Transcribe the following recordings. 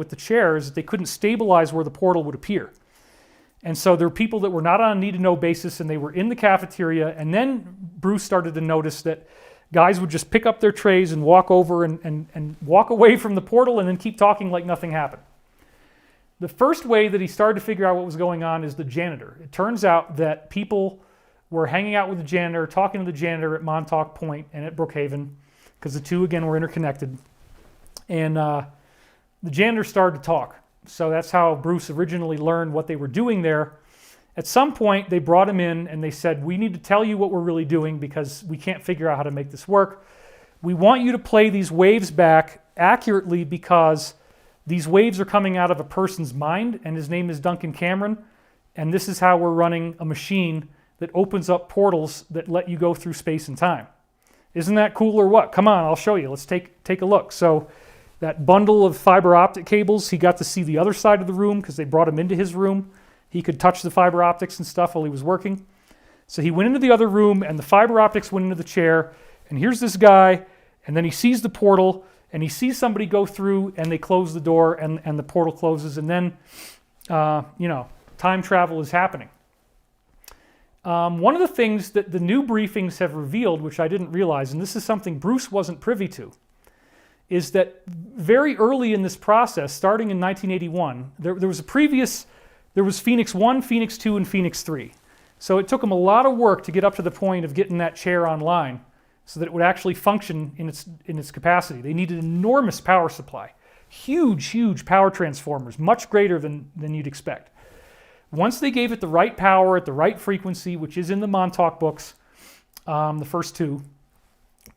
with the chair is that they couldn't stabilize where the portal would appear. And so there were people that were not on a need-to-know basis, and they were in the cafeteria, and then Bruce started to notice that guys would just pick up their trays and walk over and walk away from the portal and then keep talking like nothing happened. The first way that he started to figure out what was going on is the janitor. It turns out that people were hanging out with the janitor, talking to the janitor at Montauk Point and at Brookhaven, because the two, again, were interconnected. And the janitor started to talk. So that's how Bruce originally learned what they were doing there. At some point, they brought him in and they said, we need to tell you what we're really doing because we can't figure out how to make this work. We want you to play these waves back accurately because these waves are coming out of a person's mind, and his name is Duncan Cameron, and this is how we're running a machine that opens up portals that let you go through space and time. Isn't that cool or what? Come on, I'll show you. Let's take a look. So that bundle of fiber optic cables, he got to see the other side of the room because they brought him into his room. He could touch the fiber optics and stuff while he was working. So he went into the other room, and the fiber optics went into the chair, and here's this guy, and then he sees the portal, and he sees somebody go through, and they close the door, and the portal closes, and then, time travel is happening. One of the things that the new briefings have revealed, which I didn't realize, and this is something Bruce wasn't privy to, is that very early in this process, starting in 1981, there was Phoenix 1, Phoenix 2, and Phoenix 3. So it took them a lot of work to get up to the point of getting that chair online so that it would actually function in its capacity. They needed an enormous power supply, huge power transformers, much greater than you'd expect. Once they gave it the right power at the right frequency, which is in the Montauk books, the first two,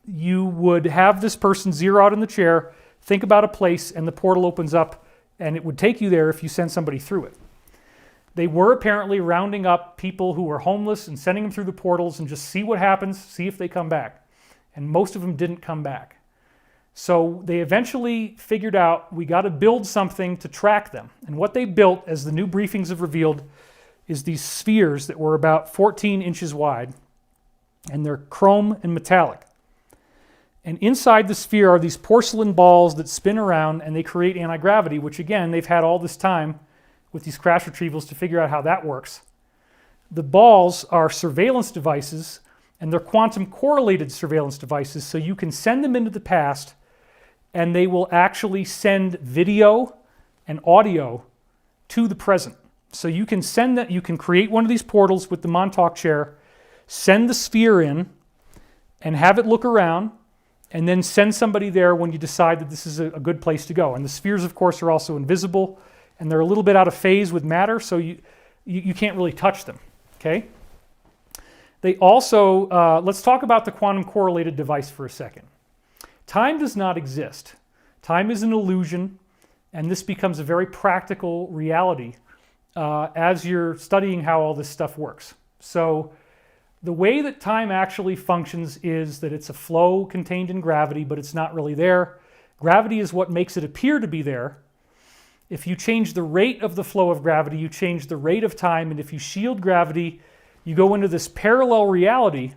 you would have this person zero out in the chair, think about a place, and the portal opens up, and it would take you there if you send somebody through it. They were apparently rounding up people who were homeless and sending them through the portals and just see what happens, see if they come back. And most of them didn't come back. So they eventually figured out we got to build something to track them. And what they built, as the new briefings have revealed, is these spheres that were about 14 inches wide, and they're chrome and metallic. And inside the sphere are these porcelain balls that spin around, and they create anti-gravity, which again, they've had all this time with these crash retrievals to figure out how that works. The balls are surveillance devices, and they're quantum correlated surveillance devices, so you can send them into the past, and they will actually send video and audio to the present. So you can send that, you can create one of these portals with the Montauk chair, send the sphere in, and have it look around, and then send somebody there when you decide that this is a good place to go. And the spheres, of course, are also invisible, and they're a little bit out of phase with matter, so you can't really touch them, okay? They also, let's talk about the quantum correlated device for a second. Time does not exist. Time is an illusion, and this becomes a very practical reality as you're studying how all this stuff works. So the way that time actually functions is that it's a flow contained in gravity, but it's not really there. Gravity is what makes it appear to be there. If you change the rate of the flow of gravity, you change the rate of time, and if you shield gravity, you go into this parallel reality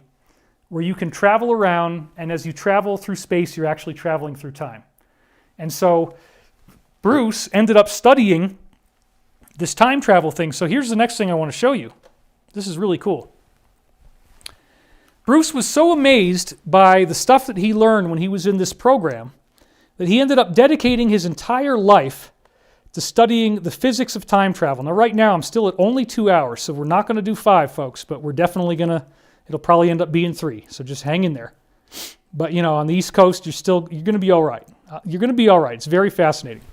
where you can travel around, and as you travel through space, you're actually traveling through time. And so Bruce ended up studying this time travel thing. So here's the next thing I want to show you. This is really cool. Bruce was so amazed by the stuff that he learned when he was in this program that he ended up dedicating his entire life to studying the physics of time travel. Now, right now, I'm still at only 2 hours, so we're not going to do 5, folks, but we're definitely going to, it'll probably end up being 3, so just hang in there. But, on the East Coast, you're going to be all right. You're going to be all right. It's very fascinating.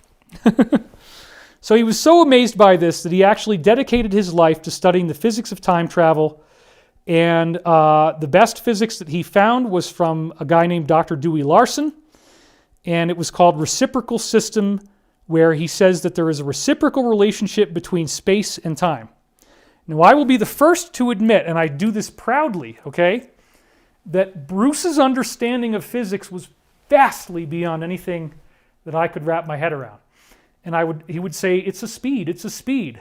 So he was so amazed by this that he actually dedicated his life to studying the physics of time travel. And the best physics that he found was from a guy named Dr. Dewey Larson, and it was called reciprocal system, where he says that there is a reciprocal relationship between space and time. Now, I will be the first to admit, and I do this proudly, okay, that Bruce's understanding of physics was vastly beyond anything that I could wrap my head around. And he would say, it's a speed.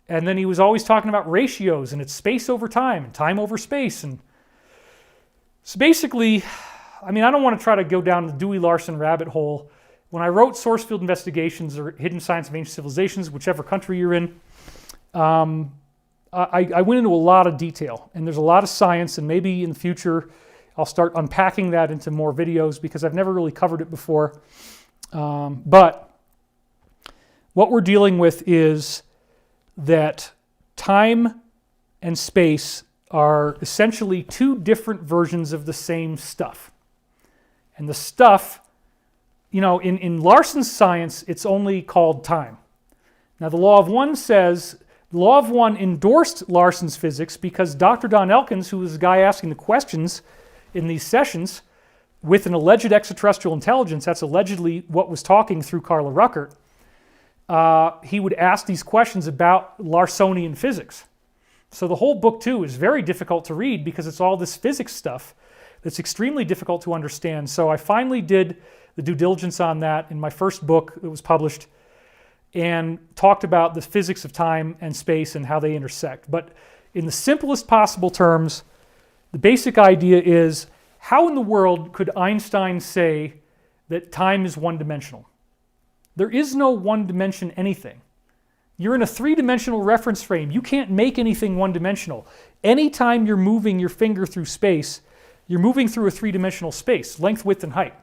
And then he was always talking about ratios, and it's space over time, and time over space. And so basically, I don't want to try to go down the Dewey Larson rabbit hole when I wrote Source Field Investigations or Hidden Science of Ancient Civilizations, whichever country you're in, I went into a lot of detail, and there's a lot of science, and maybe in the future I'll start unpacking that into more videos because I've never really covered it before. But what we're dealing with is that time and space are essentially two different versions of the same stuff. And the stuff, in Larson's science, it's only called time. Now, the Law of One says, the Law of One endorsed Larson's physics because Dr. Don Elkins, who was the guy asking the questions in these sessions, with an alleged extraterrestrial intelligence, that's allegedly what was talking through Carla Ruckert, he would ask these questions about Larsonian physics. So the whole book, too, is very difficult to read because it's all this physics stuff that's extremely difficult to understand. So I finally did the due diligence on that in my first book that was published and talked about the physics of time and space and how they intersect. But in the simplest possible terms, the basic idea is, how in the world could Einstein say that time is one-dimensional? There is no one-dimension anything. You're in a three-dimensional reference frame. You can't make anything one-dimensional. Anytime you're moving your finger through space, you're moving through a three-dimensional space, length, width, and height.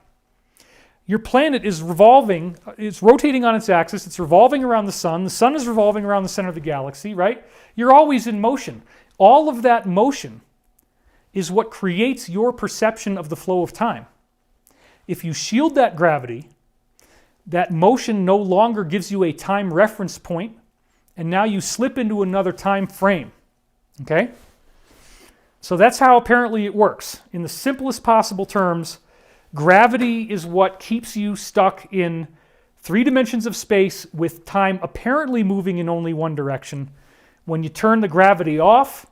Your planet is revolving, it's rotating on its axis, it's revolving around the sun is revolving around the center of the galaxy, right? You're always in motion. All of that motion is what creates your perception of the flow of time. If you shield that gravity, that motion no longer gives you a time reference point, and now you slip into another time frame, okay? So that's how apparently it works. In the simplest possible terms, gravity is what keeps you stuck in 3 dimensions of space with time apparently moving in only one direction. When you turn the gravity off,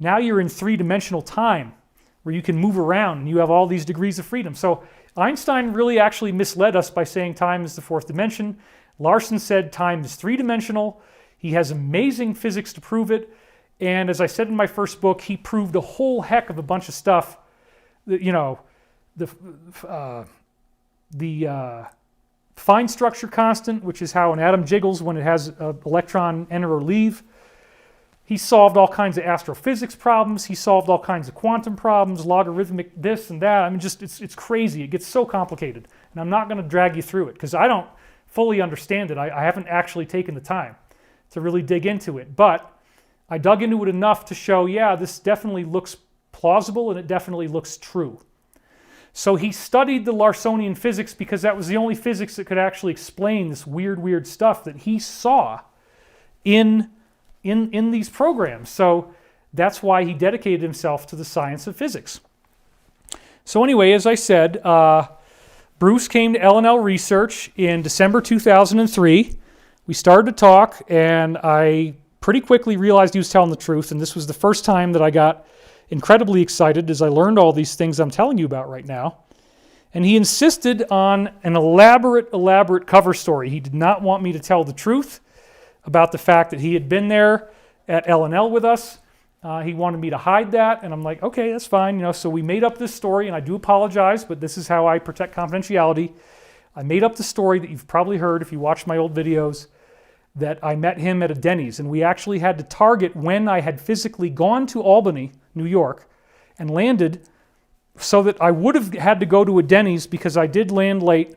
now you're in 3-dimensional time where you can move around and you have all these degrees of freedom. So Einstein really actually misled us by saying time is the 4th dimension. Larson said time is 3-dimensional. He has amazing physics to prove it. And as I said in my first book, he proved a whole heck of a bunch of stuff. The fine structure constant, which is how an atom jiggles when it has an electron enter or leave. He solved all kinds of astrophysics problems. He solved all kinds of quantum problems, logarithmic this and that. I mean, just it's crazy. It gets so complicated. And I'm not going to drag you through it because I don't fully understand it. I haven't actually taken the time to really dig into it. But I dug into it enough to show, yeah, this definitely looks plausible and it definitely looks true. So he studied the Larsonian physics because that was the only physics that could actually explain this weird stuff that he saw in these programs. So that's why he dedicated himself to the science of physics. So anyway, as I said, Bruce came to L&L Research in December 2003. We started to talk, and I pretty quickly realized he was telling the truth, and this was the first time that I got incredibly excited as I learned all these things I'm telling you about right now. And he insisted on an elaborate cover story. He did not want me to tell the truth about the fact that he had been there at L&L with us. He wanted me to hide that, and I'm like, okay, that's fine. So we made up this story, and I do apologize, but this is how I protect confidentiality. I made up the story that you've probably heard if you watch my old videos, that I met him at a Denny's, and we actually had to target when I had physically gone to Albany, New York, and landed, so that I would have had to go to a Denny's because I did land late,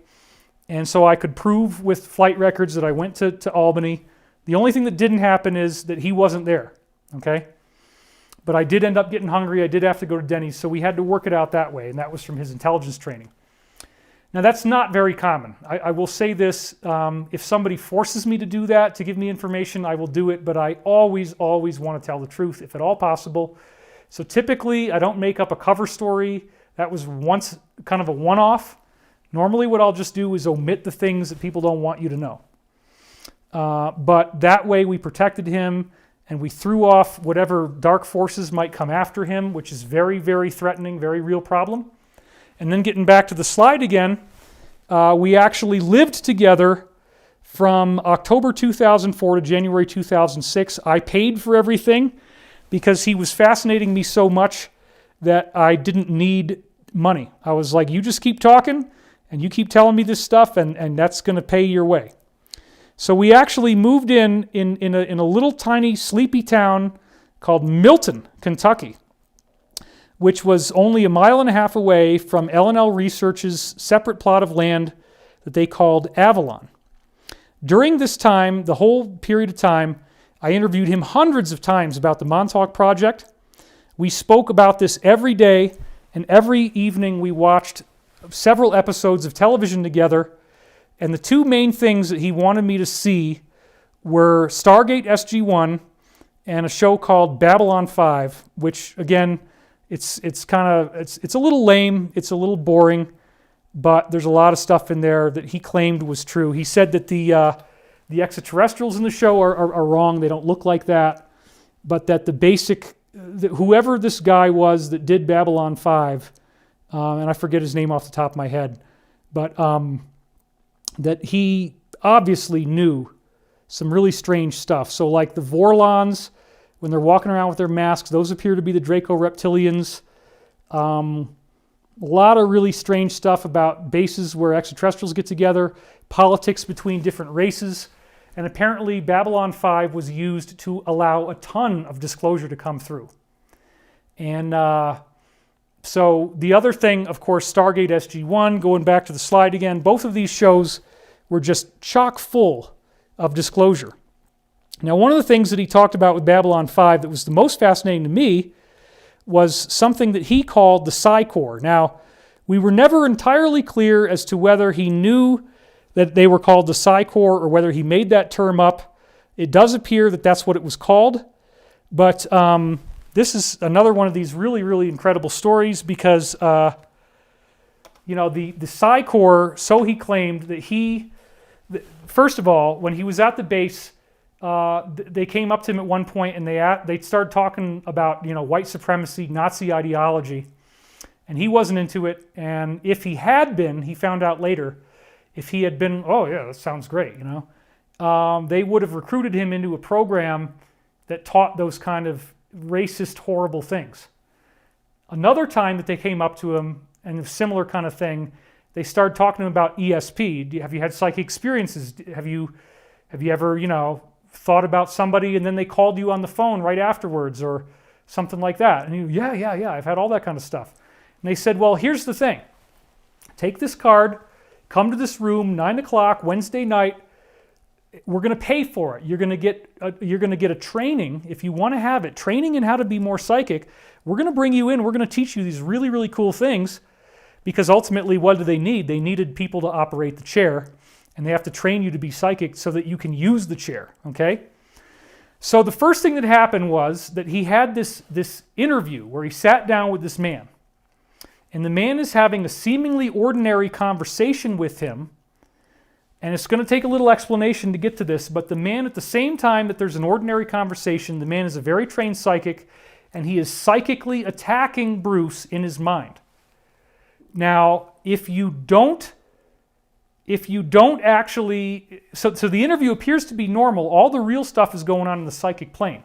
and so I could prove with flight records that I went to Albany. The only thing that didn't happen is that he wasn't there, okay? But I did end up getting hungry. I did have to go to Denny's, so we had to work it out that way, and that was from his intelligence training. Now, that's not very common. I will say this, if somebody forces me to do that, to give me information, I will do it, but I always want to tell the truth, if at all possible. So typically, I don't make up a cover story. That was once kind of a one-off. Normally, what I'll just do is omit the things that people don't want you to know. But that way, we protected him, and we threw off whatever dark forces might come after him, which is very, very threatening, very real problem. And then getting back to the slide again, we actually lived together from October 2004 to January 2006. I paid for everything because he was fascinating me so much that I didn't need money. I was like, you just keep talking, and you keep telling me this stuff, and that's going to pay your way. So we actually moved in a little tiny sleepy town called Milton, Kentucky, which was only a mile and a half away from L&L Research's separate plot of land that they called Avalon. During this time, the whole period of time, I interviewed him hundreds of times about the Montauk Project. We spoke about this every day, and every evening we watched several episodes of television together. And the two main things that he wanted me to see were Stargate SG-1 and a show called Babylon 5, which, again, it's a little lame, it's a little boring, but there's a lot of stuff in there that he claimed was true. He said that the extraterrestrials in the show are wrong, they don't look like that, but that the basic, whoever this guy was that did Babylon 5, and I forget his name off the top of my head, but that he obviously knew some really strange stuff. So like the Vorlons, when they're walking around with their masks, those appear to be the Draco reptilians. A lot of really strange stuff about bases where extraterrestrials get together, politics between different races, and apparently Babylon 5 was used to allow a ton of disclosure to come through. And so the other thing, of course, Stargate SG-1, going back to the slide again, both of these shows were just chock full of disclosure. Now, one of the things that he talked about with Babylon 5 that was the most fascinating to me was something that he called the Psi Corps. Now, we were never entirely clear as to whether he knew that they were called the Psi Corps or whether he made that term up. It does appear that that's what it was called, but this is another one of these really, really incredible stories because, the Psi Corps, so he claimed that first of all, when he was at the base, they came up to him at one point and they started talking about white supremacy, Nazi ideology, and he wasn't into it. And if he had been, he found out later, if he had been, oh yeah, that sounds great, they would have recruited him into a program that taught those kind of racist, horrible things. Another time that they came up to him and a similar kind of thing, they started talking to him about ESP. Have you had psychic experiences? Have you ever, thought about somebody and then they called you on the phone right afterwards or something like that? And he, yeah, I've had all that kind of stuff. And they said, well, here's the thing. Take this card, come to this room, 9 o'clock, Wednesday night. We're going to pay for it. You're going to get a training, if you want to have it, training in how to be more psychic. We're going to bring you in. We're going to teach you these really, really cool things because ultimately, what do they need? They needed people to operate the chair, and they have to train you to be psychic so that you can use the chair, okay? So the first thing that happened was that he had this interview where he sat down with this man, and the man is having a seemingly ordinary conversation with him. And it's going to take a little explanation to get to this, but the man, at the same time that there's an ordinary conversation, the man is a very trained psychic, and he is psychically attacking Bruce in his mind. Now, if you don't actually, so the interview appears to be normal, all the real stuff is going on in the psychic plane.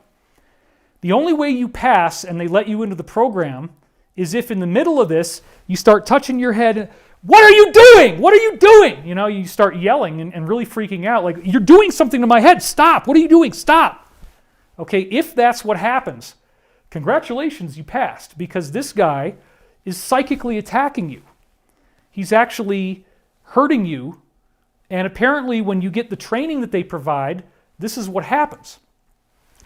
The only way you pass and they let you into the program is if in the middle of this, you start touching your head. What are you doing? What are you doing? You start yelling and really freaking out. Like, you're doing something to my head. Stop. What are you doing? Stop. Okay, if that's what happens, congratulations, you passed, because this guy is psychically attacking you. He's actually hurting you, and apparently when you get the training that they provide, this is what happens.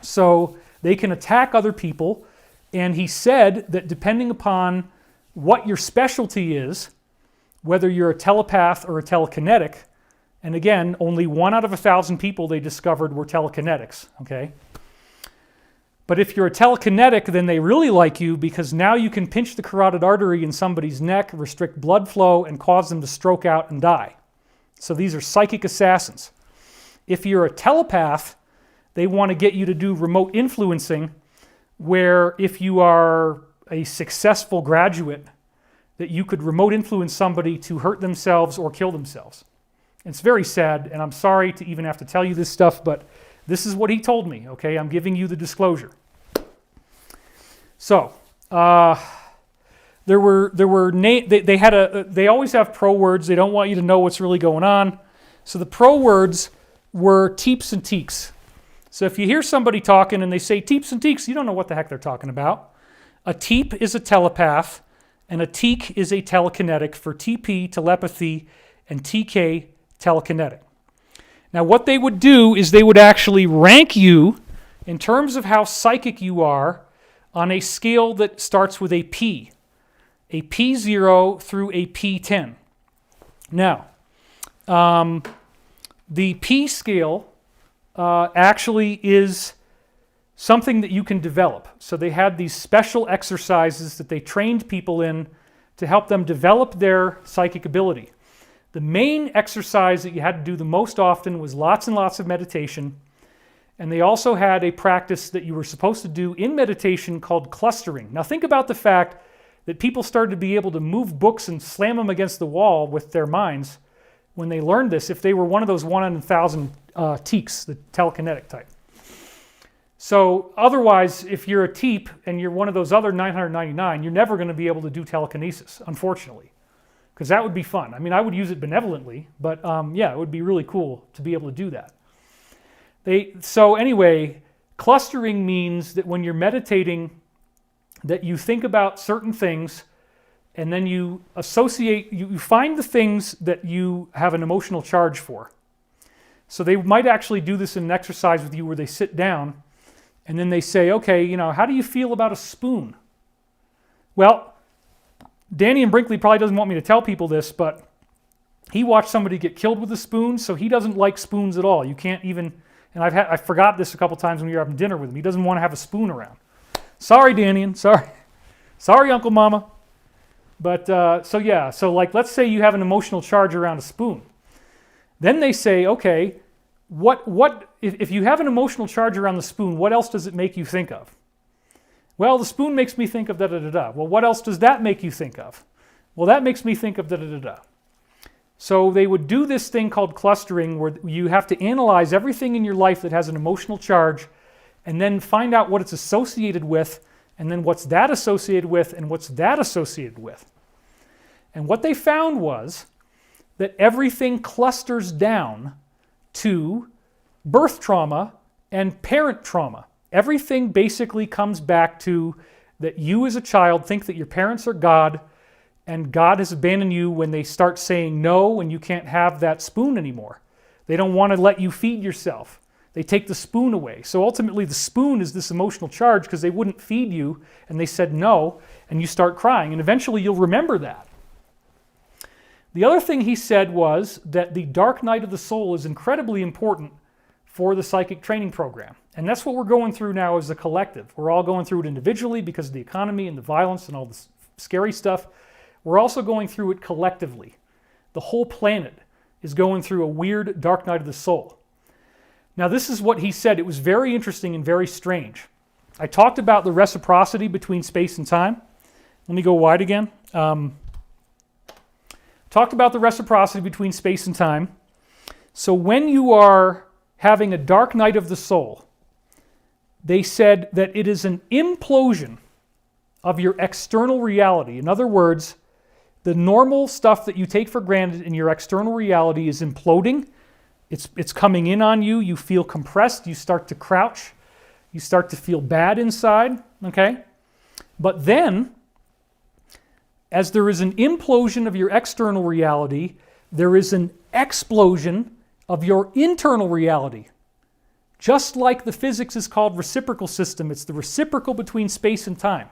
So they can attack other people, and he said that depending upon what your specialty is, whether you're a telepath or a telekinetic, and again, only 1 out of 1,000 people they discovered were telekinetics, okay? But if you're a telekinetic, then they really like you because now you can pinch the carotid artery in somebody's neck, restrict blood flow, and cause them to stroke out and die. So these are psychic assassins. If you're a telepath, they want to get you to do remote influencing, where if you are a successful graduate, that you could remote influence somebody to hurt themselves or kill themselves. It's very sad, and I'm sorry to even have to tell you this stuff, but this is what he told me, okay? I'm giving you the disclosure. So, They always have pro words. They don't want you to know what's really going on. So the pro words were teeps and teeks. So if you hear somebody talking and they say teeps and teeks, you don't know what the heck they're talking about. A teep is a telepath, and a teek is a telekinetic for TP, telepathy, and TK, telekinetic. Now what they would do is they would actually rank you in terms of how psychic you are on a scale that starts with a P0 through a P10. Now, the P scale actually is something that you can develop. So they had these special exercises that they trained people in to help them develop their psychic ability. The main exercise that you had to do the most often was lots and lots of meditation. And they also had a practice that you were supposed to do in meditation called clustering. Now think about the fact that people started to be able to move books and slam them against the wall with their minds when they learned this, if they were one of those 1 in 1,000 teeks, the telekinetic type. So otherwise, if you're a teep and you're one of those other 999, you're never going to be able to do telekinesis, unfortunately, because that would be fun. I mean, I would use it benevolently, but yeah, it would be really cool to be able to do that. So anyway, clustering means that when you're meditating, that you think about certain things and then you associate, you find the things that you have an emotional charge for. So they might actually do this in an exercise with you where they sit down and then they say, okay, how do you feel about a spoon? Well, Danny and Brinkley probably doesn't want me to tell people this, but he watched somebody get killed with a spoon, so he doesn't like spoons at all. You can't even, and I forgot this a couple times when we were having dinner with him. He doesn't want to have a spoon around. Sorry, Danny, sorry. Sorry, Uncle Mama. But, so let's say you have an emotional charge around a spoon. Then they say, okay, if you have an emotional charge around the spoon, what else does it make you think of? Well, the spoon makes me think of da-da-da-da. Well, what else does that make you think of? Well, that makes me think of da-da-da-da. So they would do this thing called clustering where you have to analyze everything in your life that has an emotional charge and then find out what it's associated with and then what's that associated with and what's that associated with. And what they found was that everything clusters down to birth trauma and parent trauma. Everything basically comes back to that you as a child think that your parents are God and God has abandoned you when they start saying no and you can't have that spoon anymore. They don't want to let you feed yourself. They take the spoon away. So ultimately the spoon is this emotional charge because they wouldn't feed you and they said no and you start crying and eventually you'll remember that. The other thing he said was that the dark night of the soul is incredibly important for the psychic training program. And that's what we're going through now as a collective. We're all going through it individually because of the economy and the violence and all this scary stuff. We're also going through it collectively. The whole planet is going through a weird dark night of the soul. Now this is what he said. It was very interesting and very strange. I talked about the reciprocity between space and time. Let me go wide again. Talked about the reciprocity between space and time. So when you are having a dark night of the soul, they said that it is an implosion of your external reality. In other words, the normal stuff that you take for granted in your external reality is imploding. It's coming in on you. You feel compressed. You start to crouch. You start to feel bad inside. Okay? But then, as there is an implosion of your external reality, there is an explosion of your internal reality. Just like the physics is called reciprocal system, it's the reciprocal between space and time.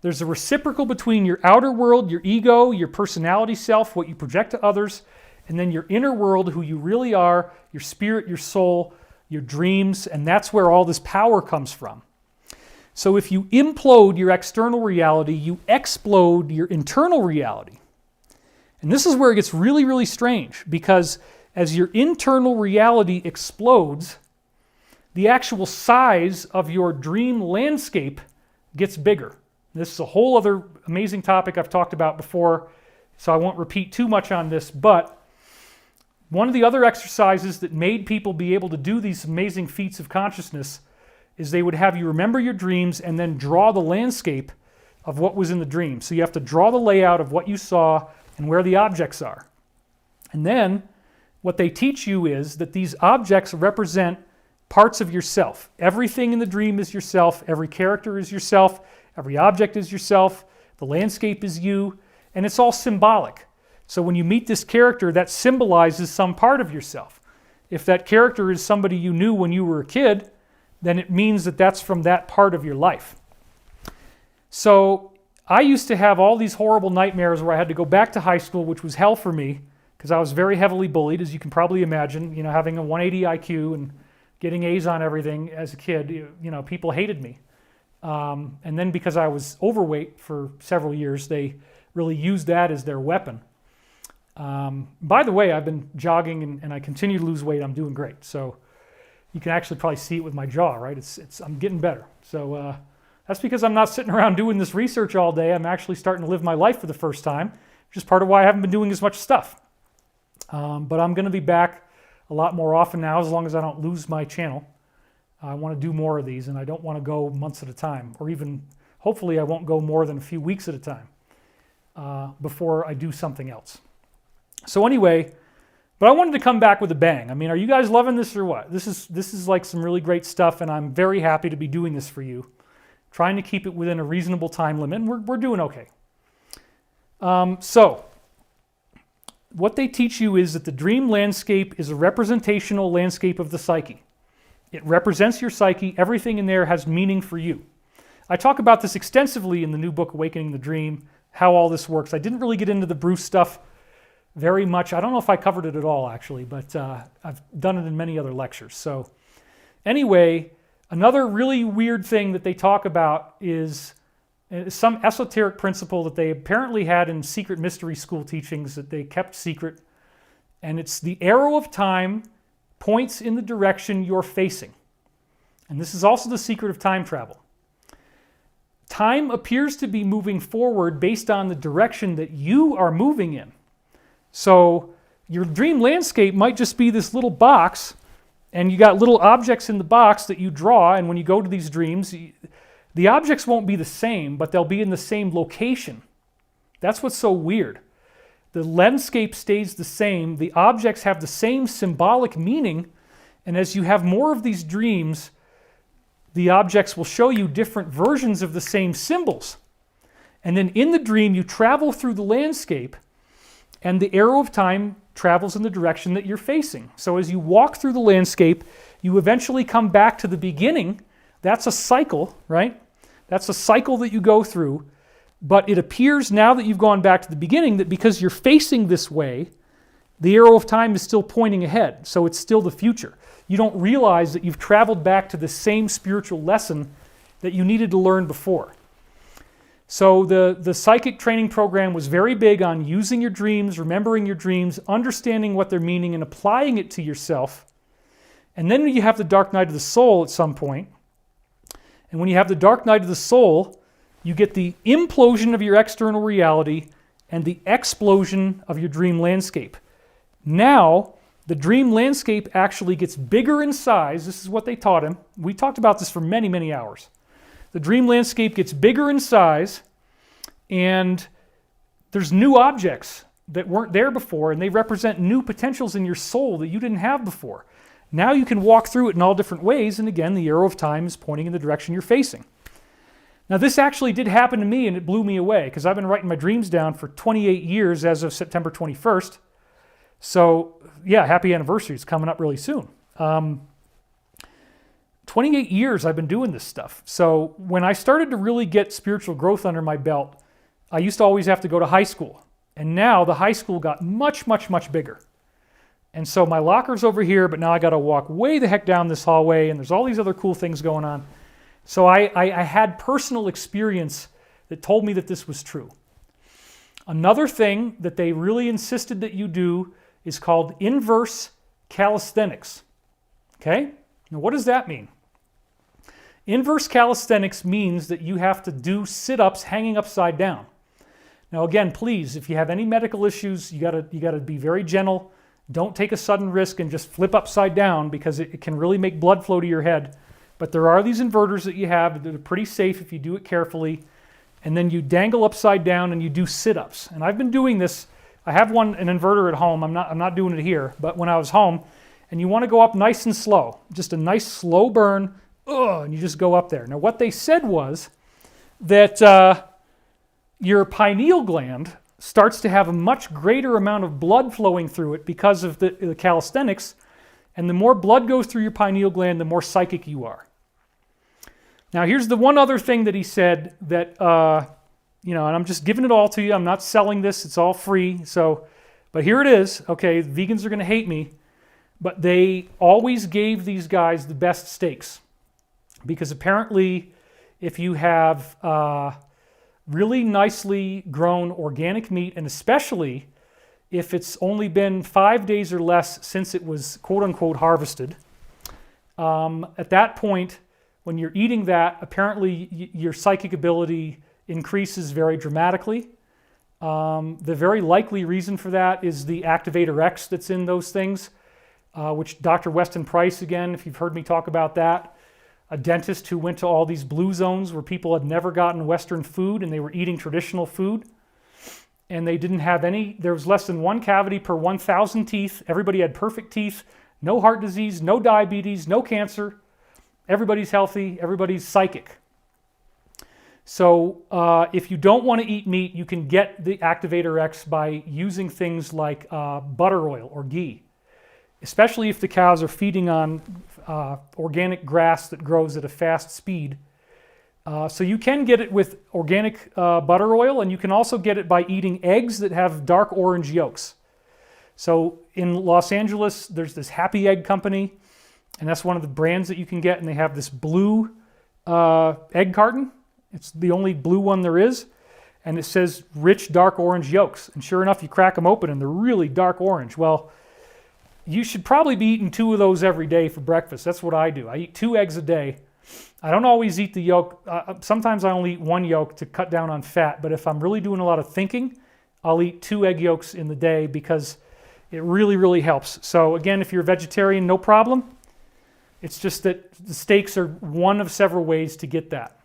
There's a reciprocal between your outer world, your ego, your personality self, what you project to others, and then your inner world, who you really are, your spirit, your soul, your dreams, and that's where all this power comes from. So if you implode your external reality, you explode your internal reality. And this is where it gets really, really strange, because as your internal reality explodes, the actual size of your dream landscape gets bigger. This is a whole other amazing topic I've talked about before, so I won't repeat too much on this, but one of the other exercises that made people be able to do these amazing feats of consciousness is they would have you remember your dreams and then draw the landscape of what was in the dream. So you have to draw the layout of what you saw and where the objects are. And then what they teach you is that these objects represent parts of yourself. Everything in the dream is yourself. Every character is yourself. Every object is yourself. The landscape is you. And it's all symbolic. So when you meet this character, that symbolizes some part of yourself. If that character is somebody you knew when you were a kid, then it means that that's from that part of your life. So I used to have all these horrible nightmares where I had to go back to high school, which was hell for me, because I was very heavily bullied, as you can probably imagine. You know, having a 180 IQ and getting A's on everything as a kid, you know, people hated me. And then because I was overweight for several years, they really used that as their weapon. By the way, I've been jogging and I continue to lose weight. I'm doing great. So you can actually probably see it with my jaw, right? I'm getting better. So that's because I'm not sitting around doing this research all day. I'm actually starting to live my life for the first time, which is part of why I haven't been doing as much stuff. But I'm going to be back a lot more often now, as long as I don't lose my channel. I want to do more of these, and I don't want to go months at a time, or even, hopefully I won't go more than a few weeks at a time before I do something else. So anyway, but I wanted to come back with a bang. I mean, are you guys loving this or what? This is like some really great stuff, and I'm very happy to be doing this for you. Trying to keep it within a reasonable time limit, and we're doing okay. So what they teach you is that the dream landscape is a representational landscape of the psyche. It represents your psyche. Everything in there has meaning for you. I talk about this extensively in the new book, Awakening the Dream, how all this works. I didn't really get into the Bruce stuff very much. I don't know if I covered it at all, actually, but I've done it in many other lectures. So anyway, another really weird thing that they talk about is some esoteric principle that they apparently had in secret mystery school teachings that they kept secret. And it's the arrow of time points in the direction you're facing. And this is also the secret of time travel. Time appears to be moving forward based on the direction that you are moving in. So your dream landscape might just be this little box, and you got little objects in the box that you draw, and when you go to these dreams, the objects won't be the same, but they'll be in the same location. That's what's so weird. The landscape stays the same, the objects have the same symbolic meaning, and as you have more of these dreams, the objects will show you different versions of the same symbols. And then in the dream, you travel through the landscape, and the arrow of time travels in the direction that you're facing. So as you walk through the landscape, you eventually come back to the beginning. That's a cycle, right? That's a cycle that you go through. But it appears now that you've gone back to the beginning that because you're facing this way, the arrow of time is still pointing ahead. So it's still the future. You don't realize that you've traveled back to the same spiritual lesson that you needed to learn before. So the psychic training program was very big on using your dreams, remembering your dreams, understanding what they're meaning, and applying it to yourself. And then you have the dark night of the soul at some point. And when you have the dark night of the soul, you get the implosion of your external reality and the explosion of your dream landscape. Now, the dream landscape actually gets bigger in size. This is what they taught him. We talked about this for many, many hours. The dream landscape gets bigger in size, and there's new objects that weren't there before, and they represent new potentials in your soul that you didn't have before. Now you can walk through it in all different ways, and again, the arrow of time is pointing in the direction you're facing. Now, this actually did happen to me, and it blew me away, because I've been writing my dreams down for 28 years as of September 21st. So, yeah, happy anniversary. It's coming up really soon. 28 years I've been doing this stuff. So when I started to really get spiritual growth under my belt, I used to always have to go to high school. And now the high school got much, much, much bigger. And so my locker's over here, but now I got to walk way the heck down this hallway, and there's all these other cool things going on. So I had personal experience that told me that this was true. Another thing that they really insisted that you do is called inverse calisthenics. Okay? Now what does that mean? Inverse calisthenics means that you have to do sit-ups hanging upside down. Now again, please, if you have any medical issues, you gotta be very gentle. Don't take a sudden risk and just flip upside down, because it can really make blood flow to your head. But there are these inverters that you have that are pretty safe if you do it carefully. and then you dangle upside down and you do sit-ups. And I've been doing this. I have an inverter at home. I'm not doing it here, but when I was home, and you want to go up nice and slow, just a nice slow burn, and you just go up there. Now, what they said was that your pineal gland starts to have a much greater amount of blood flowing through it because of the calisthenics, and the more blood goes through your pineal gland, the more psychic you are. Now, here's the one other thing that he said that, and I'm just giving it all to you. I'm not selling this. It's all free. But here it is. Okay, vegans are going to hate me. But they always gave these guys the best steaks. Because apparently, if you have really nicely grown organic meat, and especially if it's only been 5 days or less since it was quote-unquote harvested, at that point, when you're eating that, apparently your psychic ability increases very dramatically. The very likely reason for that is the Activator X that's in those things, which Dr. Weston Price, again, if you've heard me talk about that, a dentist who went to all these blue zones where people had never gotten Western food and they were eating traditional food, and they didn't have there was less than one cavity per 1,000 teeth. Everybody had perfect teeth, no heart disease, no diabetes, no cancer. Everybody's healthy, everybody's psychic. So if you don't want to eat meat, you can get the Activator X by using things like butter oil or ghee, especially if the cows are feeding on organic grass that grows at a fast speed. So you can get it with organic butter oil, and you can also get it by eating eggs that have dark orange yolks. So in Los Angeles, there's this Happy Egg company, and that's one of the brands that you can get, and they have this blue egg carton. It's the only blue one there is, and it says rich dark orange yolks. And sure enough, you crack them open, and they're really dark orange. Well, you should probably be eating 2 of those every day for breakfast. That's what I do. I eat 2 eggs a day. I don't always eat the yolk. Sometimes I only eat 1 yolk to cut down on fat, but if I'm really doing a lot of thinking, I'll eat 2 egg yolks in the day because it really, really helps. So again, if you're a vegetarian, no problem. It's just that the steaks are one of several ways to get that.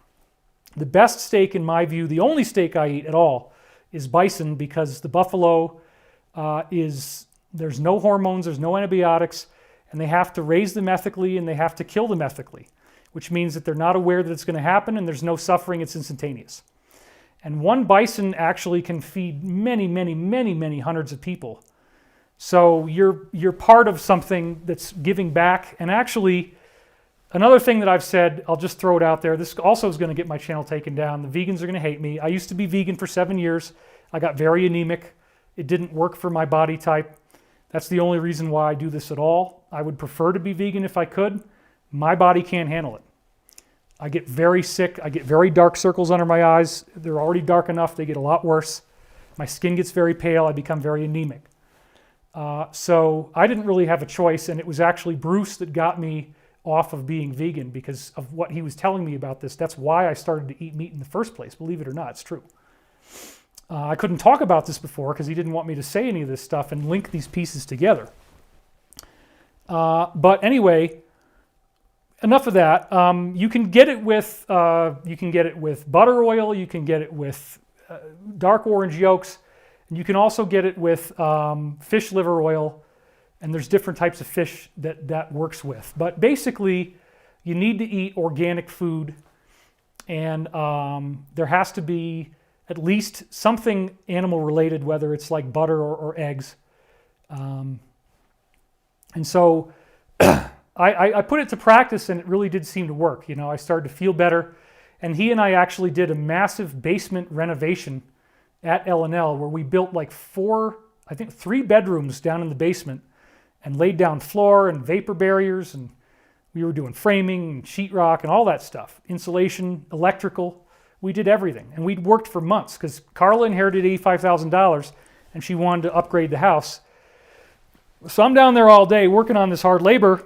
The best steak, in my view, the only steak I eat at all, is bison, because the buffalo there's no hormones, there's no antibiotics, and they have to raise them ethically and they have to kill them ethically, which means that they're not aware that it's going to happen and there's no suffering, it's instantaneous. And one bison actually can feed many, many, many, many hundreds of people. So you're part of something that's giving back. And actually, another thing that I've said, I'll just throw it out there, this also is going to get my channel taken down. The vegans are going to hate me. I used to be vegan for 7 years. I got very anemic. It didn't work for my body type. That's the only reason why I do this at all. I would prefer to be vegan if I could. My body can't handle it. I get very sick. I get very dark circles under my eyes. They're already dark enough. They get a lot worse. My skin gets very pale. I become very anemic. So I didn't really have a choice, and it was actually Bruce that got me off of being vegan because of what he was telling me about this. That's why I started to eat meat in the first place. Believe it or not, it's true. I couldn't talk about this before because he didn't want me to say any of this stuff and link these pieces together. But anyway, enough of that. You can get it with butter oil. You can get it with dark orange yolks, and you can also get it with fish liver oil. And there's different types of fish that works with. But basically, you need to eat organic food, and there has to be at least something animal related, whether it's like butter or eggs. And so I put it to practice, and it really did seem to work. You know, I started to feel better. And he and I actually did a massive basement renovation at L&L where we built like 3 bedrooms down in the basement and laid down floor and vapor barriers, and we were doing framing and sheetrock and all that stuff. Insulation, electrical. We did everything, and we'd worked for months because Carla inherited $85,000 and she wanted to upgrade the house. So I'm down there all day working on this hard labor,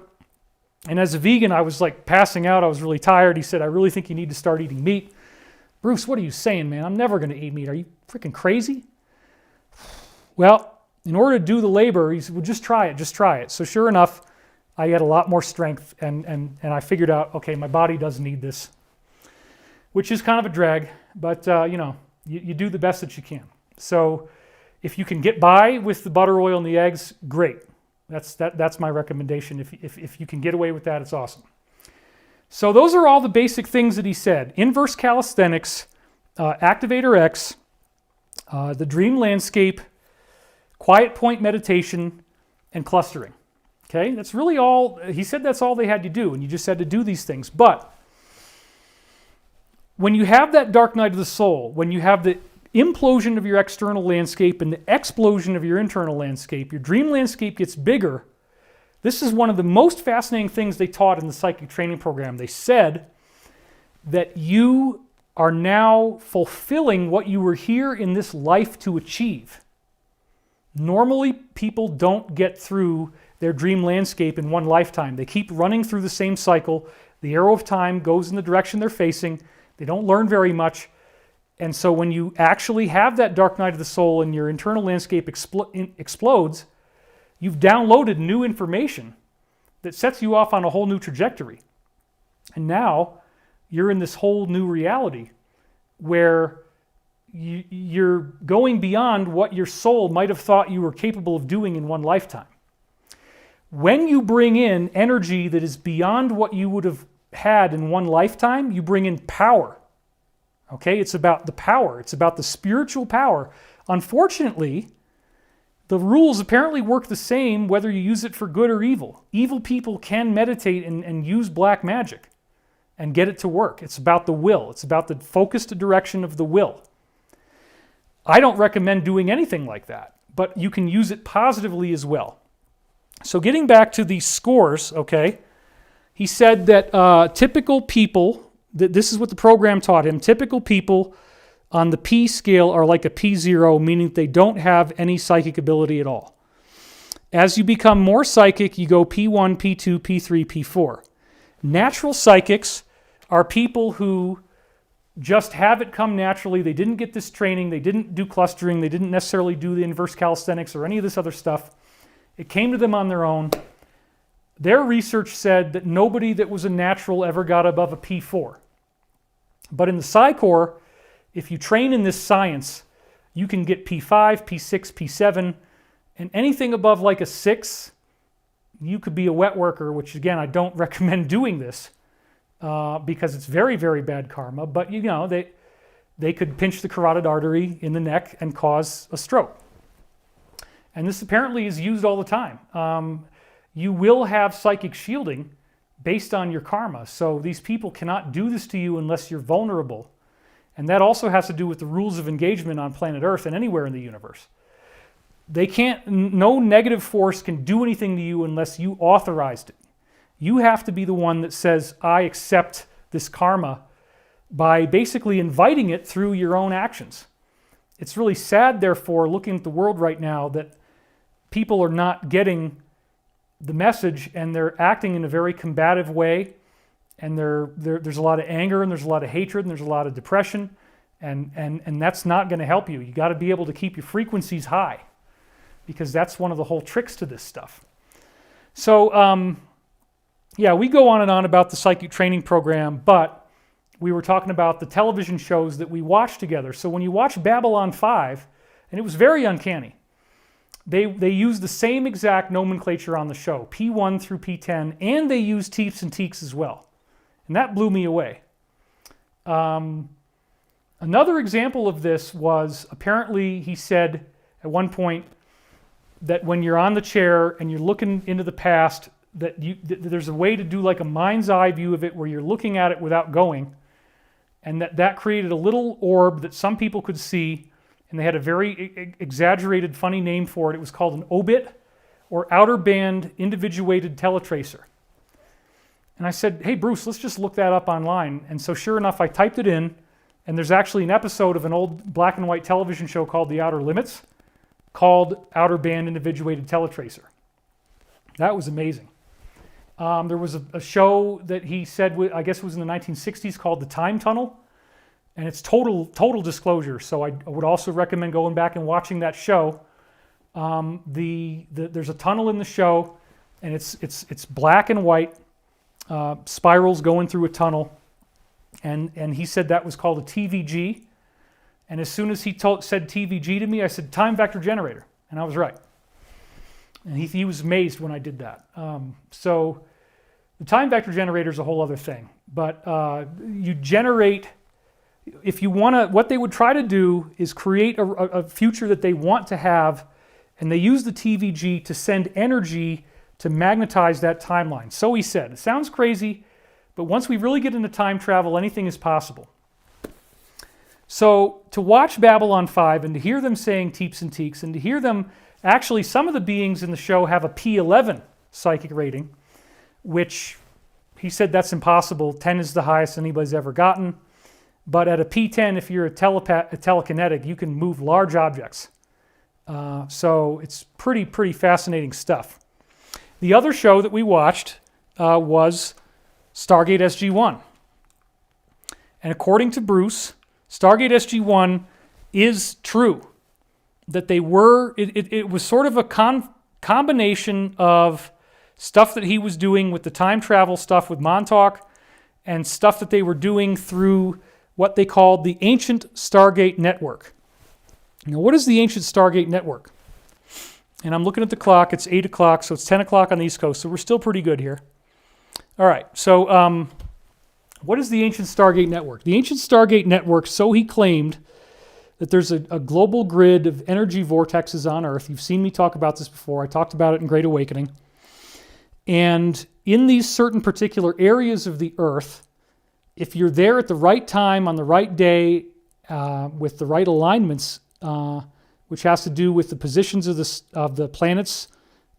and as a vegan, I was like passing out. I was really tired. He said, "I really think you need to start eating meat." "Bruce, what are you saying, man? I'm never going to eat meat. Are you freaking crazy?" Well, in order to do the labor, he said, "Well, just try it. So sure enough, I had a lot more strength, and I figured out, okay, my body does need this. which is kind of a drag, but you do the best that you can. So if you can get by with the butter, oil, and the eggs, great. That's my recommendation. If you can get away with that, it's awesome. So those are all the basic things that he said. Inverse calisthenics, Activator X, the dream landscape, quiet point meditation, and clustering. Okay, that's really all. He said that's all they had to do, and you just had to do these things. But when you have that dark night of the soul, when you have the implosion of your external landscape and the explosion of your internal landscape, your dream landscape gets bigger. This is one of the most fascinating things they taught in the psychic training program. They said that you are now fulfilling what you were here in this life to achieve. Normally, people don't get through their dream landscape in one lifetime. They keep running through the same cycle. The arrow of time goes in the direction they're facing. They don't learn very much. And so when you actually have that dark night of the soul and your internal landscape explodes, you've downloaded new information that sets you off on a whole new trajectory. And now you're in this whole new reality where you're going beyond what your soul might have thought you were capable of doing in one lifetime. When you bring in energy that is beyond what you would have had in one lifetime, you bring in power. Okay, it's about the power. It's about the spiritual power. Unfortunately, the rules apparently work the same whether you use it for good or evil. Evil people can meditate and use black magic and get it to work. It's about the will. It's about the focused direction of the will. I don't recommend doing anything like that, but you can use it positively as well. So getting back to these scores, okay, he said that typical people, this is what the program taught him, typical people on the P scale are like a P0, meaning they don't have any psychic ability at all. As you become more psychic, you go P1, P2, P3, P4. Natural psychics are people who just have it come naturally. They didn't get this training. They didn't do clustering. They didn't necessarily do the inverse calisthenics or any of this other stuff. It came to them on their own. Their research said that nobody that was a natural ever got above a P4. But in the Psy-Corps, if you train in this science, you can get P5, P6, P7, and anything above like a 6, you could be a wet worker, which again, I don't recommend doing this because it's very, very bad karma. But you know, they could pinch the carotid artery in the neck and cause a stroke. And this apparently is used all the time. You will have psychic shielding based on your karma. So these people cannot do this to you unless you're vulnerable. And that also has to do with the rules of engagement on planet Earth and anywhere in the universe. They can't, no negative force can do anything to you unless you authorized it. You have to be the one that says, I accept this karma by basically inviting it through your own actions. It's really sad, therefore, looking at the world right now, that people are not getting the message and they're acting in a very combative way, and there's a lot of anger and there's a lot of hatred and there's a lot of depression, and that's not going to help you. You got to be able to keep your frequencies high, because that's one of the whole tricks to this stuff. So yeah, we go on and on about the psychic training program, but we were talking about the television shows that we watch together. So when you watch Babylon 5, and it was very uncanny, they use the same exact nomenclature on the show, P1 through P10, and they use teeps and teeks as well. And that blew me away. Another example of this was, apparently he said at one point that when you're on the chair and you're looking into the past, that there's a way to do like a mind's eye view of it where you're looking at it without going, and that created a little orb that some people could see, and they had a very exaggerated, funny name for it. It was called an OBIT, or Outer Band Individuated Teletracer. And I said, hey, Bruce, let's just look that up online. And so sure enough, I typed it in, and there's actually an episode of an old black and white television show called The Outer Limits, called Outer Band Individuated Teletracer. That was amazing. There was a show that he said, I guess it was in the 1960s, called The Time Tunnel. And it's total disclosure. So I would also recommend going back and watching that show. There's a tunnel in the show, and it's black and white, spirals going through a tunnel. And he said that was called a TVG. And as soon as he said TVG to me, I said time vector generator. And I was right. And he was amazed when I did that. So the time vector generator is a whole other thing. But you generate, if you want to, what they would try to do is create a future that they want to have, and they use the TVG to send energy to magnetize that timeline. So he said, it sounds crazy, but once we really get into time travel, anything is possible. So to watch Babylon 5 and to hear them saying teeps and teeks, and to hear them, actually some of the beings in the show have a P11 psychic rating, which he said that's impossible. 10 is the highest anybody's ever gotten. But at a P10, if you're a telekinetic, you can move large objects. So it's pretty fascinating stuff. The other show that we watched was Stargate SG-1. And according to Bruce, Stargate SG-1 is true. That they were, it was sort of a combination of stuff that he was doing with the time travel stuff with Montauk and stuff that they were doing through what they called the Ancient Stargate Network. Now, what is the Ancient Stargate Network? And I'm looking at the clock. It's 8 o'clock, so it's 10 o'clock on the East Coast, so we're still pretty good here. All right, so what is the Ancient Stargate Network? The Ancient Stargate Network, so he claimed that there's a global grid of energy vortexes on Earth. You've seen me talk about this before. I talked about it in Great Awakening. And in these certain particular areas of the Earth, if you're there at the right time on the right day with the right alignments, which has to do with the positions of the planets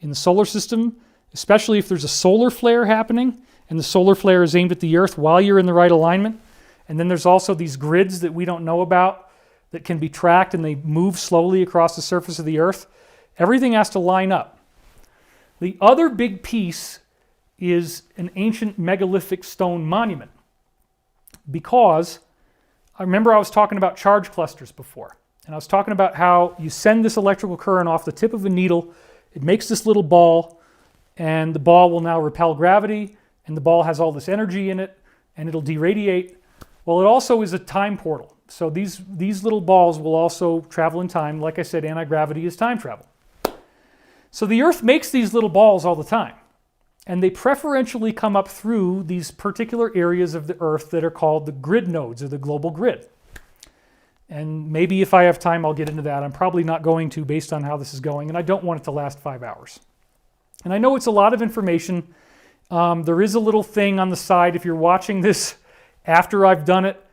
in the solar system, especially if there's a solar flare happening and the solar flare is aimed at the Earth while you're in the right alignment. And then there's also these grids that we don't know about that can be tracked, and they move slowly across the surface of the Earth. Everything has to line up. The other big piece is an ancient megalithic stone monument, because I remember I was talking about charge clusters before. And I was talking about how you send this electrical current off the tip of a needle, it makes this little ball, and the ball will now repel gravity, and the ball has all this energy in it, and it'll deradiate. Well, it also is a time portal. So these little balls will also travel in time. Like I said, anti-gravity is time travel. So the Earth makes these little balls all the time, and they preferentially come up through these particular areas of the Earth that are called the grid nodes, or the global grid. And maybe if I have time, I'll get into that. I'm probably not going to, based on how this is going, and I don't want it to last 5 hours. And I know it's a lot of information. There is a little thing on the side. If you're watching this after I've done it,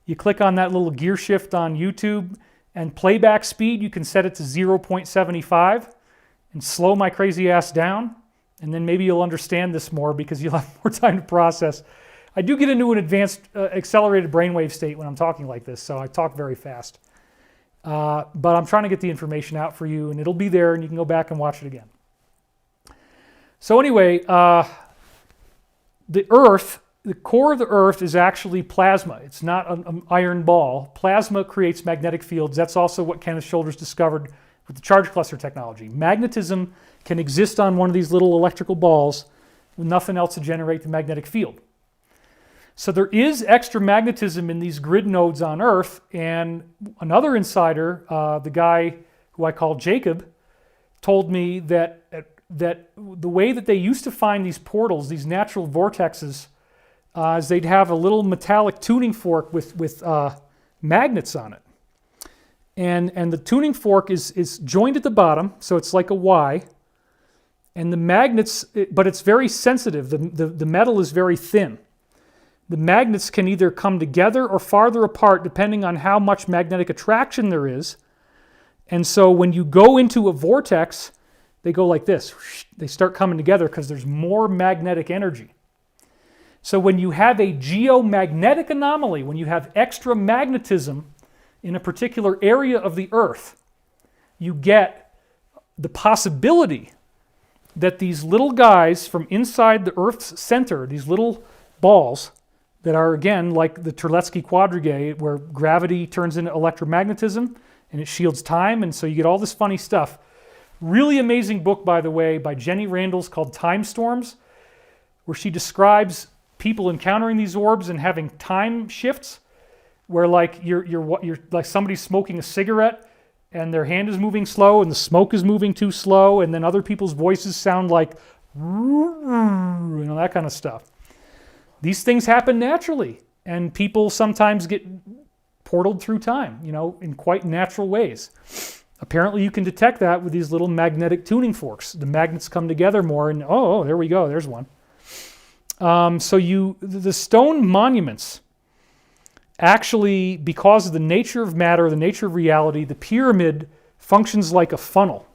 you click on that little gear shift on YouTube, and playback speed, you can set it to 0.75 and slow my crazy ass down. And then maybe you'll understand this more because you'll have more time to process. I do get into an advanced accelerated brainwave state when I'm talking like this, so I talk very fast. But I'm trying to get the information out for you, and it'll be there, and you can go back and watch it again. So anyway, the Earth, the core of the Earth is actually plasma. It's not an iron ball. Plasma creates magnetic fields. That's also what Kenneth Shoulders discovered with the charge cluster technology. Magnetism can exist on one of these little electrical balls with nothing else to generate the magnetic field. So there is extra magnetism in these grid nodes on Earth, and another insider, the guy who I call Jacob, told me that the way that they used to find these portals, these natural vortexes, is they'd have a little metallic tuning fork with magnets on it. And the tuning fork is joined at the bottom, so it's like a Y. And the magnets, but it's very sensitive. The metal is very thin. The magnets can either come together or farther apart depending on how much magnetic attraction there is. And so when you go into a vortex, they go like this. They start coming together because there's more magnetic energy. So when you have a geomagnetic anomaly, when you have extra magnetism in a particular area of the Earth, you get the possibility that these little guys from inside the Earth's center, these little balls that are, again, like the Terletsky quadrigae, where gravity turns into electromagnetism and it shields time, and so you get all this funny stuff. Really amazing book, by the way, by Jenny Randles called Time Storms, where she describes people encountering these orbs and having time shifts, where like you're like somebody's smoking a cigarette and their hand is moving slow and the smoke is moving too slow, and then other people's voices sound like, that kind of stuff. These things happen naturally, and people sometimes get portaled through time, in quite natural ways. Apparently you can detect that with these little magnetic tuning forks. The magnets come together more, and oh, there we go, there's one. The stone monuments, actually, because of the nature of matter, the nature of reality, the pyramid functions like a funnel.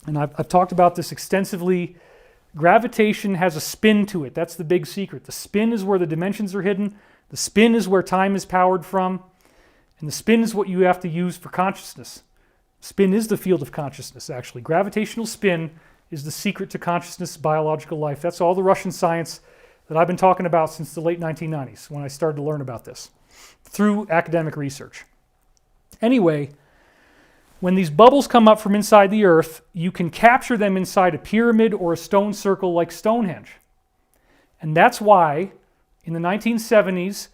And I've talked about this extensively. Gravitation has a spin to it. That's the big secret. The spin is where the dimensions are hidden. The spin is where time is powered from. And the spin is what you have to use for consciousness. Spin is the field of consciousness, actually. Gravitational spin is the secret to consciousness, biological life. That's all the Russian science that I've been talking about since the late 1990s, when I started to learn about this through academic research. Anyway, when these bubbles come up from inside the Earth, you can capture them inside a pyramid or a stone circle like Stonehenge. And that's why in the 1970s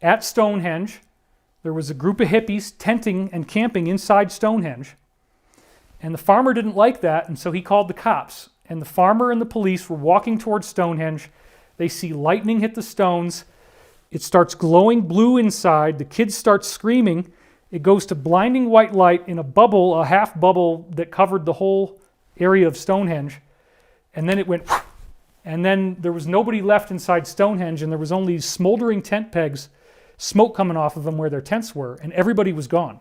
at Stonehenge, there was a group of hippies tenting and camping inside Stonehenge. And the farmer didn't like that, and so he called the cops. And the farmer and the police were walking towards Stonehenge. They see lightning hit the stones. It starts glowing blue inside. The kids start screaming. It goes to blinding white light in a bubble, a half bubble that covered the whole area of Stonehenge. And then it went, and then there was nobody left inside Stonehenge, and there was only smoldering tent pegs, smoke coming off of them where their tents were, and everybody was gone.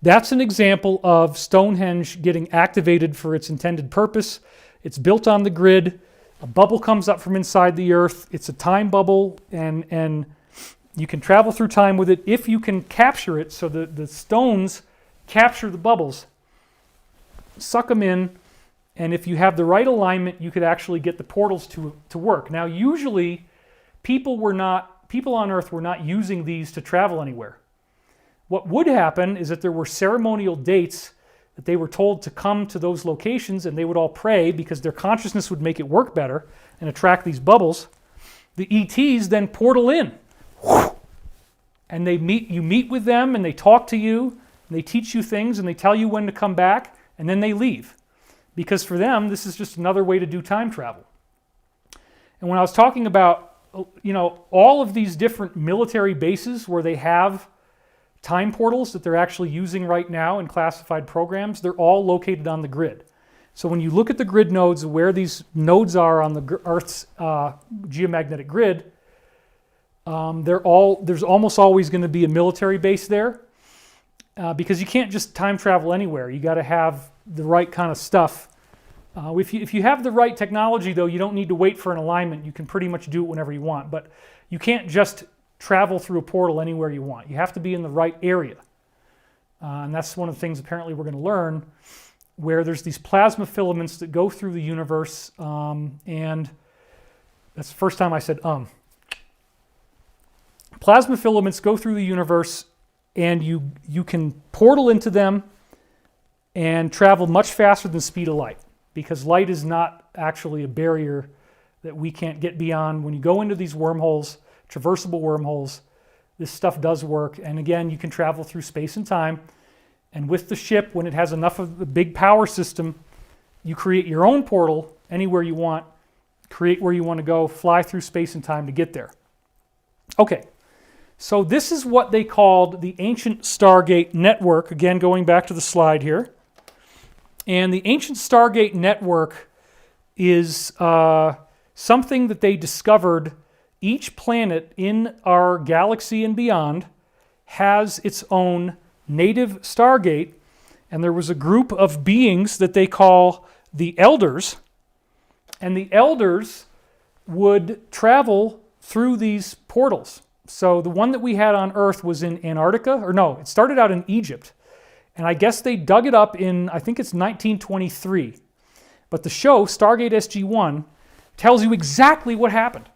That's an example of Stonehenge getting activated for its intended purpose. It's built on the grid. A bubble comes up from inside the Earth. It's a time bubble, and you can travel through time with it if you can capture it, so the stones capture the bubbles, suck them in, and if you have the right alignment, you could actually get the portals to work. Now, usually, people on Earth were not using these to travel anywhere. What would happen is that there were ceremonial dates that they were told to come to those locations, and they would all pray because their consciousness would make it work better and attract these bubbles. The ETs then portal in, and you meet with them, and they talk to you, and they teach you things, and they tell you when to come back, and then they leave. Because for them, this is just another way to do time travel. And when I was talking about, all of these different military bases where they have time portals that they're actually using right now in classified programs, they're all located on the grid. So when you look at the grid nodes, where these nodes are on the Earth's geomagnetic grid, there's almost always going to be a military base there, because you can't just time travel anywhere. You got to have the right kind of stuff. If you have the right technology, though, you don't need to wait for an alignment. You can pretty much do it whenever you want. But you can't just travel through a portal anywhere you want. You have to be in the right area. And that's one of the things apparently we're going to learn, where there's these plasma filaments that go through the universe. And that's the first time I said Plasma filaments go through the universe, and you can portal into them and travel much faster than the speed of light, because light is not actually a barrier that we can't get beyond. When you go into these wormholes, traversable wormholes, this stuff does work. And again, you can travel through space and time. And with the ship, when it has enough of the big power system, you create your own portal anywhere you want, create where you want to go, fly through space and time to get there. Okay, so this is what they called the ancient Stargate network. Again, going back to the slide here. And the ancient Stargate network is something that they discovered. Each planet in our galaxy and beyond has its own native Stargate, and there was a group of beings that they call the Elders, and the Elders would travel through these portals. So the one that we had on Earth was in Antarctica, or no, it started out in Egypt, and I guess they dug it up in, I think it's 1923. But the show, Stargate SG-1, tells you exactly what happened.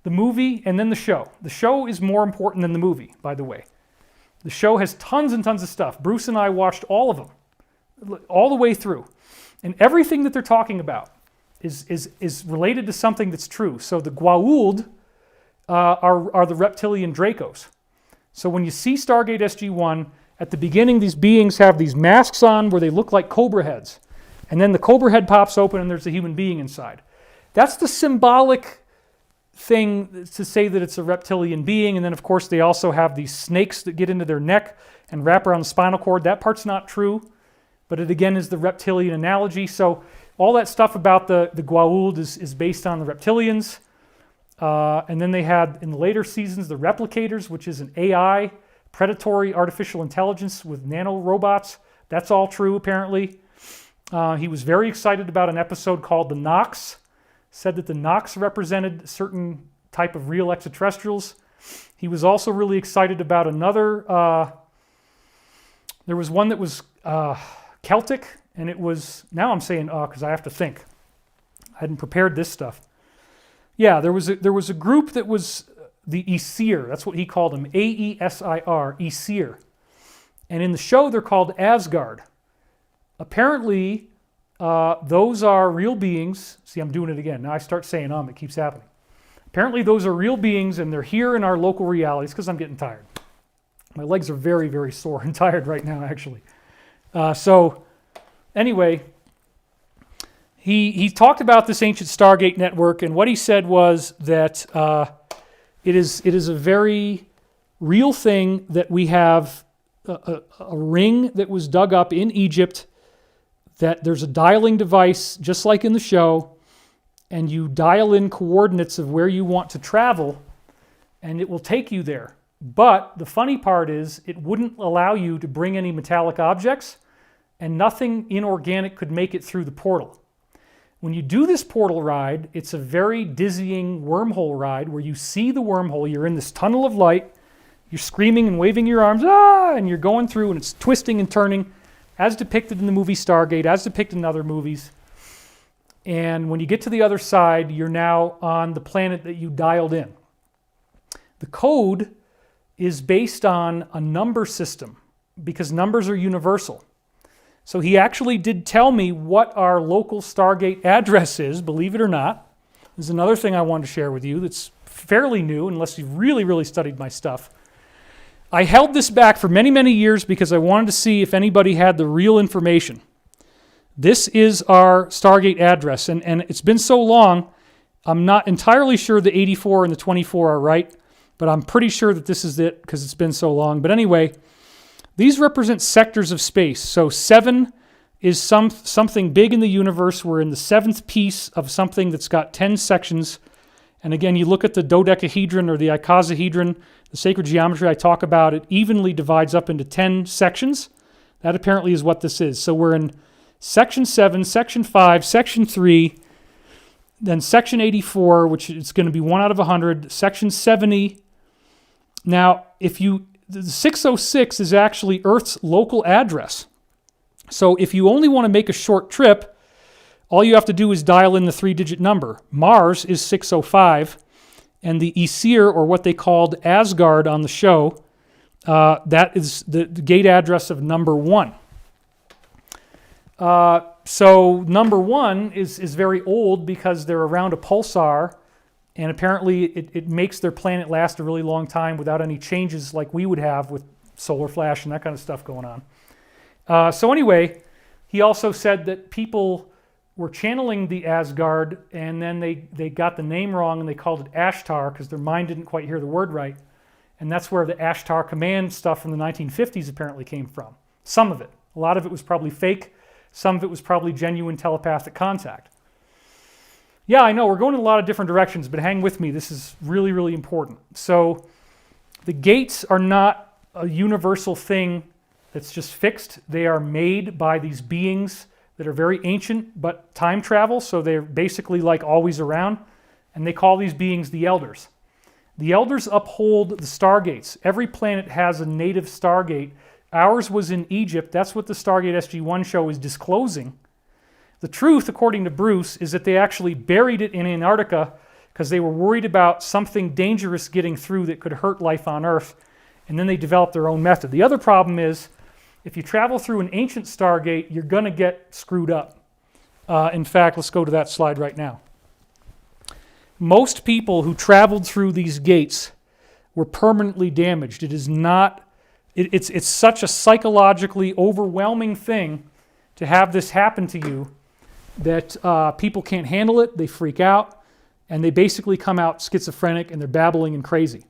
The movie and then the show. The show is more important than the movie, by the way. The show has tons and tons of stuff. Bruce and I watched all of them, all the way through. And everything that they're talking about is related to something that's true. So the Goa'uld are the reptilian Dracos. So when you see Stargate SG-1, at the beginning these beings have these masks on where they look like cobra heads. And then the cobra head pops open and there's a human being inside. That's the symbolic thing to say that it's a reptilian being. And then of course they also have these snakes that get into their neck and wrap around the spinal cord. That part's not true, but it again is the reptilian analogy. So all that stuff about the Goa'uld is based on the reptilians. And then they had, in the later seasons, the Replicators, which is an AI, predatory artificial intelligence with nanorobots. That's all true, apparently. He was very excited about an episode called The Nox. Said that the Nox represented a certain type of real extraterrestrials. He was also really excited about another... there was one that was Celtic, and it was... Now I'm saying because I have to think. I hadn't prepared this stuff. Yeah, there was a group that was the Aesir. That's what he called them, A-E-S-I-R, Aesir. And in the show, they're called Asgard. Apparently, those are real beings. See, I'm doing it again. Now I start saying it keeps happening. Apparently, those are real beings, and they're here in our local realities because I'm getting tired. My legs are very, very sore and tired right now, actually. So, anyway... He talked about this ancient Stargate network, and what he said was that it is a very real thing that we have a ring that was dug up in Egypt, that there's a dialing device, just like in the show, and you dial in coordinates of where you want to travel, and it will take you there. But the funny part is it wouldn't allow you to bring any metallic objects, and nothing inorganic could make it through the portal. When you do this portal ride, it's a very dizzying wormhole ride where you see the wormhole, you're in this tunnel of light, you're screaming and waving your arms, and you're going through and it's twisting and turning, as depicted in the movie Stargate, as depicted in other movies. And when you get to the other side, you're now on the planet that you dialed in. The code is based on a number system because numbers are universal. So he actually did tell me what our local Stargate address is, believe it or not. There's another thing I wanted to share with you that's fairly new, unless you've really, really studied my stuff. I held this back for many, many years because I wanted to see if anybody had the real information. This is our Stargate address, and it's been so long, I'm not entirely sure the 84 and the 24 are right, but I'm pretty sure that this is it because it's been so long. But anyway... These represent sectors of space. So 7 is something big in the universe. We're in the 7th piece of something that's got 10 sections. And again, you look at the dodecahedron or the icosahedron, the sacred geometry I talk about, it evenly divides up into 10 sections. That apparently is what this is. So we're in section 7, section 5, section 3, then section 84, which is going to be 1 out of 100, section 70. Now, the 606 is actually Earth's local address. So if you only want to make a short trip, all you have to do is dial in the 3-digit number. Mars is 605, and the Aesir, or what they called Asgard on the show, that is the gate address of number 1. So number 1 is very old because they're around a pulsar, and apparently it makes their planet last a really long time without any changes like we would have with solar flash and that kind of stuff going on. So anyway, he also said that people were channeling the Asgard, and then they got the name wrong and they called it Ashtar because their mind didn't quite hear the word right. And that's where the Ashtar command stuff from the 1950s apparently came from. Some of it. A lot of it was probably fake. Some of it was probably genuine telepathic contact. Yeah, I know, we're going in a lot of different directions, but hang with me. This is really, really important. So the gates are not a universal thing that's just fixed. They are made by these beings that are very ancient, but time travel, so they're basically like always around, and they call these beings the Elders. The Elders uphold the Stargates. Every planet has a native Stargate. Ours was in Egypt. That's what the Stargate SG-1 show is disclosing. The truth, according to Bruce, is that they actually buried it in Antarctica because they were worried about something dangerous getting through that could hurt life on Earth, and then they developed their own method. The other problem is, if you travel through an ancient Stargate, you're going to get screwed up. In fact, let's go to that slide right now. Most people who traveled through these gates were permanently damaged. It is not, it's such a psychologically overwhelming thing to have this happen to you that people can't handle it, they freak out, and they basically come out schizophrenic and they're babbling and crazy.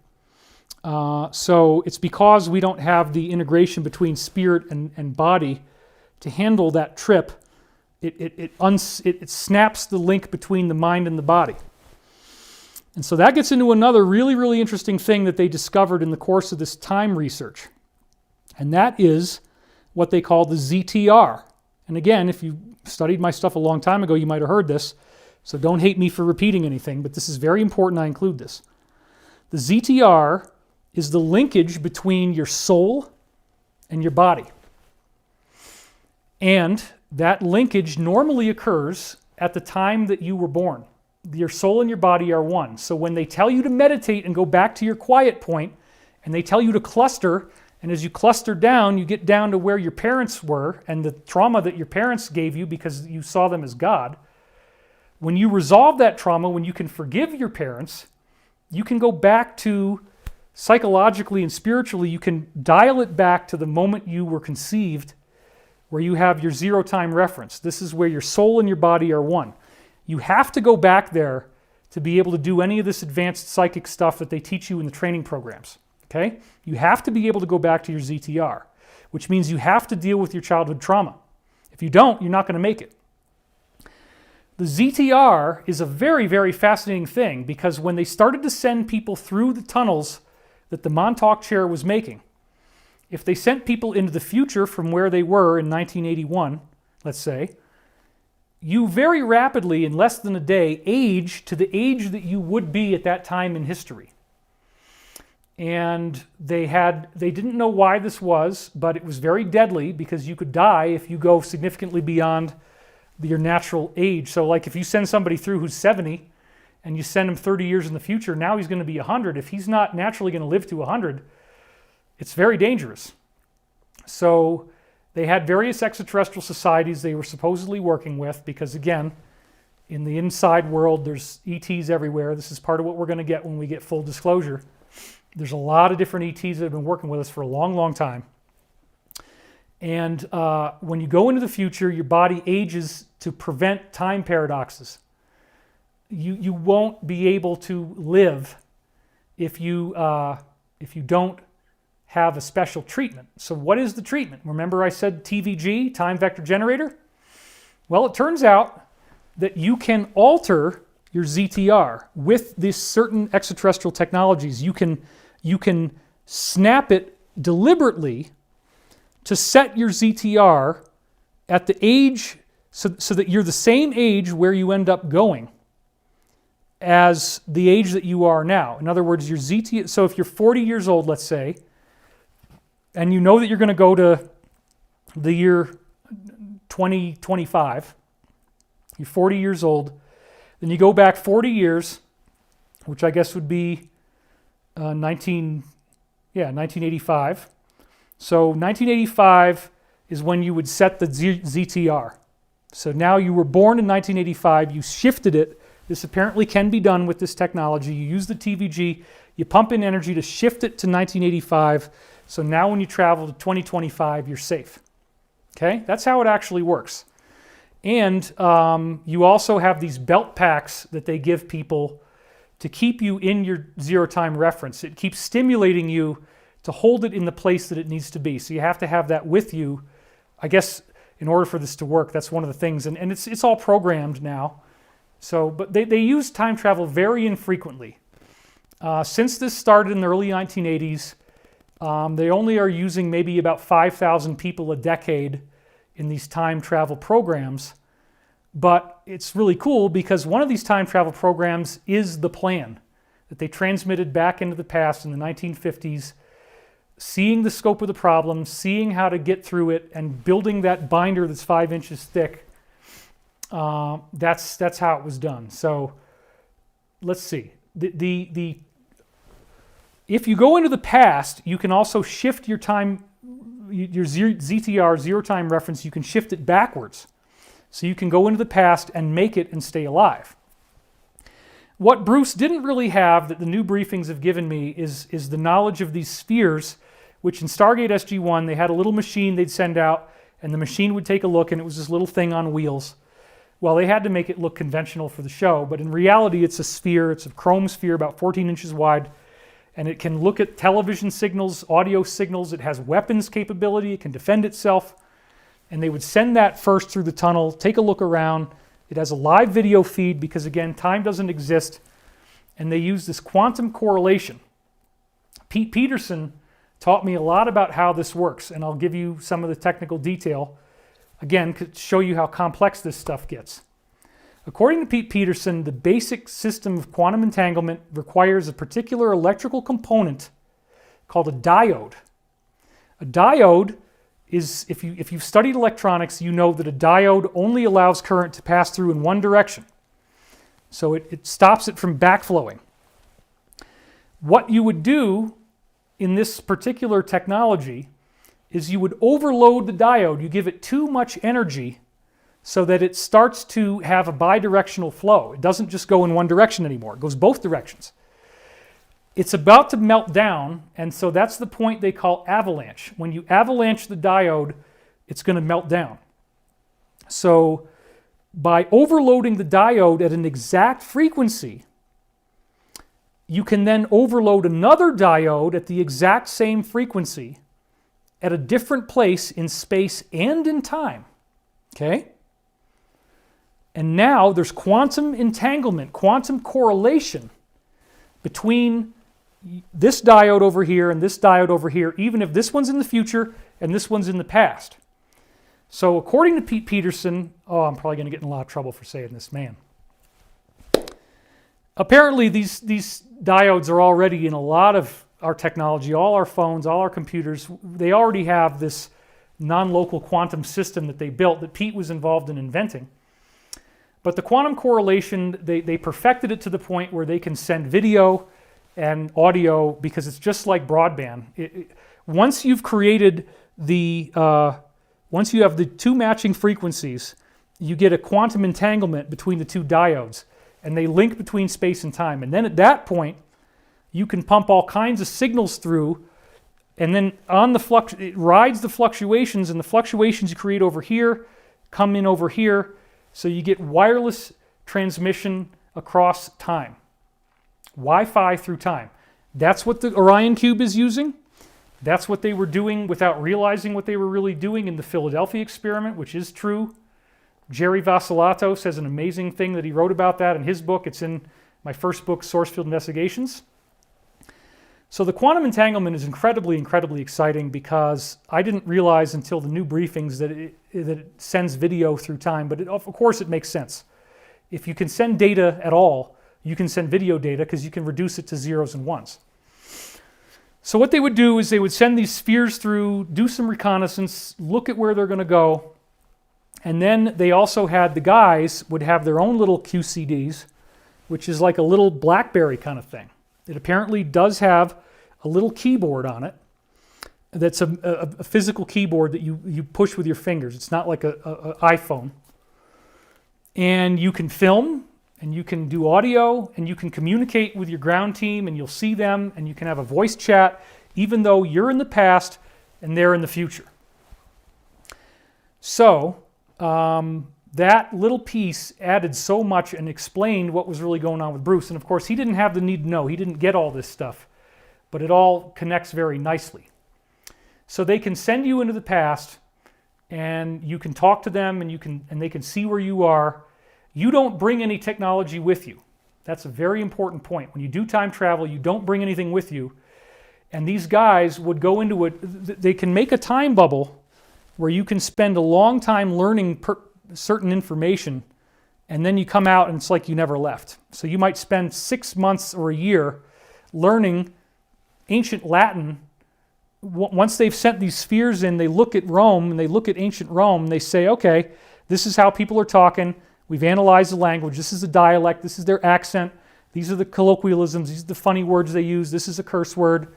So it's because we don't have the integration between spirit and body to handle that trip. It snaps the link between the mind and the body. And so that gets into another really, really interesting thing that they discovered in the course of this time research. And that is what they call the ZTR. And again, if you studied my stuff a long time ago, you might have heard this. So don't hate me for repeating anything, but this is very important I include this. The ZTR is the linkage between your soul and your body. And that linkage normally occurs at the time that you were born. Your soul and your body are one. So when they tell you to meditate and go back to your quiet point, and they tell you to cluster, and as you cluster down, you get down to where your parents were and the trauma that your parents gave you because you saw them as God. When you resolve that trauma, when you can forgive your parents, you can go back to, psychologically and spiritually, you can dial it back to the moment you were conceived, where you have your zero time reference. This is where your soul and your body are one. You have to go back there to be able to do any of this advanced psychic stuff that they teach you in the training programs. Okay? You have to be able to go back to your ZTR, which means you have to deal with your childhood trauma. If you don't, you're not going to make it. The ZTR is a very, very fascinating thing because when they started to send people through the tunnels that the Montauk chair was making, if they sent people into the future from where they were in 1981, let's say, you very rapidly, in less than a day, age to the age that you would be at that time in history. And they didn't know why this was, but it was very deadly because you could die if you go significantly beyond your natural age. So like if you send somebody through who's 70 and you send him 30 years in the future, now he's going to be 100. If he's not naturally going to live to 100, it's very dangerous. So they had various extraterrestrial societies they were supposedly working with because, again, in the inside world, there's ETs everywhere. This is part of what we're going to get when we get full disclosure. There's a lot of different ETs that have been working with us for a long, long time. And when you go into the future, your body ages to prevent time paradoxes. You won't be able to live if you don't have a special treatment. So what is the treatment? Remember I said TVG, time vector generator? Well, it turns out that you can alter your ZTR with these certain extraterrestrial technologies. You can snap it deliberately to set your ZTR at the age so that you're the same age where you end up going as the age that you are now. In other words, your ZTR, so if you're 40 years old, let's say, and you know that you're going to go to the year 2025, you're 40 years old, then you go back 40 years, which I guess would be 1985. So 1985 is when you would set the ZTR. So now you were born in 1985, you shifted it. This apparently can be done with this technology. You use the TVG, you pump in energy to shift it to 1985. So now when you travel to 2025, you're safe. Okay? That's how it actually works. And you also have these belt packs that they give people to keep you in your zero time reference. It keeps stimulating you to hold it in the place that it needs to be. So you have to have that with you, I guess, in order for this to work. That's one of the things. And it's all programmed now. So, but they use time travel very infrequently. Since this started in the early 1980s, they only are using maybe about 5,000 people a decade in these time travel programs. But it's really cool because one of these time travel programs is the plan that they transmitted back into the past in the 1950s, seeing the scope of the problem, seeing how to get through it, and building that binder that's 5 inches thick. That's how it was done. So let's see. If you go into the past, you can also shift your time, your ZTR, zero time reference, you can shift it backwards. So you can go into the past and make it and stay alive. What Bruce didn't really have that the new briefings have given me is the knowledge of these spheres, which in Stargate SG-1, they had a little machine they'd send out, and the machine would take a look, and it was this little thing on wheels. Well, they had to make it look conventional for the show, but in reality, it's a sphere. It's a chrome sphere about 14 inches wide, and it can look at television signals, audio signals. It has weapons capability. It can defend itself. And they would send that first through the tunnel, take a look around. It has a live video feed because, again, time doesn't exist. And they use this quantum correlation. Pete Peterson taught me a lot about how this works, and I'll give you some of the technical detail, again, to show you how complex this stuff gets. According to Pete Peterson, the basic system of quantum entanglement requires a particular electrical component called a diode. A diode is, if you've studied electronics, you know that a diode only allows current to pass through in one direction. So it stops it from backflowing. What you would do in this particular technology is you would overload the diode. You give it too much energy so that it starts to have a bidirectional flow. It doesn't just go in one direction anymore. It goes both directions. It's about to melt down, and so that's the point they call avalanche. When you avalanche the diode, it's going to melt down. So by overloading the diode at an exact frequency, you can then overload another diode at the exact same frequency at a different place in space and in time. Okay? And now there's quantum entanglement, quantum correlation between this diode over here and this diode over here, even if this one's in the future and this one's in the past. So according to Pete Peterson, I'm probably going to get in a lot of trouble for saying this, man. Apparently these diodes are already in a lot of our technology, all our phones, all our computers. They already have this non-local quantum system that they built that Pete was involved in inventing. But the quantum correlation, they perfected it to the point where they can send video and audio because it's just like broadband. Once you've created once you have the two matching frequencies, you get a quantum entanglement between the two diodes, and they link between space and time. And then at that point, you can pump all kinds of signals through, and then on the it rides the fluctuations, and the fluctuations you create over here come in over here, so you get wireless transmission across time. Wi-Fi through time. That's what the Orion Cube is using. That's what they were doing without realizing what they were really doing in the Philadelphia experiment, which is true. Jerry Vassilatos has an amazing thing that he wrote about that in his book. It's in my first book, Source Field Investigations. So the quantum entanglement is incredibly, incredibly exciting because I didn't realize until the new briefings that it sends video through time, but of course it makes sense. If you can send data at all, you can send video data because you can reduce it to zeros and ones. So what they would do is they would send these spheres through, do some reconnaissance, look at where they're going to go, and then they also had, the guys would have their own little QCDs, which is like a little BlackBerry kind of thing. It apparently does have a little keyboard on it that's a physical keyboard that you push with your fingers. It's not like an iPhone. And you can film, and you can do audio, and you can communicate with your ground team, and you'll see them, and you can have a voice chat, even though you're in the past and they're in the future. So that little piece added so much and explained what was really going on with Bruce. And of course, he didn't have the need to know. He didn't get all this stuff, but it all connects very nicely. So they can send you into the past, and you can talk to them, and they can see where you are. You don't bring any technology with you. That's a very important point. When you do time travel, you don't bring anything with you. And these guys would go into it. They can make a time bubble where you can spend a long time learning certain information, and then you come out and it's like you never left. So you might spend 6 months or a year learning ancient Latin. Once they've sent these spheres in, they look at Rome, and they look at ancient Rome, and they say, okay, this is how people are talking. We've analyzed the language. This is the dialect. This is their accent. These are the colloquialisms. These are the funny words they use. This is a curse word,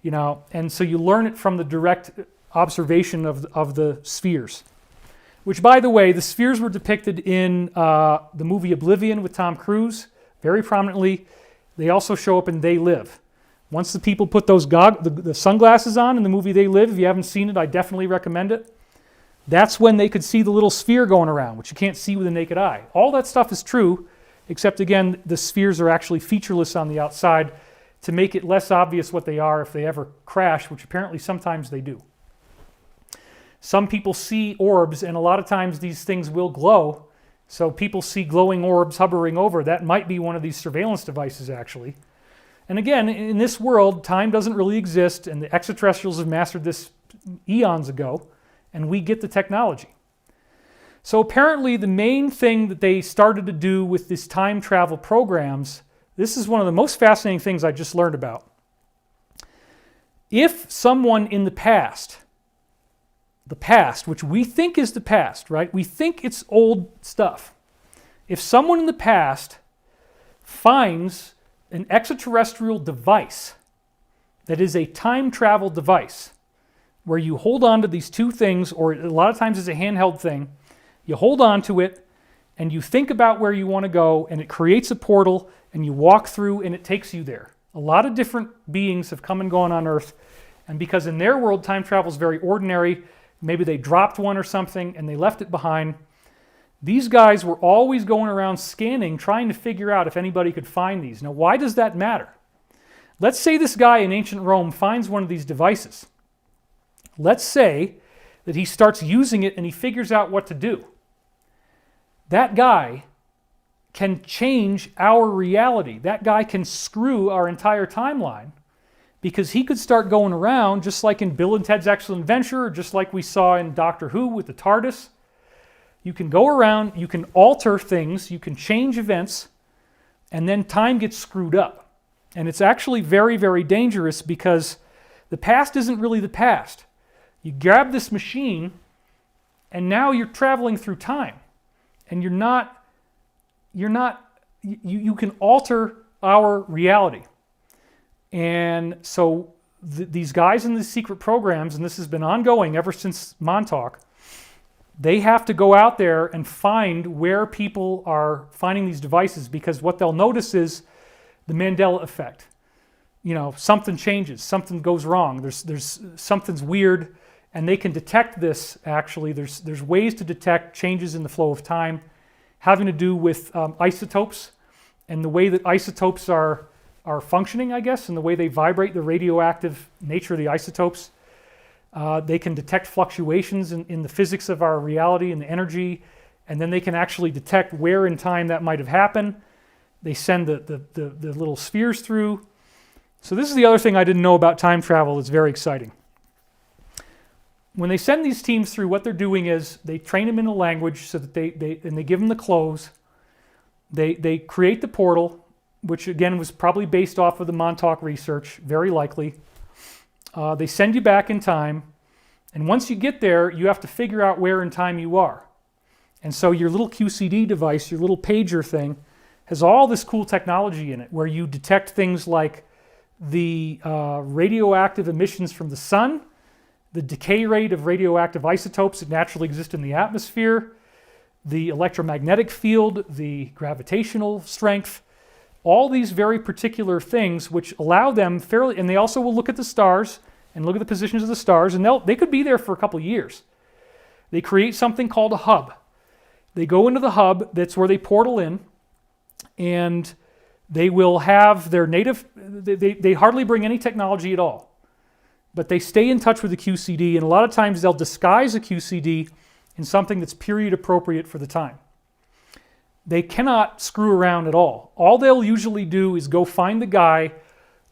and so you learn it from the direct observation of the spheres. which, by the way, the spheres were depicted in the movie Oblivion with Tom Cruise very prominently. They also show up in They Live. Once the people put those the sunglasses on in the movie They Live, if you haven't seen it, I definitely recommend it. That's when they could see the little sphere going around, which you can't see with the naked eye. All that stuff is true, except again, the spheres are actually featureless on the outside to make it less obvious what they are if they ever crash, which apparently sometimes they do. Some people see orbs, and a lot of times these things will glow. So people see glowing orbs hovering over. That might be one of these surveillance devices, actually. And again, in this world, time doesn't really exist, and the extraterrestrials have mastered this eons ago, and we get the technology. So apparently the main thing that they started to do with these time travel programs, this is one of the most fascinating things I just learned about. If someone in the past, which we think is the past, right? We think it's old stuff. If someone in the past finds an extraterrestrial device that is a time travel device, where you hold on to these two things, or a lot of times it's a handheld thing, you hold on to it and you think about where you want to go, and it creates a portal and you walk through and it takes you there. A lot of different beings have come and gone on Earth, and because in their world time travel is very ordinary, maybe they dropped one or something and they left it behind. These guys were always going around scanning, trying to figure out if anybody could find these. Now, why does that matter? Let's say this guy in ancient Rome finds one of these devices. Let's say that he starts using it and he figures out what to do. That guy can change our reality. That guy can screw our entire timeline, because he could start going around just like in Bill and Ted's Excellent Adventure, or just like we saw in Doctor Who with the TARDIS. You can go around, you can alter things, you can change events, and then time gets screwed up. And it's actually very, very dangerous, because the past isn't really the past. You grab this machine, and now you're traveling through time. And you can alter our reality. And so these guys in these secret programs, and this has been ongoing ever since Montauk, they have to go out there and find where people are finding these devices, because what they'll notice is the Mandela effect. You know, something changes, something goes wrong, there's something's weird, and they can detect this. Actually, there's ways to detect changes in the flow of time having to do with isotopes, and the way that isotopes are functioning, I guess, and the way they vibrate, the radioactive nature of the isotopes. They can detect fluctuations in the physics of our reality and the energy, and then they can actually detect where in time that might have happened. They send the little spheres through. So this is the other thing I didn't know about time travel. It's very exciting. When they send these teams through, what they're doing is they train them in a language, so that they give them the clothes. They create the portal, which again was probably based off of the Montauk research, very likely. They send you back in time, and once you get there, you have to figure out where in time you are. And so your little QCD device, your little pager thing, has all this cool technology in it, where you detect things like the radioactive emissions from the sun, the decay rate of radioactive isotopes that naturally exist in the atmosphere, the electromagnetic field, the gravitational strength, all these very particular things which allow them fairly, and they also will look at the stars and look at the positions of the stars, and they could be there for a couple of years. They create something called a hub. They go into the hub, that's where they portal in, and they will have their native, they hardly bring any technology at all, but they stay in touch with the QCD, and a lot of times they'll disguise a QCD in something that's period appropriate for the time. They cannot screw around at all. All they'll usually do is go find the guy.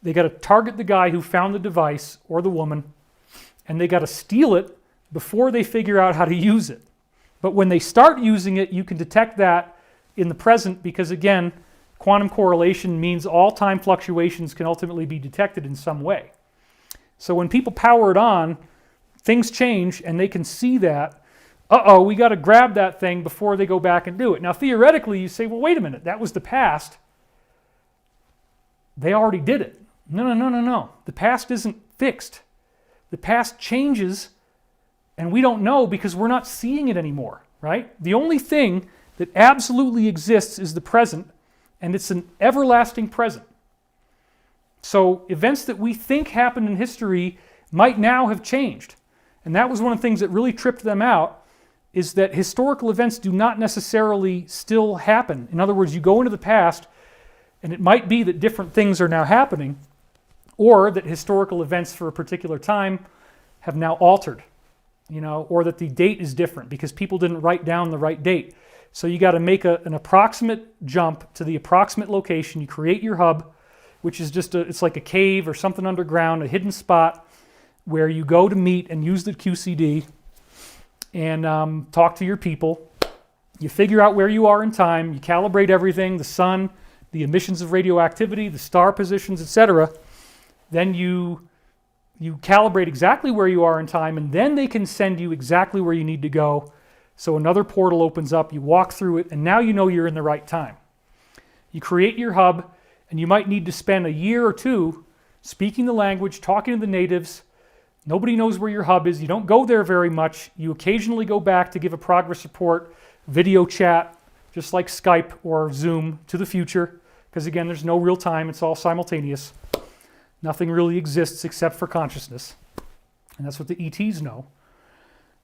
They got to target the guy who found the device, or the woman, and they got to steal it before they figure out how to use it. But when they start using it, you can detect that in the present, because again, quantum correlation means all time fluctuations can ultimately be detected in some way. So when people power it on, things change, and they can see that. We got to grab that thing before they go back and do it. Now, theoretically, you say, well, wait a minute, that was the past. They already did it. No. The past isn't fixed. The past changes, and we don't know because we're not seeing it anymore. right? The only thing that absolutely exists is the present, and it's an everlasting present. So events that we think happened in history might now have changed. And that was one of the things that really tripped them out, is that historical events do not necessarily still happen. In other words, you go into the past, and it might be that different things are now happening, or that historical events for a particular time have now altered, or that the date is different because people didn't write down the right date. So you got to make an approximate jump to the approximate location. You create your hub, which is it's like a cave or something underground, a hidden spot where you go to meet and use the QCD and talk to your people. You figure out where you are in time. You calibrate everything, the sun, the emissions of radioactivity, the star positions, etc. Then you calibrate exactly where you are in time, and then they can send you exactly where you need to go. So another portal opens up, you walk through it, and now you know you're in the right time. You create your hub, and you might need to spend a year or two speaking the language, talking to the natives. Nobody knows where your hub is. You don't go there very much. You occasionally go back to give a progress report, video chat, just like Skype or Zoom to the future, because again, there's no real time. It's all simultaneous. Nothing really exists except for consciousness. And that's what the ETs know.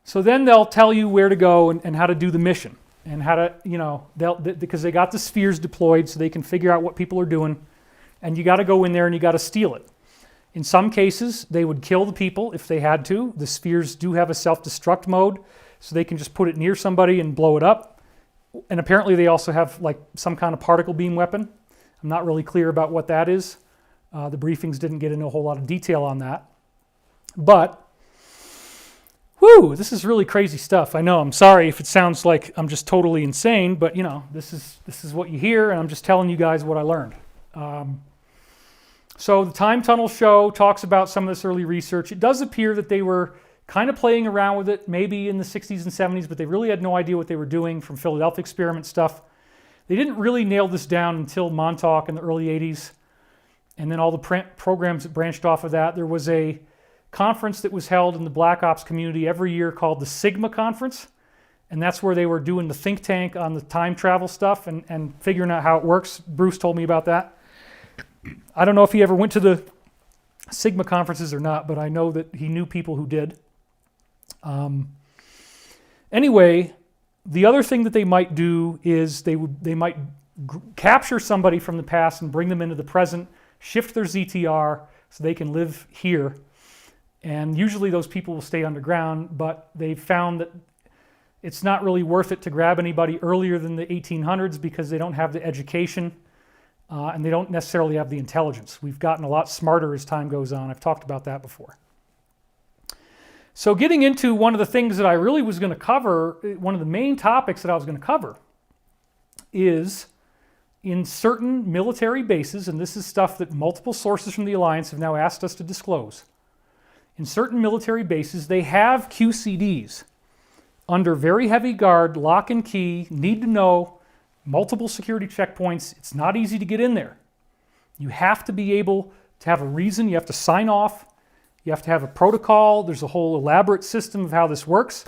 So then they'll tell you where to go and how to do the mission. And how to, because they got the spheres deployed so they can figure out what people are doing. And you got to go in there and you got to steal it. In some cases, they would kill the people if they had to. The spheres do have a self-destruct mode, so they can just put it near somebody and blow it up. And apparently they also have like some kind of particle beam weapon. I'm not really clear about what that is. The briefings didn't get into a whole lot of detail on that. But, whew, this is really crazy stuff. I know, I'm sorry if it sounds like I'm just totally insane, but this is what you hear, and I'm just telling you guys what I learned. So the Time Tunnel show talks about some of this early research. It does appear that they were kind of playing around with it, maybe in the 60s and 70s, but they really had no idea what they were doing from Philadelphia experiment stuff. They didn't really nail this down until Montauk in the early 80s. And then all the programs that branched off of that. There was a conference that was held in the Black Ops community every year called the Sigma Conference. And that's where they were doing the think tank on the time travel stuff and figuring out how it works. Bruce told me about that. I don't know if he ever went to the Sigma conferences or not, but I know that he knew people who did. Anyway, the other thing that they might do is they might capture somebody from the past and bring them into the present, shift their ZTR so they can live here. And usually those people will stay underground, but they've found that it's not really worth it to grab anybody earlier than the 1800s because they don't have the education and they don't necessarily have the intelligence. We've gotten a lot smarter as time goes on. I've talked about that before. So getting into one of the things that I really was going to cover, one of the main topics that I was going to cover is in certain military bases, and this is stuff that multiple sources from the Alliance have now asked us to disclose. In certain military bases, they have QCDs under very heavy guard, lock and key, need to know, multiple security checkpoints. It's not easy to get in there. You have to be able to have a reason. You have to sign off. You have to have a protocol. There's a whole elaborate system of how this works.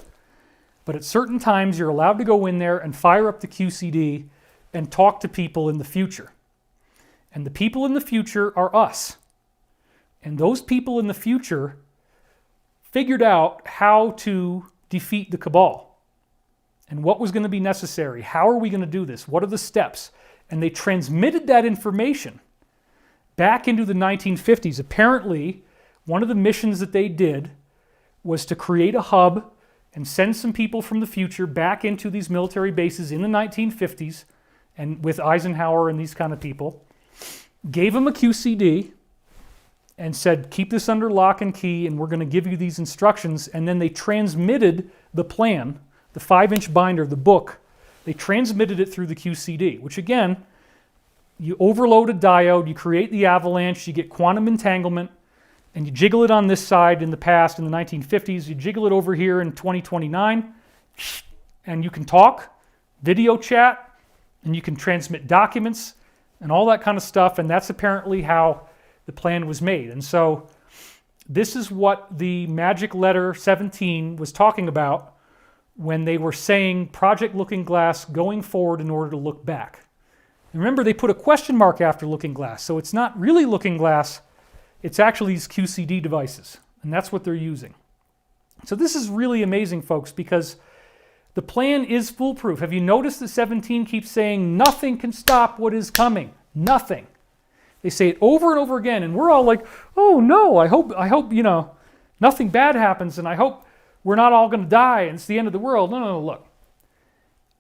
But at certain times, you're allowed to go in there and fire up the QCD and talk to people in the future. And the people in the future are us. And those people in the future figured out how to defeat the Cabal and what was going to be necessary. How are we going to do this? What are the steps? And they transmitted that information back into the 1950s. Apparently, one of the missions that they did was to create a hub and send some people from the future back into these military bases in the 1950s, and with Eisenhower and these kind of people, gave them a QCD and said, keep this under lock and key and we're going to give you these instructions. And then they transmitted the plan, the 5-inch binder, the book, they transmitted it through the QCD, which again, you overload a diode, you create the avalanche, you get quantum entanglement, and you jiggle it on this side in the past, in the 1950s, you jiggle it over here in 2029, and you can talk, video chat, and you can transmit documents, and all that kind of stuff, and that's apparently how the plan was made. And so this is what the magic letter 17 was talking about when they were saying Project Looking Glass going forward in order to look back. And remember, they put a question mark after Looking Glass, so it's not really Looking Glass, it's actually these QCD devices, and that's what they're using. So this is really amazing, folks, because the plan is foolproof. Have you noticed that 17 keeps saying nothing can stop what is coming? Nothing. They say it over and over again, and we're all like, oh no, I hope, you know, nothing bad happens, and I hope we're not all going to die, and it's the end of the world. No, look.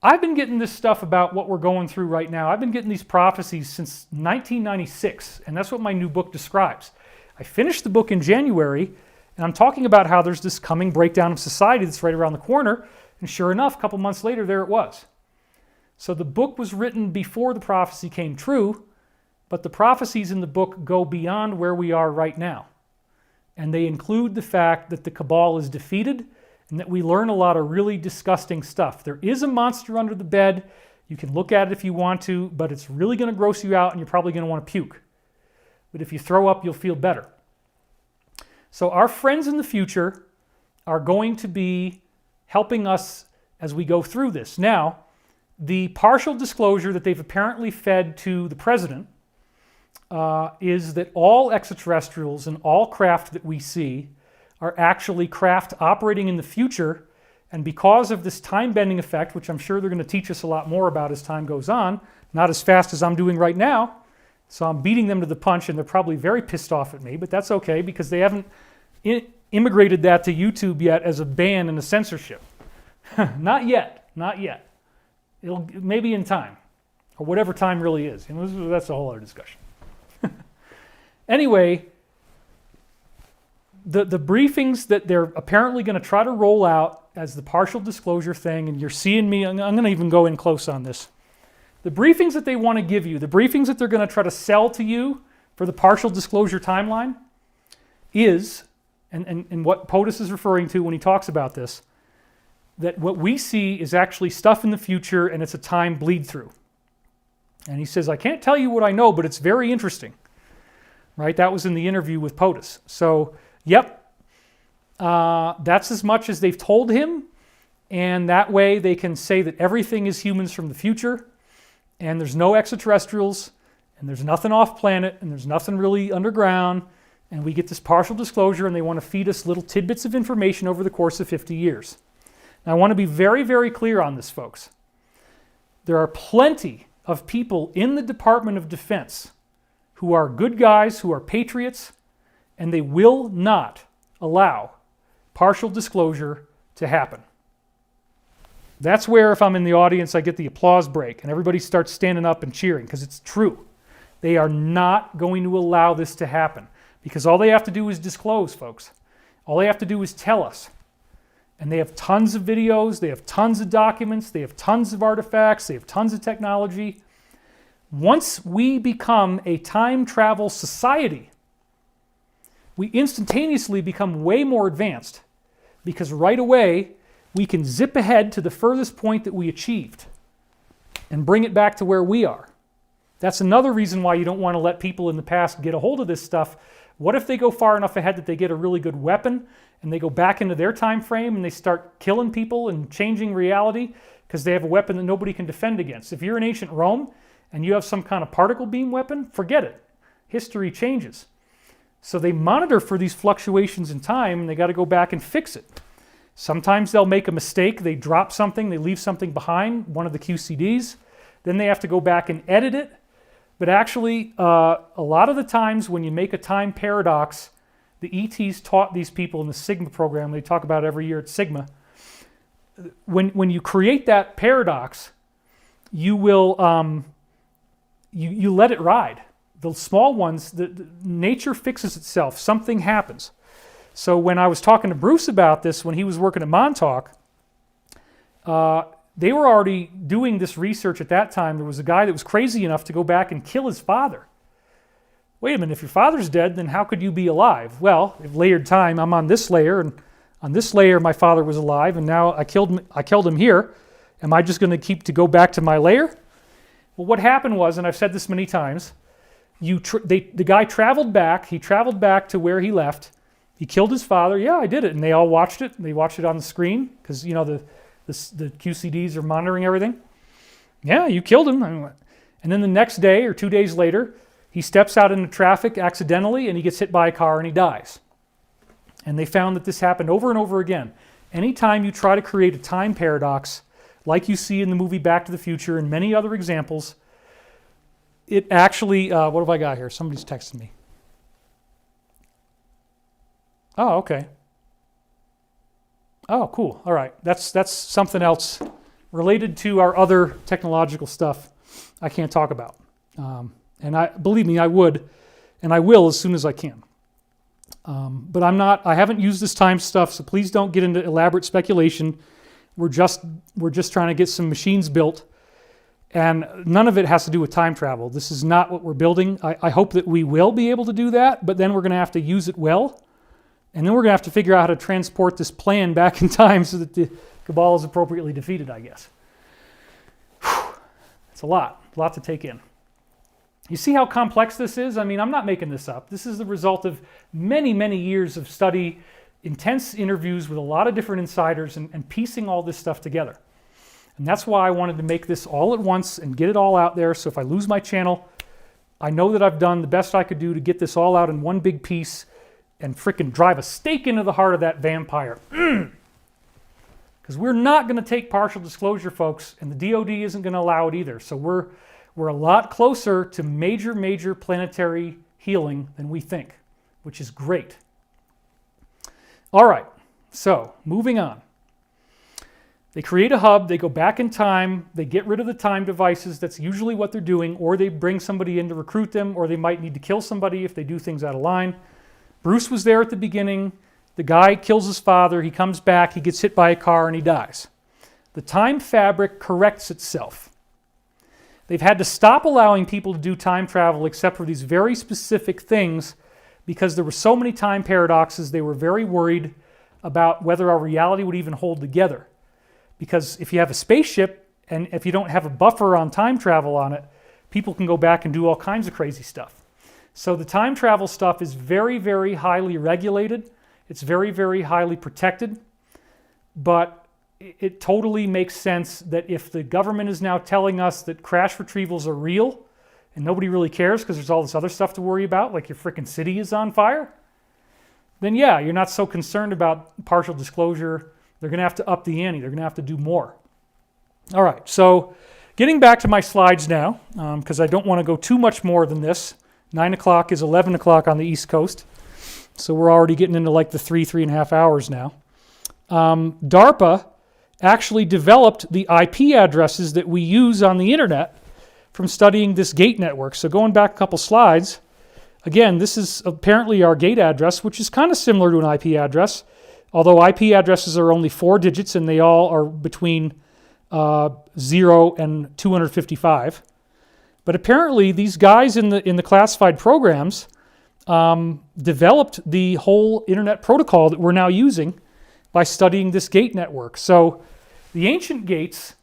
I've been getting this stuff about what we're going through right now. I've been getting these prophecies since 1996, and that's what my new book describes. I finished the book in January, and I'm talking about how there's this coming breakdown of society that's right around the corner, and sure enough, a couple months later, there it was. So the book was written before the prophecy came true, but the prophecies in the book go beyond where we are right now. And they include the fact that the cabal is defeated and that we learn a lot of really disgusting stuff. There is a monster under the bed. You can look at it if you want to, but it's really going to gross you out and you're probably going to want to puke. But if you throw up, you'll feel better. So our friends in the future are going to be helping us as we go through this. Now, the partial disclosure that they've apparently fed to the president is that all extraterrestrials and all craft that we see are actually craft operating in the future, and because of this time-bending effect, which I'm sure they're going to teach us a lot more about as time goes on, not as fast as I'm doing right now, so I'm beating them to the punch, and they're probably very pissed off at me, but that's okay, because they haven't immigrated that to YouTube yet as a ban and a censorship. Not yet. It'll maybe in time, or whatever time really is. You know, that's a whole other discussion. Anyway, the briefings that they're apparently going to try to roll out as the partial disclosure thing, and you're seeing me, I'm going to even go in close on this. The briefings that they want to give you, the briefings that they're going to try to sell to you for the partial disclosure timeline is, and what POTUS is referring to when he talks about this, that what we see is actually stuff in the future and it's a time bleed through. And he says, I can't tell you what I know, but it's very interesting. Right? That was in the interview with POTUS. So, yep, that's as much as they've told him, and that way they can say that everything is humans from the future, and there's no extraterrestrials, and there's nothing off planet, and there's nothing really underground, and we get this partial disclosure, and they want to feed us little tidbits of information over the course of 50 years. Now, I want to be very, very clear on this, folks. There are plenty of people in the Department of Defense who are good guys, who are patriots, and they will not allow partial disclosure to happen. That's where, if I'm in the audience, I get the applause break and everybody starts standing up and cheering, because it's true. They are not going to allow this to happen, because all they have to do is disclose, folks. All they have to do is tell us. And they have tons of videos, they have tons of documents, they have tons of artifacts, they have tons of technology. Once we become a time travel society, we instantaneously become way more advanced, because right away we can zip ahead to the furthest point that we achieved and bring it back to where we are. That's another reason why you don't want to let people in the past get a hold of this stuff. What if they go far enough ahead that they get a really good weapon and they go back into their time frame and they start killing people and changing reality because they have a weapon that nobody can defend against? If you're in ancient Rome and you have some kind of particle beam weapon, forget it. History changes. So they monitor for these fluctuations in time, and they got to go back and fix it. Sometimes they'll make a mistake. They drop something. They leave something behind, one of the QCDs. Then they have to go back and edit it. But actually, a lot of the times when you make a time paradox, the ETs taught these people in the Sigma program, they talk about it every year at Sigma, when you create that paradox, you will you let it ride. The small ones, the nature fixes itself. Something happens. So when I was talking to Bruce about this, when he was working at Montauk, they were already doing this research at that time. There was a guy that was crazy enough to go back and kill his father. Wait a minute, if your father's dead, then how could you be alive? Well, if layered time, I'm on this layer, and on this layer my father was alive, and now I killed him here. Am I just going to go back to my layer? Well, what happened was, and I've said this many times, the guy traveled back. He traveled back to where he left. He killed his father. Yeah, I did it. And they all watched it. They watched it on the screen because, you know, The QCDs are monitoring everything. Yeah, you killed him. And then the next day or 2 days later, he steps out into traffic accidentally and he gets hit by a car and he dies. And they found that this happened over and over again. Anytime you try to create a time paradox, like you see in the movie Back to the Future and many other examples, it actually, what have I got here? Somebody's texting me. Oh, okay. Oh, cool. All right. That's something else related to our other technological stuff I can't talk about. And believe me, I would, and I will as soon as I can. But I haven't used this time stuff, so please don't get into elaborate speculation. We're just trying to get some machines built, and none of it has to do with time travel. This is not what we're building. I hope that we will be able to do that, but then we're going to have to use it well, and then we're going to have to figure out how to transport this plan back in time so that the Cabal is appropriately defeated, I guess. It's a lot to take in. You see how complex this is? I mean, I'm not making this up. This is the result of many, many years of study, intense interviews with a lot of different insiders, and piecing all this stuff together. And that's why I wanted to make this all at once and get it all out there, so if I lose my channel, I know that I've done the best I could do to get this all out in one big piece and frickin' drive a stake into the heart of that vampire. Because we're not going to take partial disclosure, folks, and the DoD isn't going to allow it either. So we're a lot closer to major planetary healing than we think, which is great. All right, so moving on. They create a hub, they go back in time, they get rid of the time devices, that's usually what they're doing, or they bring somebody in to recruit them, or they might need to kill somebody if they do things out of line. Bruce was there at the beginning. The guy kills his father, he comes back, he gets hit by a car, and he dies. The time fabric corrects itself. They've had to stop allowing people to do time travel except for these very specific things because there were so many time paradoxes. They were very worried about whether our reality would even hold together. Because if you have a spaceship and if you don't have a buffer on time travel on it, people can go back and do all kinds of crazy stuff. So the time travel stuff is very highly regulated. It's very highly protected. But it totally makes sense that if the government is now telling us that crash retrievals are real and nobody really cares because there's all this other stuff to worry about, like your frickin' city is on fire, then yeah, you're not so concerned about partial disclosure. They're going to have to up the ante. They're going to have to do more. All right, so getting back to my slides now, because I don't want to go too much more than this. 9 o'clock is 11 o'clock on the East Coast, so we're already getting into like the 3.5 hours now. DARPA actually developed the IP addresses that we use on the internet from studying this gate network. So going back a couple slides, again, this is apparently our gate address, which is kind of similar to an IP address, although IP addresses are only 4 digits and they all are between 0 and 255. But apparently these guys in the classified programs developed the whole internet protocol that we're now using by studying this gate network. So the ancient gates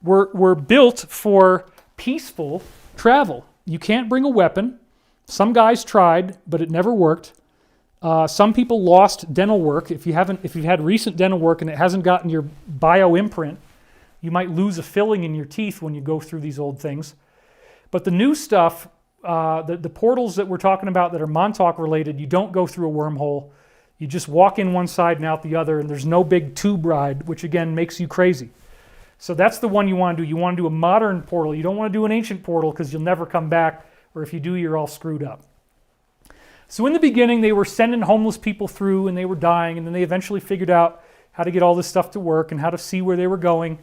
were built for peaceful travel. You can't bring a weapon. Some guys tried, but it never worked. Some people lost dental work. If you've had recent dental work and it hasn't gotten your bio imprint, you might lose a filling in your teeth when you go through these old things. But the new stuff, the portals that we're talking about that are Montauk related, you don't go through a wormhole. You just walk in one side and out the other, and there's no big tube ride, which again makes you crazy. So that's the one you want to do. You want to do a modern portal. You don't want to do an ancient portal because you'll never come back, or if you do, you're all screwed up. So in the beginning, they were sending homeless people through, and they were dying, and then they eventually figured out how to get all this stuff to work and how to see where they were going,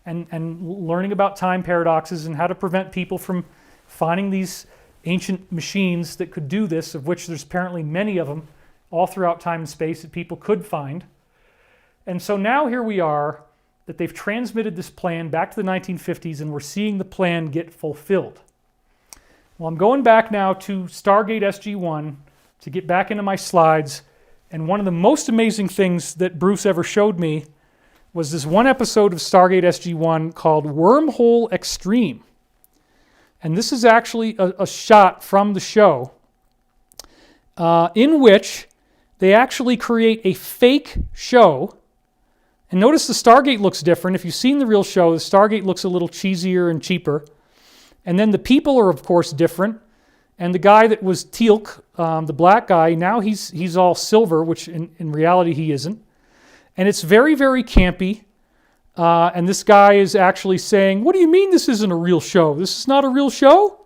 and learning about time paradoxes and how to prevent people from finding these ancient machines that could do this, of which there's apparently many of them all throughout time and space that people could find. And so now here we are, that they've transmitted this plan back to the 1950s, and we're seeing the plan get fulfilled. Well, I'm going back now to Stargate SG-1 to get back into my slides, and one of the most amazing things that Bruce ever showed me was this one episode of Stargate SG-1 called Wormhole Extreme. And this is actually a shot from the show in which they actually create a fake show And notice the Stargate looks different. If you've seen the real show, the Stargate looks a little cheesier and cheaper. And then the people are, of course, different. And the guy that was Teal'c, the black guy, now he's all silver, which in reality he isn't. And it's very, very campy. And this guy is actually saying, what do you mean this isn't a real show? This is not a real show?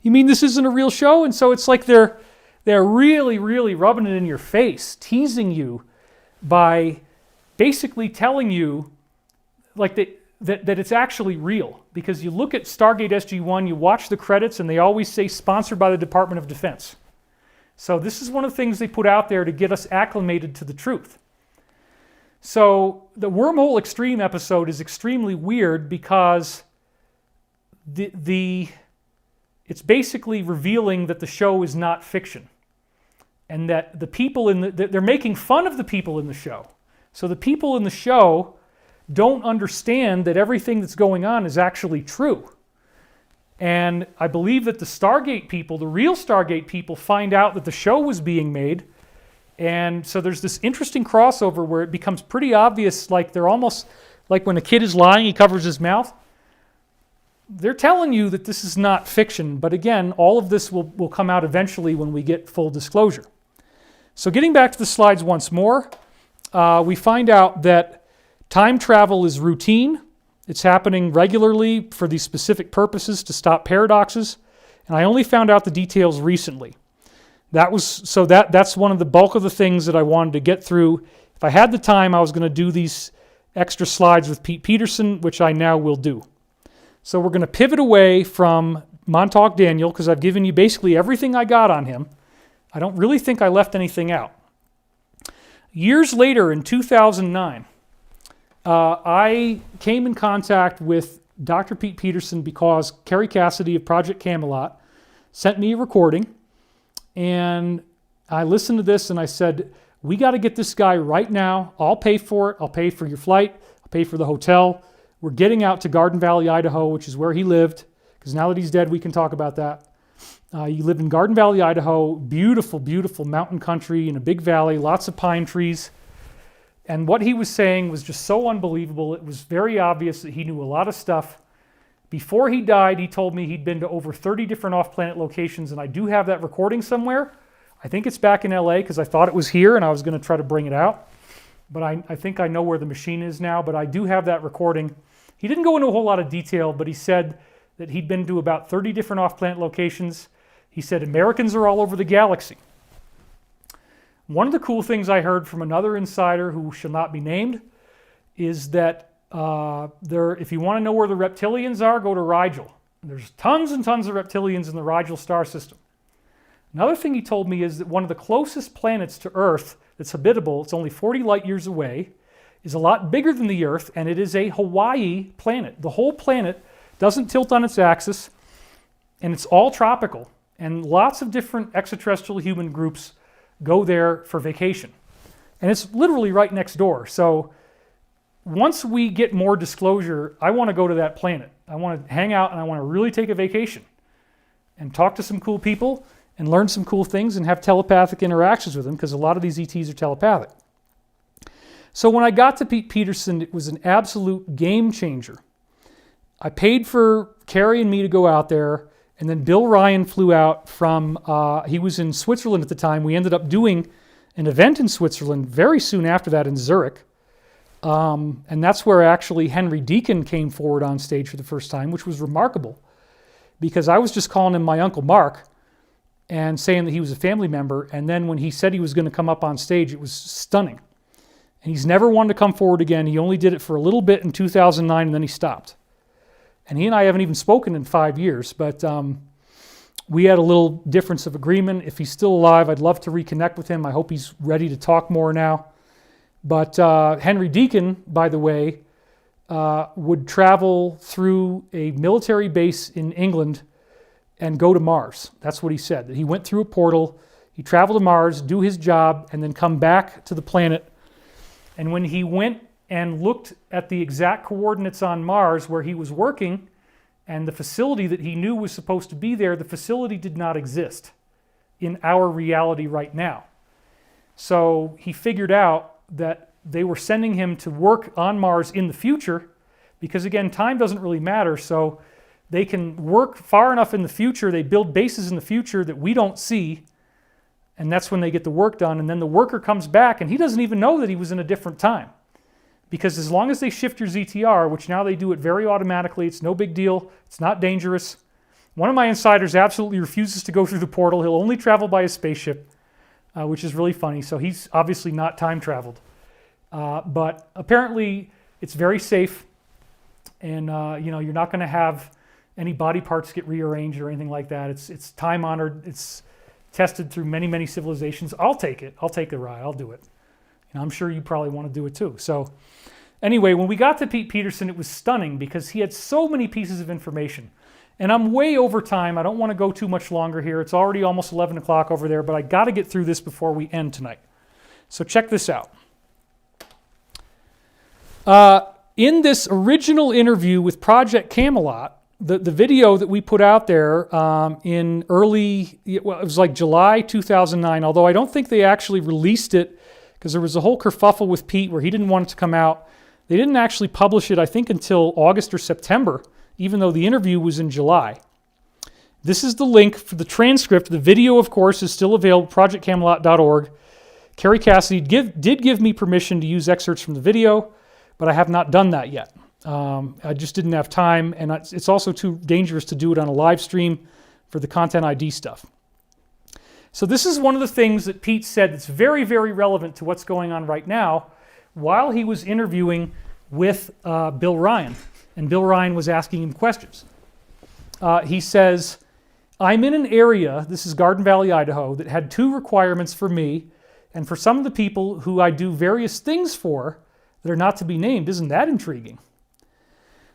You mean this isn't a real show? And so it's like they're really, really rubbing it in your face, teasing you by basically telling you like that it's actually real. Because you look at Stargate SG-1, you watch the credits, and they always say sponsored by the Department of Defense. So this is one of the things they put out there to get us acclimated to the truth. So the Wormhole Extreme episode is extremely weird because it's basically revealing that the show is not fiction, and that the people they're making fun of the people in the show. So the people in the show don't understand that everything that's going on is actually true. And I believe that the Stargate people, the real Stargate people, find out that the show was being made. And so there's this interesting crossover where it becomes pretty obvious, like they're almost like when a kid is lying, he covers his mouth. They're telling you that this is not fiction, but again, all of this will come out eventually when we get full disclosure. So getting back to the slides once more, we find out that time travel is routine. It's happening regularly for these specific purposes to stop paradoxes, and I only found out the details recently. That's one of the bulk of the things that I wanted to get through. If I had the time, I was going to do these extra slides with Pete Peterson, which I now will do. So we're going to pivot away from Montauk Daniel because I've given you basically everything I got on him. I don't really think I left anything out. Years later, in 2009, I came in contact with Dr. Pete Peterson because Kerry Cassidy of Project Camelot sent me a recording. And I listened to this and I said, we got to get this guy right now. I'll pay for it. I'll pay for your flight. I'll pay for the hotel. We're getting out to Garden Valley, Idaho, which is where he lived. Because now that he's dead, we can talk about that. He lived in Garden Valley, Idaho. Beautiful, beautiful mountain country in a big valley. Lots of pine trees. And what he was saying was just so unbelievable. It was very obvious that he knew a lot of stuff. Before he died, he told me he'd been to over 30 different off-planet locations, and I do have that recording somewhere. I think it's back in LA because I thought it was here and I was going to try to bring it out. But I think I know where the machine is now, but I do have that recording. He didn't go into a whole lot of detail, but he said that he'd been to about 30 different off-planet locations. He said Americans are all over the galaxy. One of the cool things I heard from another insider who shall not be named is that if you want to know where the reptilians are, go to Rigel. There's tons and tons of reptilians in the Rigel star system. Another thing he told me is that one of the closest planets to Earth that's habitable, it's only 40 light years away, is a lot bigger than the Earth, and it is a Hawaii planet. The whole planet doesn't tilt on its axis, and it's all tropical. And lots of different extraterrestrial human groups go there for vacation. And it's literally right next door. So once we get more disclosure, I want to go to that planet. I want to hang out and I want to really take a vacation and talk to some cool people and learn some cool things and have telepathic interactions with them because a lot of these ETs are telepathic. So when I got to Pete Peterson, it was an absolute game changer. I paid for Kerry and me to go out there, and then Bill Ryan flew out from, he was in Switzerland at the time. We ended up doing an event in Switzerland very soon after that in Zurich. And that's where actually Henry Deacon came forward on stage for the first time, which was remarkable because I was just calling him my Uncle Mark and saying that he was a family member. And then when he said he was going to come up on stage, it was stunning. And he's never wanted to come forward again. He only did it for a little bit in 2009 and then he stopped. And he and I haven't even spoken in 5 years, but we had a little difference of agreement. If he's still alive, I'd love to reconnect with him. I hope he's ready to talk more now. But Henry Deacon, by the way, would travel through a military base in England and go to Mars. That's what he said, that he went through a portal, he traveled to Mars, do his job, and then come back to the planet. And when he went and looked at the exact coordinates on Mars where he was working and the facility that he knew was supposed to be there, the facility did not exist in our reality right now. So he figured out that they were sending him to work on Mars in the future, because again, time doesn't really matter, so they can work far enough in the future, they build bases in the future that we don't see, and that's when they get the work done, and then the worker comes back and he doesn't even know that he was in a different time. Because as long as they shift your ZTR, which now they do it very automatically, it's no big deal, it's not dangerous. One of my insiders absolutely refuses to go through the portal. He'll only travel by a spaceship, which is really funny. So he's obviously not time traveled. But apparently it's very safe, and you're not going to have any body parts get rearranged or anything like that. It's time honored. It's tested through many, many civilizations. I'll take it. I'll take the ride. I'll do it. I'm sure you probably want to do it too. So anyway, when we got to Pete Peterson, it was stunning because he had so many pieces of information. And I'm way over time. I don't want to go too much longer here. It's already almost 11 o'clock over there, but I got to get through this before we end tonight. So check this out. In this original interview with Project Camelot, the video that we put out there in early, well, it was like July 2009, although I don't think they actually released it because there was a whole kerfuffle with Pete where he didn't want it to come out. They didn't actually publish it, I think, until August or September, even though the interview was in July. This is the link for the transcript. The video, of course, is still available, projectcamelot.org. Kerry Cassidy did give me permission to use excerpts from the video, but I have not done that yet. I just didn't have time, and it's also too dangerous to do it on a live stream for the Content ID stuff. So this is one of the things that Pete said that's very, very relevant to what's going on right now while he was interviewing with Bill Ryan, and Bill Ryan was asking him questions. He says, I'm in an area, this is Garden Valley, Idaho, that had two requirements for me and for some of the people who I do various things for that are not to be named. Isn't that intriguing?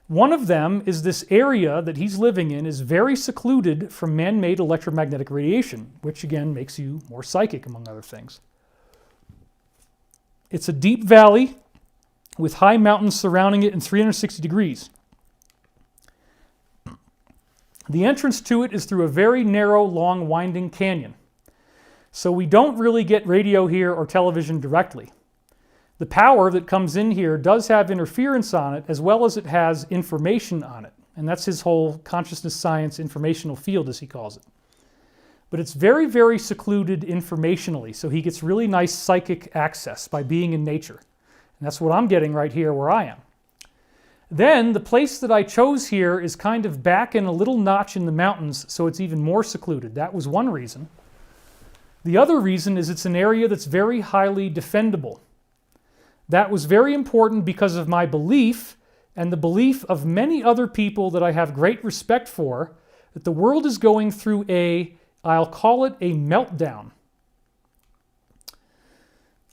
One of them is this area that he's living in is very secluded from man-made electromagnetic radiation, which again makes you more psychic, among other things. It's a deep valley with high mountains surrounding it in 360 degrees. The entrance to it is through a very narrow, long, winding canyon. So we don't really get radio here or television directly. The power that comes in here does have interference on it, as well as it has information on it. And that's his whole consciousness science informational field, as he calls it. But it's very, very secluded informationally, so he gets really nice psychic access by being in nature. And that's what I'm getting right here where I am. Then the place that I chose here is kind of back in a little notch in the mountains, so it's even more secluded. That was one reason. The other reason is it's an area that's very highly defendable. That was very important because of my belief and the belief of many other people that I have great respect for, that the world is going through I'll call it a meltdown.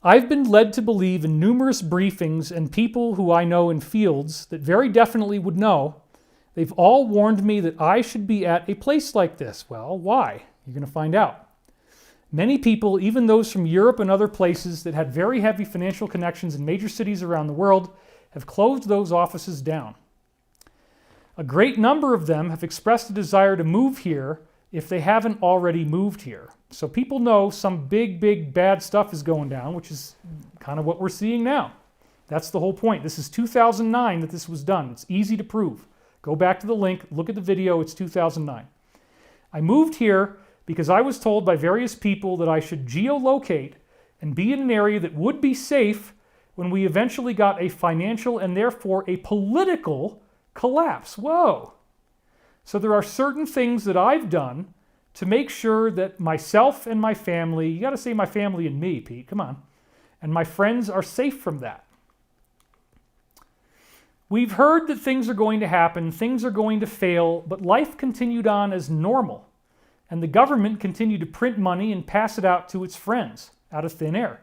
I've been led to believe in numerous briefings and people who I know in fields that very definitely would know, they've all warned me that I should be at a place like this. Well, why? You're going to find out. Many people, even those from Europe and other places that had very heavy financial connections in major cities around the world, have closed those offices down. A great number of them have expressed a desire to move here if they haven't already moved here. So people know some big, big bad stuff is going down, which is kind of what we're seeing now. That's the whole point. This is 2009 that this was done. It's easy to prove. Go back to the link, look at the video, it's 2009. I moved here because I was told by various people that I should geolocate and be in an area that would be safe when we eventually got a financial and therefore a political collapse. Whoa! So there are certain things that I've done to make sure that myself and my family, you got to say my family and me, Pete, come on, and my friends are safe from that. We've heard that things are going to happen, things are going to fail, but life continued on as normal. And the government continued to print money and pass it out to its friends out of thin air.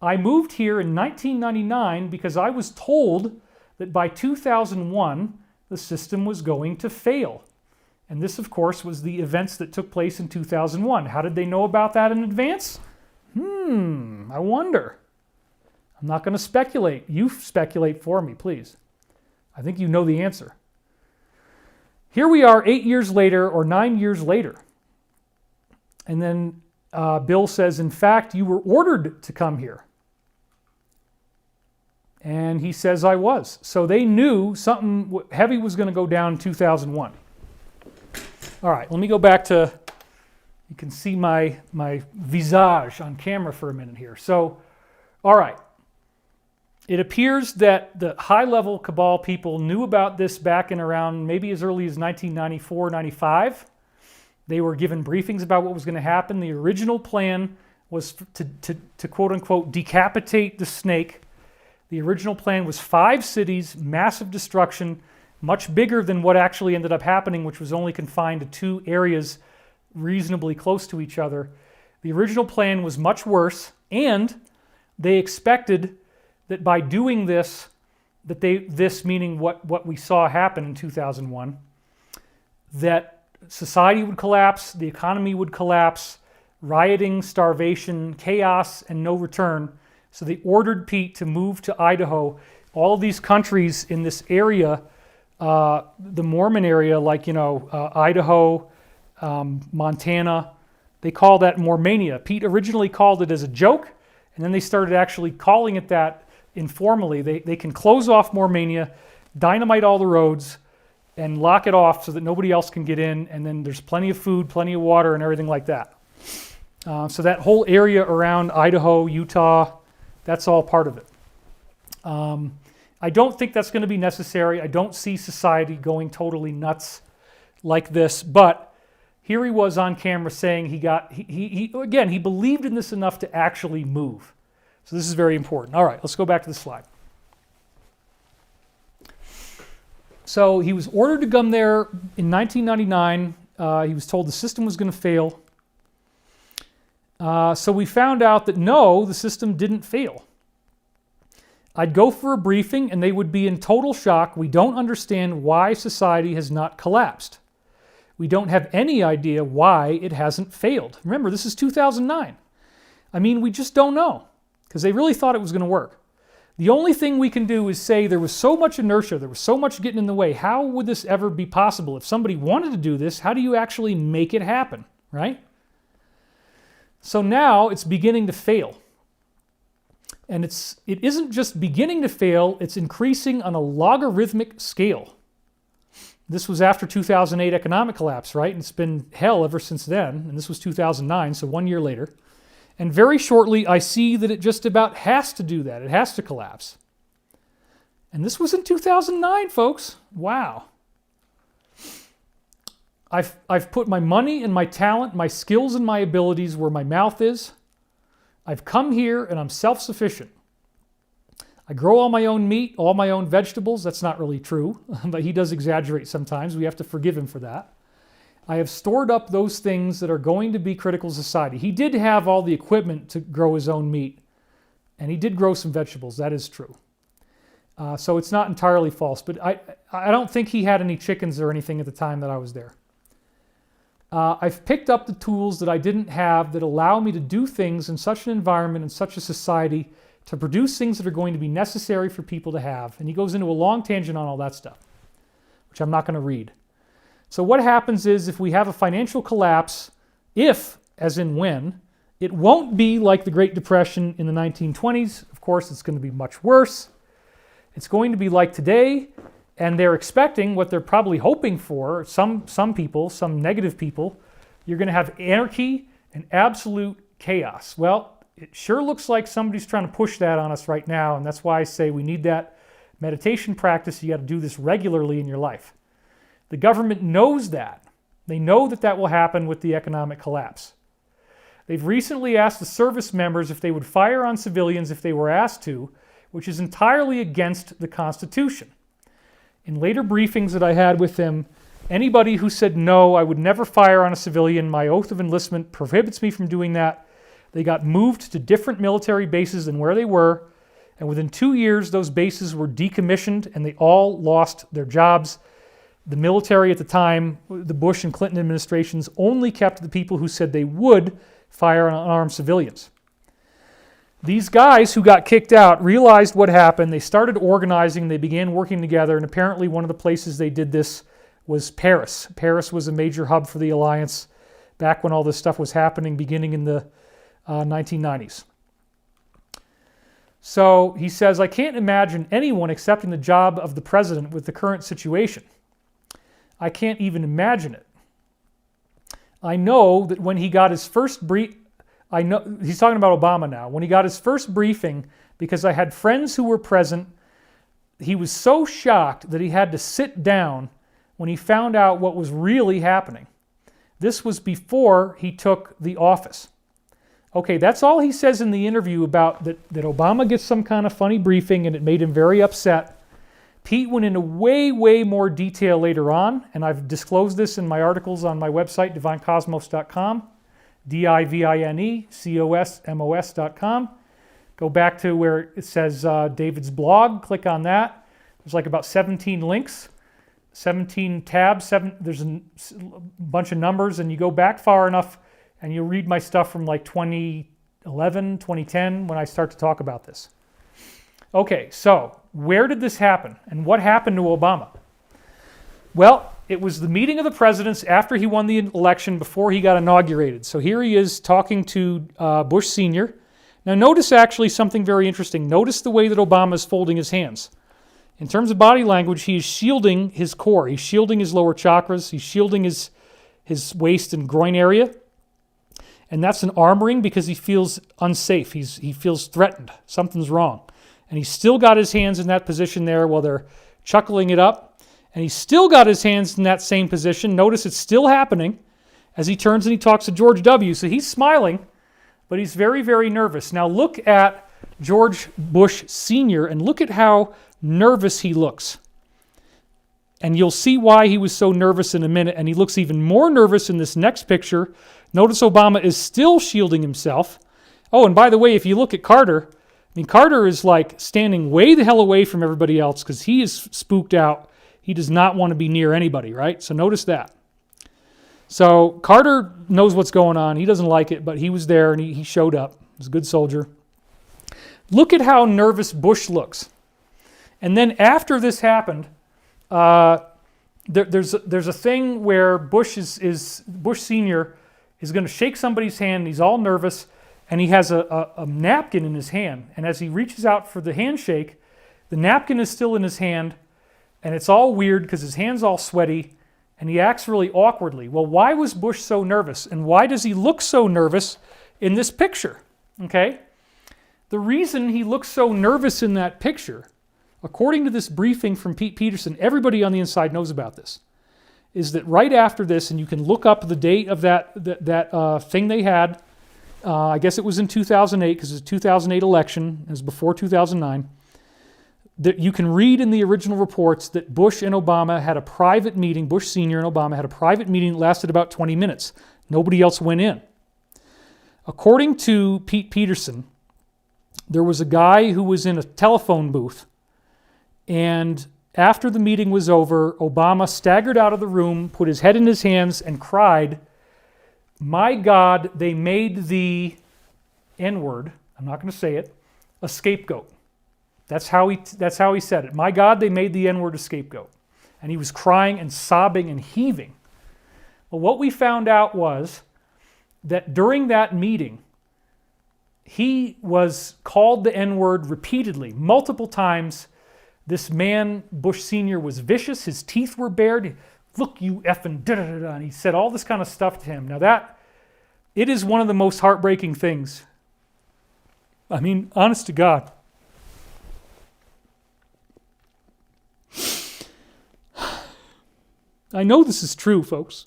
I moved here in 1999 because I was told that by 2001, the system was going to fail. And this, of course, was the events that took place in 2001. How did they know about that in advance? I wonder. I'm not going to speculate. You speculate for me, please. I think you know the answer. Here we are 8 years later or 9 years later. And then Bill says, in fact, you were ordered to come here. And he says I was. So they knew something heavy was going to go down in 2001. All right, let me go back to, you can see my visage on camera for a minute here. So, all right. It appears that the high-level cabal people knew about this back in around maybe as early as 1994, 95. They were given briefings about what was going to happen. The original plan was to quote-unquote decapitate the snake. The original plan was 5 cities, massive destruction, much bigger than what actually ended up happening, which was only confined to 2 areas reasonably close to each other. The original plan was much worse, and they expected that by doing this, this meaning what we saw happen in 2001, that society would collapse, the economy would collapse, rioting, starvation, chaos, and no return. So they ordered Pete to move to Idaho. All of these countries in this area, the Mormon area, like, Idaho, Montana, they call that Mormania. Pete originally called it as a joke, and then they started actually calling it that informally. They can close off Mormania, dynamite all the roads, and lock it off so that nobody else can get in, and then there's plenty of food, plenty of water, and everything like that. So that whole area around Idaho, Utah, that's all part of it. I don't think that's going to be necessary. I don't see society going totally nuts like this, but here he was on camera saying he believed in this enough to actually move. So this is very important. All right, let's go back to the slide. So he was ordered to come there in 1999. He was told the system was going to fail. So we found out that no, the system didn't fail. I'd go for a briefing and they would be in total shock. We don't understand why society has not collapsed. We don't have any idea why it hasn't failed. Remember, this is 2009. I mean, we just don't know because they really thought it was going to work. The only thing we can do is say there was so much inertia, there was so much getting in the way. How would this ever be possible? If somebody wanted to do this, how do you actually make it happen, right? So now it's beginning to fail. And it isn't just beginning to fail, it's increasing on a logarithmic scale. This was after 2008 economic collapse, right? And it's been hell ever since then. And this was 2009, so 1 year later. And very shortly, I see that it just about has to do that. It has to collapse. And this was in 2009, folks. Wow. I've put my money and my talent, my skills and my abilities where my mouth is. I've come here and I'm self-sufficient. I grow all my own meat, all my own vegetables. That's not really true, but he does exaggerate sometimes. We have to forgive him for that. I have stored up those things that are going to be critical to society. He did have all the equipment to grow his own meat, and he did grow some vegetables. That is true. So it's not entirely false, but I don't think he had any chickens or anything at the time that I was there. I've picked up the tools that I didn't have that allow me to do things in such an environment, in such a society, to produce things that are going to be necessary for people to have. And he goes into a long tangent on all that stuff, which I'm not going to read. So what happens is if we have a financial collapse, if, as in when, it won't be like the Great Depression in the 1920s. Of course, it's going to be much worse. It's going to be like today, and they're expecting what they're probably hoping for, some people, some negative people, you're going to have anarchy and absolute chaos. Well, it sure looks like somebody's trying to push that on us right now, and that's why I say we need that meditation practice. You got to do this regularly in your life. The government knows that. They know that that will happen with the economic collapse. They've recently asked the service members if they would fire on civilians if they were asked to, which is entirely against the Constitution. In later briefings that I had with them, anybody who said, no, I would never fire on a civilian, my oath of enlistment prohibits me from doing that, they got moved to different military bases than where they were, and within 2 years, those bases were decommissioned and they all lost their jobs. The military at the time, the Bush and Clinton administrations, only kept the people who said they would fire on unarmed civilians. These guys who got kicked out realized what happened. They started organizing. They began working together. And apparently one of the places they did this was Paris. Paris was a major hub for the Alliance back when all this stuff was happening, beginning in the 1990s. So he says, I can't imagine anyone accepting the job of the president with the current situation. I can't even imagine it. I know that when he got his first he's talking about Obama now. When he got his first briefing, because I had friends who were present, he was so shocked that he had to sit down when he found out what was really happening. This was before he took the office. Okay, that's all he says in the interview about that Obama gets some kind of funny briefing and it made him very upset. Pete went into way, way more detail later on, and I've disclosed this in my articles on my website, divinecosmos.com, divinecosmos.com. Go back to where it says David's blog, click on that. There's like about 17 links, 17 tabs, there's a bunch of numbers, and you go back far enough and you read my stuff from like 2011, 2010 when I start to talk about this. Okay, so where did this happen and what happened to Obama? Well, it was the meeting of the presidents after he won the election before he got inaugurated. So here he is talking to Bush Sr. Now notice actually something very interesting. Notice the way that Obama is folding his hands. In terms of body language, he is shielding his core. He's shielding his lower chakras. He's shielding his waist and groin area. And that's an armoring because he feels unsafe. He feels threatened. Something's wrong. And he's still got his hands in that position there while they're chuckling it up. And he's still got his hands in that same position. Notice it's still happening as he turns and he talks to George W. So he's smiling, but he's very, very nervous. Now look at George Bush Sr. and look at how nervous he looks. And you'll see why he was so nervous in a minute. And he looks even more nervous in this next picture. Notice Obama is still shielding himself. Oh, and by the way, if you look at Carter, Carter is like standing way the hell away from everybody else because he is spooked out. He does not want to be near anybody, right? So notice that. So Carter knows what's going on. He doesn't like it, but he was there and he showed up. He's a good soldier. Look at how nervous Bush looks. And then after this happened, there's a thing where Bush Sr. is going to shake somebody's hand. He's all nervous. And he has a napkin in his hand. And as he reaches out for the handshake, the napkin is still in his hand. And it's all weird because his hand's all sweaty. And he acts really awkwardly. Well, why was Bush so nervous? And why does he look so nervous in this picture? Okay? The reason he looks so nervous in that picture, according to this briefing from Pete Peterson, everybody on the inside knows about this, is that right after this, and you can look up the date of that thing they had, I guess it was in 2008 because it was a 2008 election. It was before 2009. That you can read in the original reports that Bush and Obama had a private meeting. Bush Sr. and Obama had a private meeting that lasted about 20 minutes. Nobody else went in. According to Pete Peterson, there was a guy who was in a telephone booth, and after the meeting was over, Obama staggered out of the room, put his head in his hands, and cried, "My God, they made the N-word," I'm not going to say it, "a scapegoat." That's how he said it. "My God, they made the N-word a scapegoat." And he was crying and sobbing and heaving. Well, what we found out was that during that meeting, he was called the N-word repeatedly, multiple times. This man, Bush Sr., was vicious. His teeth were bared. "Look, you effing da-da-da-da." And he said all this kind of stuff to him. Now it is one of the most heartbreaking things. I mean, honest to God. I know this is true, folks.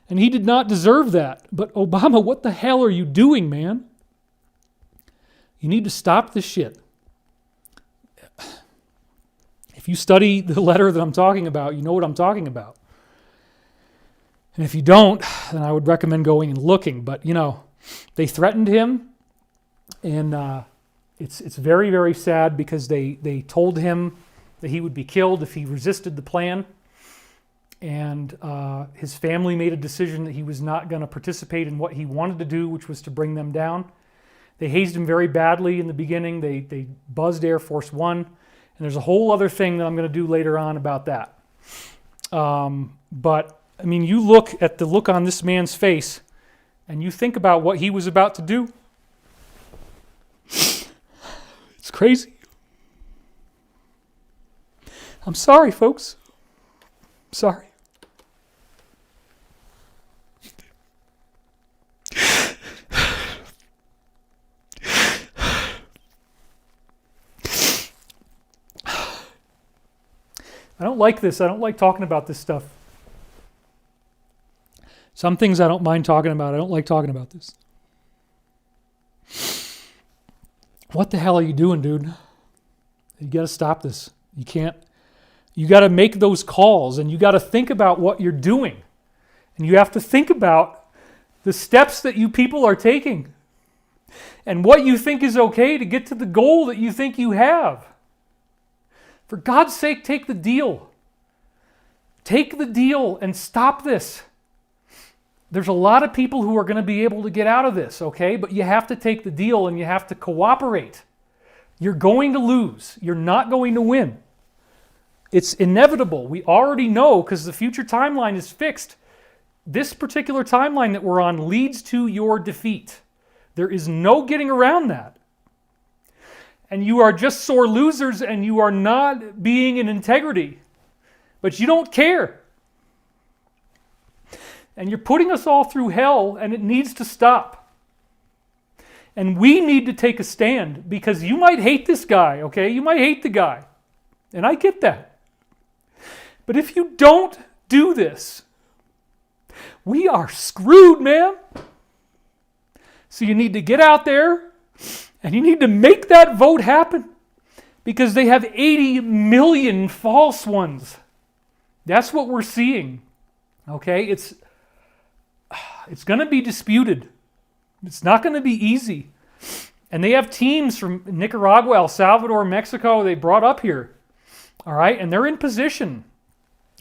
And he did not deserve that. But Obama, what the hell are you doing, man? You need to stop this shit. If you study the letter that I'm talking about, you know what I'm talking about. And if you don't, then I would recommend going and looking. But, they threatened him. And it's very, very sad because they told him that he would be killed if he resisted the plan. And his family made a decision that he was not going to participate in what he wanted to do, which was to bring them down. They hazed him very badly in the beginning. They buzzed Air Force One. And there's a whole other thing that I'm going to do later on about that. But, I mean, you look at the look on this man's face, and you think about what he was about to do. It's crazy. I'm sorry, folks. Sorry. I don't like this. I don't like talking about this stuff. Some things I don't mind talking about. I don't like talking about this. What the hell are you doing, dude? You got to stop this. You can't. You got to make those calls, and you got to think about what you're doing. And you have to think about the steps that you people are taking and what you think is okay to get to the goal that you think you have. For God's sake, take the deal. Take the deal and stop this. There's a lot of people who are going to be able to get out of this, okay? But you have to take the deal and you have to cooperate. You're going to lose. You're not going to win. It's inevitable. We already know because the future timeline is fixed. This particular timeline that we're on leads to your defeat. There is no getting around that. And you are just sore losers and you are not being in integrity. But you don't care. And you're putting us all through hell, and it needs to stop. And we need to take a stand, because you might hate this guy, okay? You might hate the guy. And I get that. But if you don't do this, we are screwed, man. So you need to get out there, and you need to make that vote happen, because they have 80 million false ones. That's what we're seeing, okay? It's going to be disputed. It's not going to be easy. And they have teams from Nicaragua, El Salvador, Mexico, they brought up here, all right? And they're in position.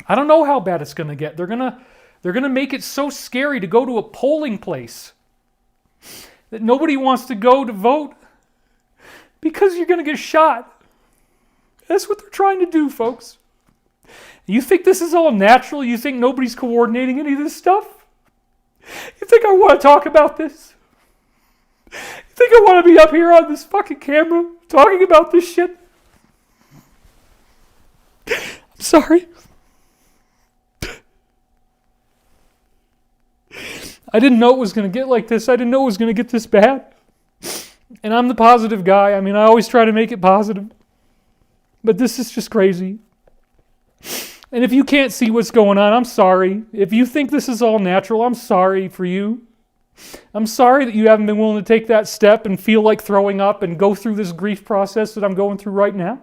I don't know how bad it's going to get. They're going to make it so scary to go to a polling place that nobody wants to go to vote because you're going to get shot. That's what they're trying to do, folks. You think this is all natural? You think nobody's coordinating any of this stuff? You think I want to talk about this? You think I want to be up here on this fucking camera talking about this shit? I'm sorry. I didn't know it was going to get like this. I didn't know it was going to get this bad. And I'm the positive guy. I mean, I always try to make it positive. But this is just crazy. And if you can't see what's going on, I'm sorry. If you think this is all natural, I'm sorry for you. I'm sorry that you haven't been willing to take that step and feel like throwing up and go through this grief process that I'm going through right now.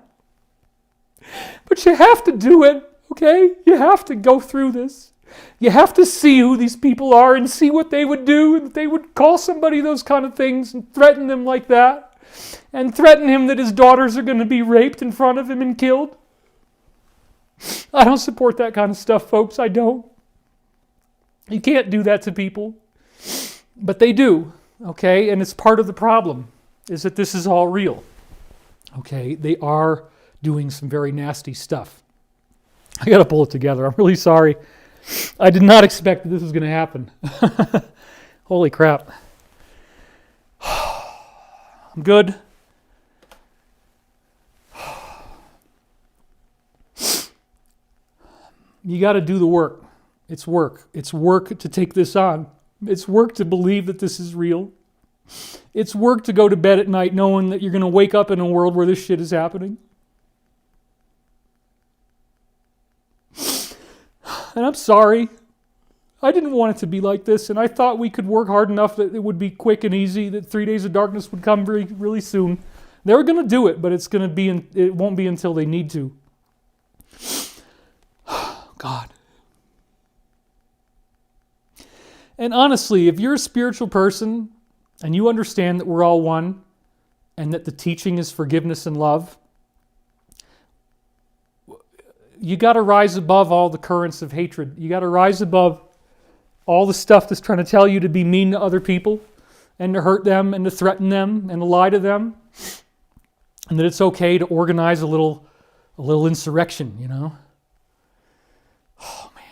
But you have to do it, okay? You have to go through this. You have to see who these people are and see what they would do. And they would call somebody those kind of things and threaten them like that. And threaten him that his daughters are going to be raped in front of him and killed. I don't support that kind of stuff, folks. I don't. You can't do that to people. But they do, okay? And it's part of the problem, is that this is all real. Okay? They are doing some very nasty stuff. I got to pull it together. I'm really sorry. I did not expect that this was going to happen. Holy crap. I'm good. You got to do the work. It's work. It's work to take this on. It's work to believe that this is real. It's work to go to bed at night knowing that you're going to wake up in a world where this shit is happening. And I'm sorry. I didn't want it to be like this, and I thought we could work hard enough that it would be quick and easy, that 3 days of darkness would come really, really soon. They were going to do it, but it won't be until they need to. God. And honestly, if you're a spiritual person and you understand that we're all one and that the teaching is forgiveness and love, you got to rise above all the currents of hatred. You got to rise above all the stuff that's trying to tell you to be mean to other people and to hurt them and to threaten them and to lie to them. And that it's okay to organize a little insurrection, you know? Oh, man.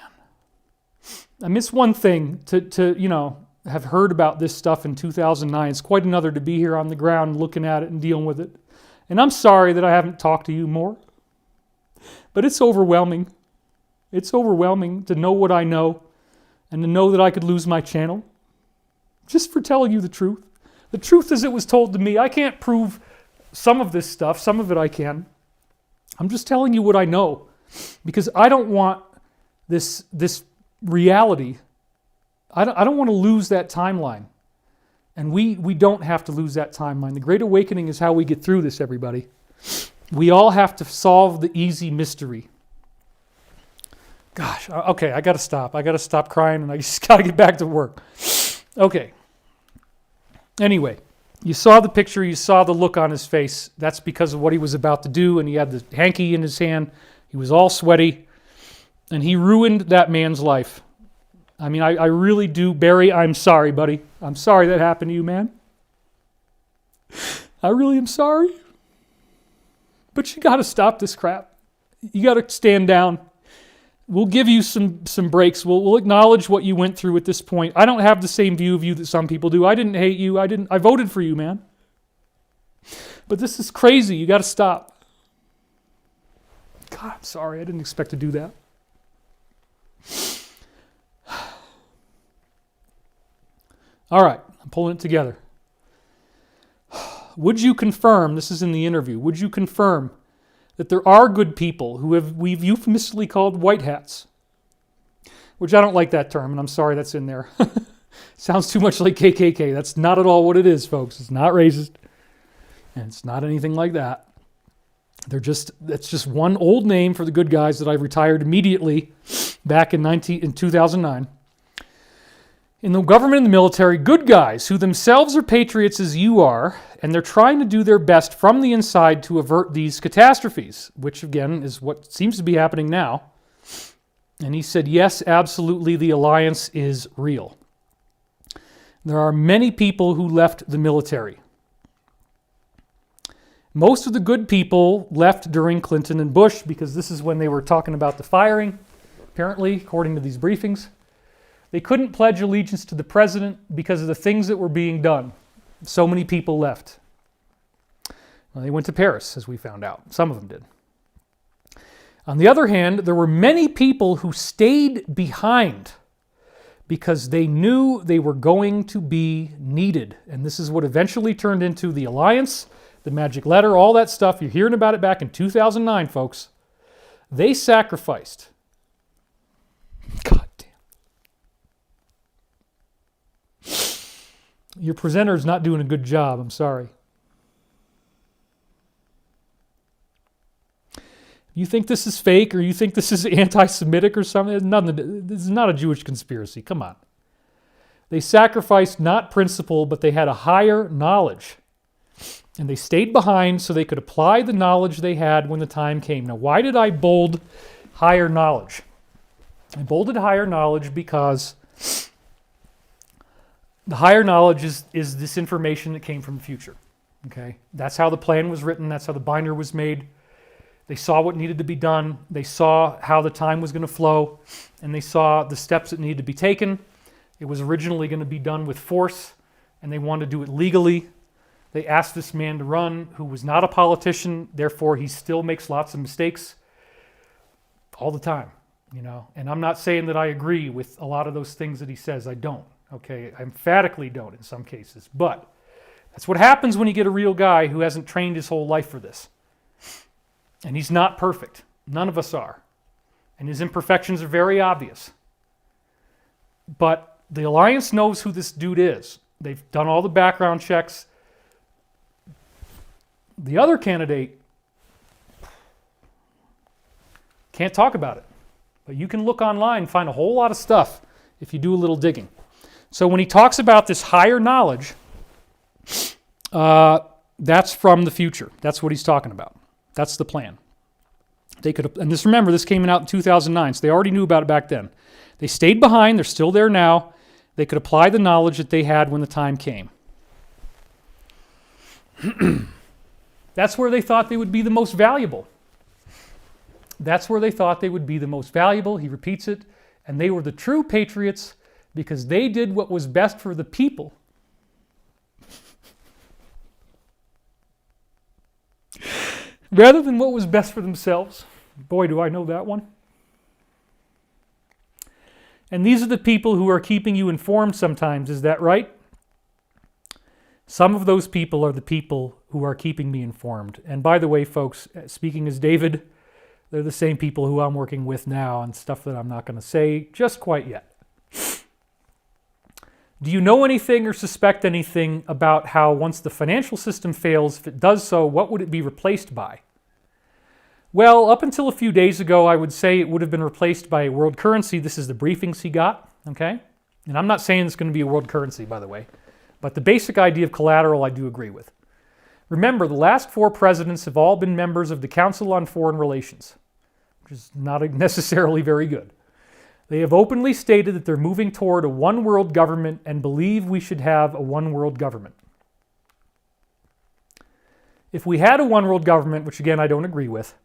I miss one thing to have heard about this stuff in 2009. It's quite another to be here on the ground looking at it and dealing with it And I'm sorry that I haven't talked to you more. But it's overwhelming. It's overwhelming to know what I know and to know that I could lose my channel just for telling you the truth. The truth as it was told to me. I can't prove some of this stuff. Some of it I can. I'm just telling you what I know because I don't want this reality. I don't want to lose that timeline. And we don't have to lose that timeline. The Great Awakening is how we get through this, everybody. We all have to solve the easy mystery. Gosh, okay, I got to stop. I got to stop crying and I just got to get back to work. Okay. Anyway, you saw the picture, you saw the look on his face. That's because of what he was about to do, and he had the hanky in his hand. He was all sweaty, and he ruined that man's life. I mean, I really do. Barry, I'm sorry, buddy. I'm sorry that happened to you, man. I really am sorry. But you got to stop this crap. You got to stand down. We'll give you some breaks. We'll acknowledge what you went through at this point. I don't have the same view of you that some people do. I didn't hate you. I voted for you, man. But this is crazy. You got to stop. God, I'm sorry. I didn't expect to do that. All right, I'm pulling it together. Would you confirm, this is in the interview, would you confirm that there are good people who we've euphemistically called white hats? Which I don't like that term, and I'm sorry that's in there. Sounds too much like KKK. That's not at all what it is, folks. It's not racist, and it's not anything like that. That's just one old name for the good guys that I retired immediately back in 2009. In the government and the military, good guys who themselves are patriots as you are, and they're trying to do their best from the inside to avert these catastrophes, which again is what seems to be happening now. And he said, yes, absolutely, the alliance is real. There are many people who left the military. Most of the good people left during Clinton and Bush because this is when they were talking about the firing, apparently, according to these briefings. They couldn't pledge allegiance to the president because of the things that were being done. So many people left. Well, they went to Paris, as we found out. Some of them did. On the other hand, there were many people who stayed behind because they knew they were going to be needed. And this is what eventually turned into the alliance, the magic letter, all that stuff. You're hearing about it back in 2009, folks. They sacrificed. God. Your presenter's not doing a good job. I'm sorry. You think this is fake or you think this is anti-Semitic or something? This is not a Jewish conspiracy. Come on. They sacrificed not principle, but they had a higher knowledge. And they stayed behind so they could apply the knowledge they had when the time came. Now, why did I bold higher knowledge? I bolded higher knowledge because the higher knowledge is this information that came from the future. Okay? That's how the plan was written. That's how the binder was made. They saw what needed to be done. They saw how the time was going to flow. And they saw the steps that needed to be taken. It was originally going to be done with force. And they wanted to do it legally. They asked this man to run, who was not a politician. Therefore, he still makes lots of mistakes all the time. You know? And I'm not saying that I agree with a lot of those things that he says. I don't. Okay, I emphatically don't in some cases, but that's what happens when you get a real guy who hasn't trained his whole life for this. And he's not perfect. None of us are. And his imperfections are very obvious. But the alliance knows who this dude is. They've done all the background checks. The other candidate can't talk about it. But you can look online and find a whole lot of stuff if you do a little digging. So when he talks about this higher knowledge, that's from the future. That's what he's talking about. That's the plan. They could, and just remember, this came out in 2009, so they already knew about it back then. They stayed behind. They're still there now. They could apply the knowledge that they had when the time came. That's where they thought they would be the most valuable. That's where they thought they would be the most valuable. He repeats it. And they were the true patriots because they did what was best for the people. rather than what was best for themselves. Boy, do I know that one. And these are the people who are keeping you informed sometimes, is that right? Some of those people are the people who are keeping me informed. And by the way, folks, speaking as David, they're the same people who I'm working with now on stuff that I'm not going to say just quite yet. Do you know anything or suspect anything about how once the financial system fails, if it does so, what would it be replaced by? Well, up until a few days ago, I would say it would have been replaced by a world currency. This is the briefings he got, okay? And I'm not saying it's going to be a world currency, by the way. But the basic idea of collateral I do agree with. Remember, the last 4 presidents have all been members of the Council on Foreign Relations, which is not necessarily very good. They have openly stated that they're moving toward a one world government and believe we should have a one world government. If we had a one world government, which again I don't agree with,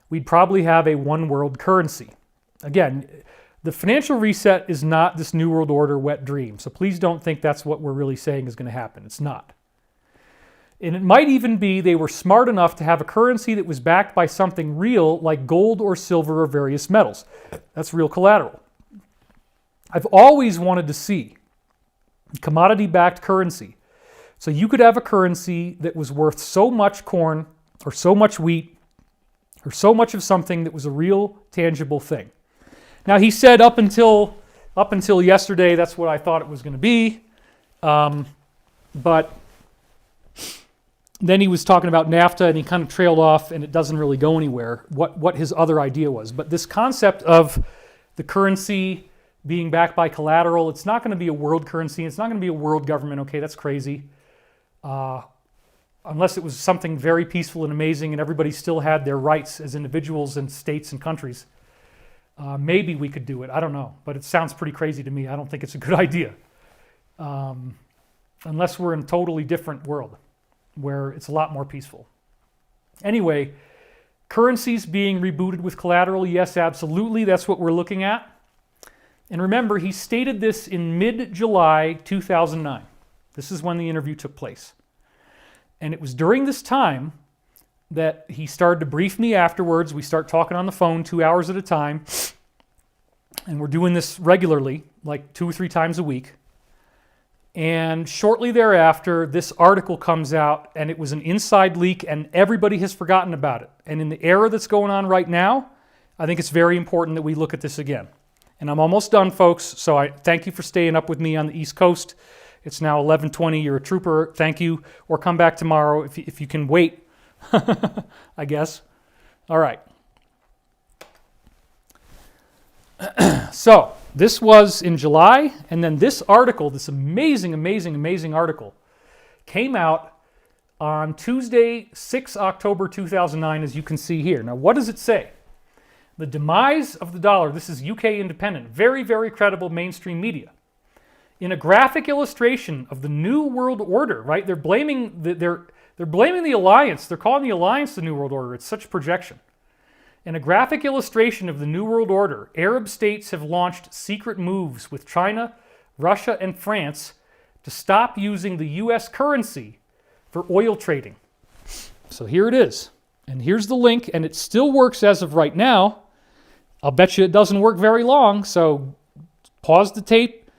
we'd probably have a one world currency. Again, the financial reset is not this New World Order wet dream, so please don't think that's what we're really saying is going to happen. It's not. And it might even be they were smart enough to have a currency that was backed by something real like gold or silver or various metals. That's real collateral. I've always wanted to see commodity-backed currency. So you could have a currency that was worth so much corn or so much wheat or so much of something that was a real tangible thing. Now, he said up until yesterday, that's what I thought it was going to be. But then he was talking about NAFTA, and he kind of trailed off, and it doesn't really go anywhere, what his other idea was. But this concept of the currency being backed by collateral, it's not going to be a world currency. It's not going to be a world government. Okay, that's crazy. Unless it was something very peaceful and amazing, and everybody still had their rights as individuals and states and countries. Maybe we could do it. I don't know. But it sounds pretty crazy to me. I don't think it's a good idea. Unless we're in a totally different world where it's a lot more peaceful. Anyway, currencies being rebooted with collateral, yes, absolutely. That's what we're looking at. And remember, he stated this in mid-July 2009. This is when the interview took place. And it was during this time that he started to brief me afterwards. We start talking on the phone 2 hours at a time. And we're doing this regularly, like 2 or 3 times a week. And shortly thereafter, this article comes out, and it was an inside leak, and everybody has forgotten about it. And in the era that's going on right now, I think it's very important that we look at this again. And I'm almost done, folks, so I thank you for staying up with me on the East Coast. It's now 11:20. You're a trooper. Thank you. Or come back tomorrow if you can wait, I guess. All right. So this was in July, and then this article, this amazing article, came out on Tuesday, 6 October 2009, as you can see here. Now, what does it say? The demise of the dollar. This is UK Independent, very, very credible mainstream media. In a graphic illustration of the New World Order, right? They're blaming the alliance. They're calling the alliance the New World Order. It's such projection. In a graphic illustration of the New World Order, Arab states have launched secret moves with China, Russia, and France to stop using the U.S. currency for oil trading. So here it is. And here's the link, and it still works as of right now. I'll bet you it doesn't work very long, so pause the tape,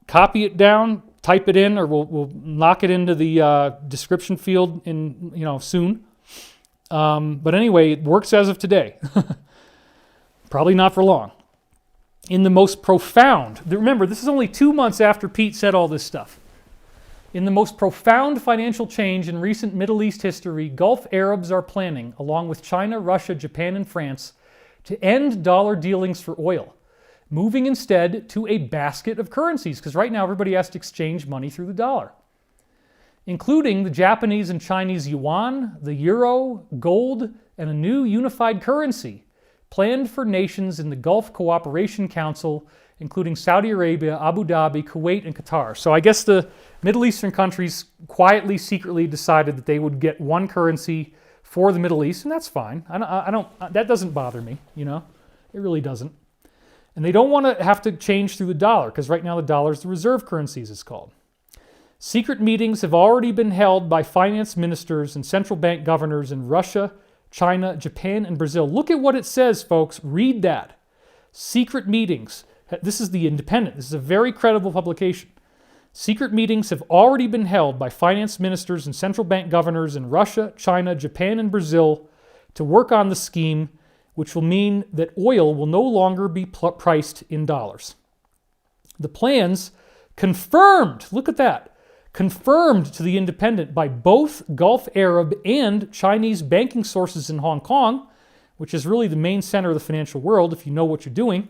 copy it down, type it in, or we'll knock it into the description field soon. But anyway, it works as of today. Probably not for long. In the most profound, remember, this is only 2 months after Pete said all this stuff. In the most profound financial change in recent Middle East history, Gulf Arabs are planning, along with China, Russia, Japan, and France, to end dollar dealings for oil, moving instead to a basket of currencies, because right now everybody has to exchange money through the dollar, including the Japanese and Chinese yuan, the euro, gold, and a new unified currency planned for nations in the Gulf Cooperation Council, including Saudi Arabia, Abu Dhabi, Kuwait, and Qatar. So I guess the Middle Eastern countries quietly, secretly decided that they would get one currency for the Middle East, and that's fine. That doesn't bother me, It really doesn't. And they don't want to have to change through the dollar, because right now the dollar is the reserve currency, as it's called. Secret meetings have already been held by finance ministers and central bank governors in Russia, China, Japan, and Brazil. Look at what it says, folks. Read that. Secret meetings. This is The Independent. This is a very credible publication. Secret meetings have already been held by finance ministers and central bank governors in Russia, China, Japan, and Brazil to work on the scheme, which will mean that oil will no longer be priced in dollars. The plans confirmed, look at that, confirmed to The Independent by both Gulf Arab and Chinese banking sources in Hong Kong, which is really the main center of the financial world if you know what you're doing,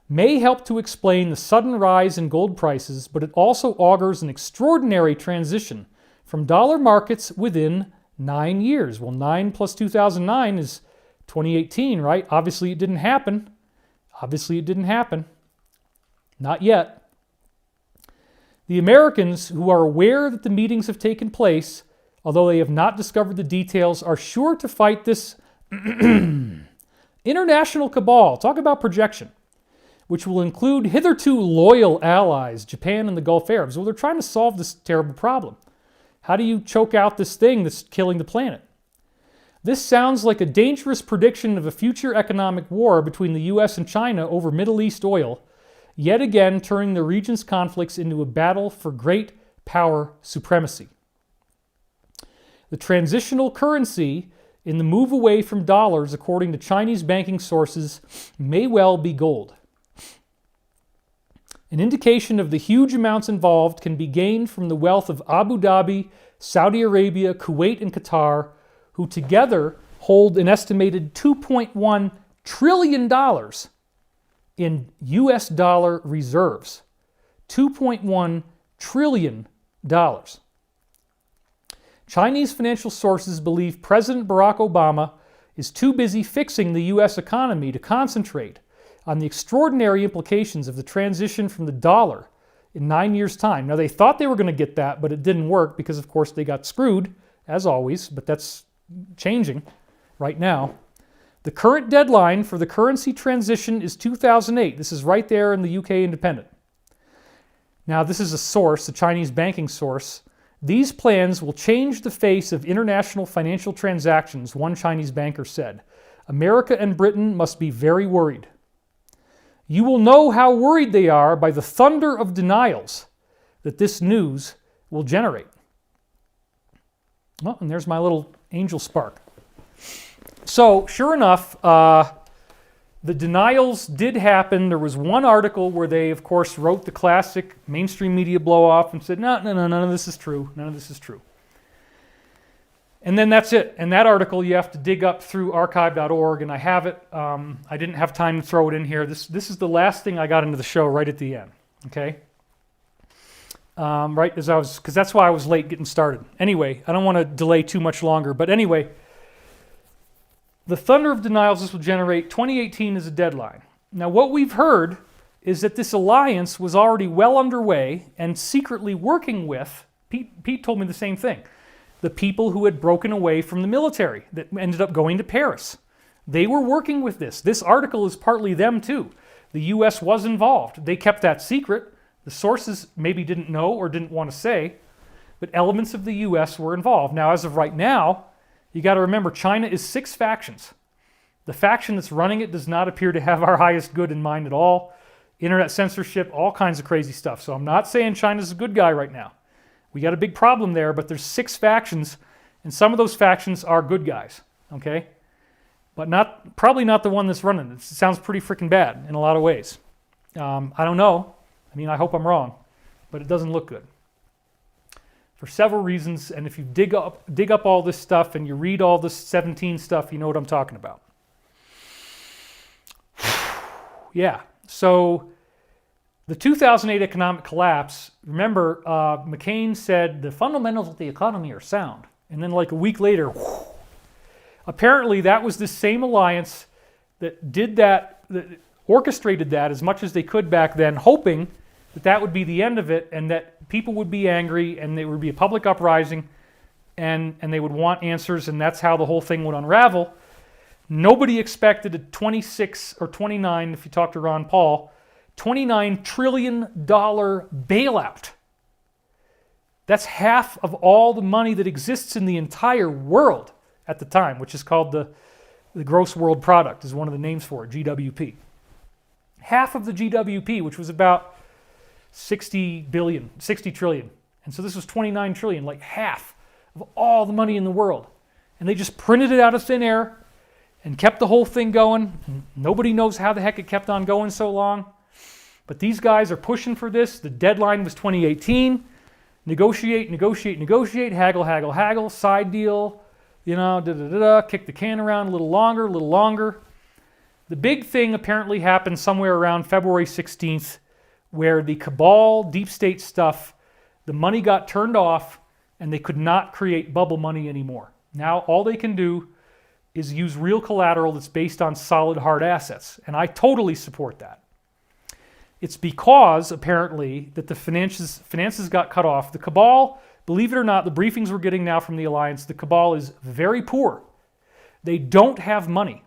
may help to explain the sudden rise in gold prices, but it also augurs an extraordinary transition from dollar markets within 9 years. Well, 9 plus 2009 is 2018, right? Obviously, it didn't happen. Not yet. The Americans, who are aware that the meetings have taken place, although they have not discovered the details, are sure to fight this international cabal. Talk about projection, which will include hitherto loyal allies, Japan and the Gulf Arabs. Well, they're trying to solve this terrible problem. How do you choke out this thing that's killing the planet? This sounds like a dangerous prediction of a future economic war between the U.S. and China over Middle East oil, yet again turning the region's conflicts into a battle for great power supremacy. The transitional currency in the move away from dollars, according to Chinese banking sources, may well be gold. An indication of the huge amounts involved can be gained from the wealth of Abu Dhabi, Saudi Arabia, Kuwait, and Qatar, who together hold an estimated $2.1 trillion in US dollar reserves. $2.1 trillion. Chinese financial sources believe President Barack Obama is too busy fixing the US economy to concentrate on the extraordinary implications of the transition from the dollar in 9 years' time. Now, they thought they were going to get that, but it didn't work because, of course, they got screwed, as always, but that's changing right now. The current deadline for the currency transition is 2008. This is right there in the UK Independent. Now, this is a source, a Chinese banking source. These plans will change the face of international financial transactions, one Chinese banker said. America and Britain must be very worried. You will know how worried they are by the thunder of denials that this news will generate. Well, and there's my little angel spark. So, sure enough, the denials did happen. There was one article where they, of course, wrote the classic mainstream media blow-off and said, no, none of this is true. None of this is true. And then that's it. And that article you have to dig up through archive.org, and I have it. I didn't have time to throw it in here. This is the last thing I got into the show right at the end, okay? Right as I was, because that's why I was late getting started. Anyway, I don't want to delay too much longer, but anyway, the thunder of denials this will generate, 2018 is a deadline. Now, what we've heard is that this alliance was already well underway and secretly working with, Pete told me the same thing, the people who had broken away from the military that ended up going to Paris. They were working with this. This article is partly them too. The U.S. was involved. They kept that secret. The sources maybe didn't know or didn't want to say, but elements of the U.S. were involved. Now, as of right now, you got to remember, China is 6 factions. The faction that's running it does not appear to have our highest good in mind at all. Internet censorship, all kinds of crazy stuff. So I'm not saying China's a good guy right now. We got a big problem there, but there's 6 factions, and some of those factions are good guys, okay? But probably not the one that's running it. It sounds pretty freaking bad in a lot of ways. I don't know. I mean, I hope I'm wrong, but it doesn't look good. For several reasons, and if you dig up all this stuff and you read all this 17 stuff, you know what I'm talking about. Yeah, so the 2008 economic collapse, remember, McCain said the fundamentals of the economy are sound. And then like a week later, apparently that was the same alliance that did that orchestrated that as much as they could back then, hoping that that would be the end of it and that people would be angry and there would be a public uprising and they would want answers, and that's how the whole thing would unravel. Nobody expected a 26 or 29, if you talk to Ron Paul, $29 trillion bailout. That's half of all the money that exists in the entire world at the time, which is called the gross world product, is one of the names for it, GWP. Half of the GWP, which was about 60 trillion. And so this was 29 trillion, like half of all the money in the world. And they just printed it out of thin air and kept the whole thing going. Nobody knows how the heck it kept on going so long. But these guys are pushing for this. The deadline was 2018. Negotiate, haggle, side deal, kick the can around a little longer. The big thing apparently happened somewhere around February 16th, where the cabal, deep state stuff, the money got turned off and they could not create bubble money anymore. Now all they can do is use real collateral that's based on solid hard assets. And I totally support that. It's because, apparently, that the finances got cut off. The cabal, believe it or not, the briefings we're getting now from the Alliance, the cabal is very poor. They don't have money.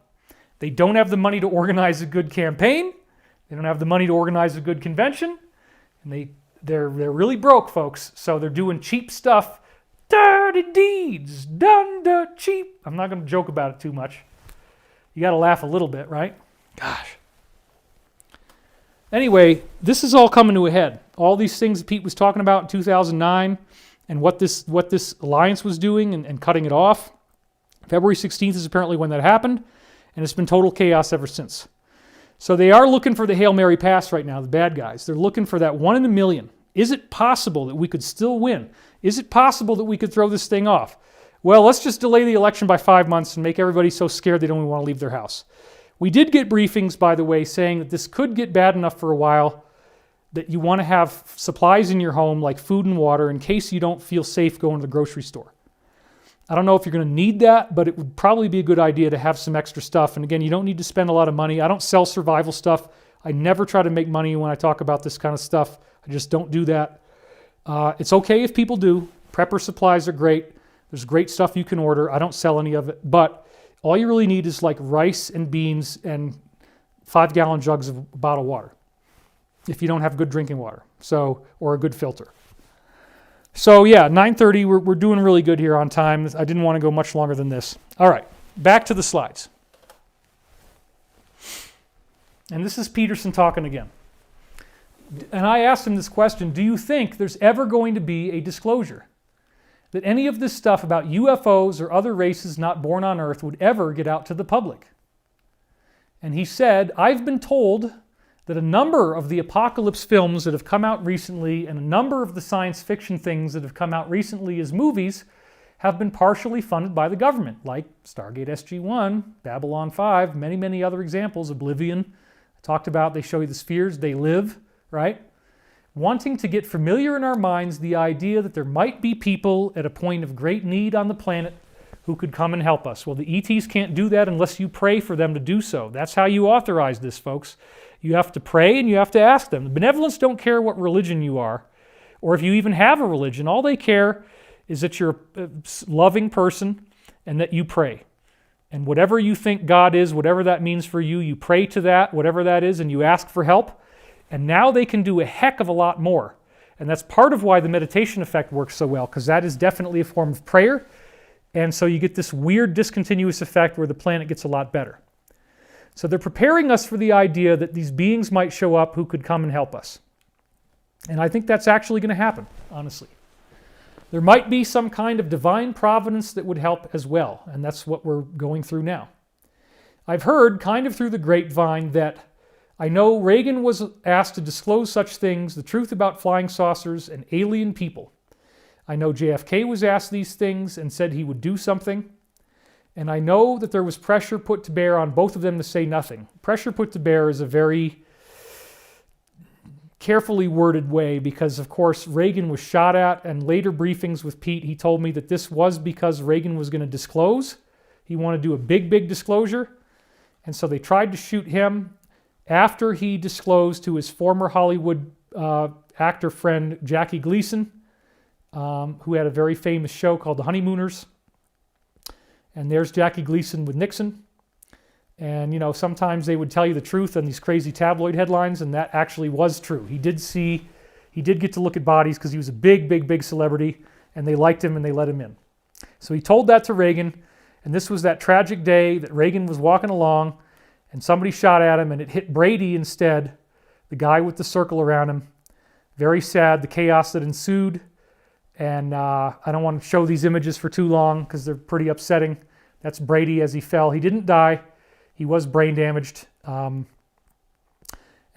They don't have the money to organize a good campaign. They don't have the money to organize a good convention. And they're really broke, folks. So they're doing cheap stuff. Dirty deeds done dirt cheap. I'm not going to joke about it too much. You got to laugh a little bit, right? Gosh. Anyway, this is all coming to a head. All these things that Pete was talking about in 2009 and what this alliance was doing and cutting it off. February 16th is apparently when that happened, and it's been total chaos ever since. So they are looking for the Hail Mary pass right now, the bad guys. They're looking for that 1 in a million. Is it possible that we could still win? Is it possible that we could throw this thing off? Well, let's just delay the election by 5 months and make everybody so scared they don't even want to leave their house. We did get briefings, by the way, saying that this could get bad enough for a while that you want to have supplies in your home like food and water in case you don't feel safe going to the grocery store. I don't know if you're going to need that, but it would probably be a good idea to have some extra stuff. And again, you don't need to spend a lot of money. I don't sell survival stuff. I never try to make money when I talk about this kind of stuff. I just don't do that. It's okay if people do. Prepper supplies are great. There's great stuff you can order. I don't sell any of it, but all you really need is like rice and beans and 5-gallon jugs of bottled water if you don't have good drinking water, or a good filter. So yeah, 9:30, we're doing really good here on time. I didn't want to go much longer than this. All right, back to the slides. And this is Peterson talking again. And I asked him this question, do you think there's ever going to be a disclosure that any of this stuff about UFOs or other races not born on Earth would ever get out to the public? And he said, I've been told that a number of the apocalypse films that have come out recently and a number of the science fiction things that have come out recently as movies have been partially funded by the government, like Stargate SG-1, Babylon 5, many, many other examples, Oblivion. I talked about, they show you the spheres, they live, right? Wanting to get familiar in our minds the idea that there might be people at a point of great need on the planet who could come and help us. Well, the ETs can't do that unless you pray for them to do so. That's how you authorize this, folks. You have to pray and you have to ask them. The benevolents don't care what religion you are or if you even have a religion. All they care is that you're a loving person and that you pray. And whatever you think God is, whatever that means for you, you pray to that, whatever that is, and you ask for help. And now they can do a heck of a lot more. And that's part of why the meditation effect works so well, because that is definitely a form of prayer. And so you get this weird discontinuous effect where the planet gets a lot better. So they're preparing us for the idea that these beings might show up who could come and help us. And I think that's actually going to happen, honestly. There might be some kind of divine providence that would help as well, and that's what we're going through now. I've heard, kind of through the grapevine, that I know Reagan was asked to disclose such things, the truth about flying saucers and alien people. I know JFK was asked these things and said he would do something. And I know that there was pressure put to bear on both of them to say nothing. Pressure put to bear is a very carefully worded way because, of course, Reagan was shot at, and later briefings with Pete, he told me that this was because Reagan was going to disclose. He wanted to do a big, big disclosure. And so they tried to shoot him after he disclosed to his former Hollywood actor friend, Jackie Gleason, who had a very famous show called The Honeymooners. And there's Jackie Gleason with Nixon. And, you know, sometimes they would tell you the truth on these crazy tabloid headlines, and that actually was true. He did get to look at bodies because he was a big, big, big celebrity, and they liked him and they let him in. So he told that to Reagan, And this was that tragic day that Reagan was walking along and somebody shot at him and it hit Brady instead, the guy with the circle around him. Very sad, the chaos that ensued. And I don't want to show these images for too long because they're pretty upsetting. That's Brady as he fell. He didn't die. He was brain damaged. And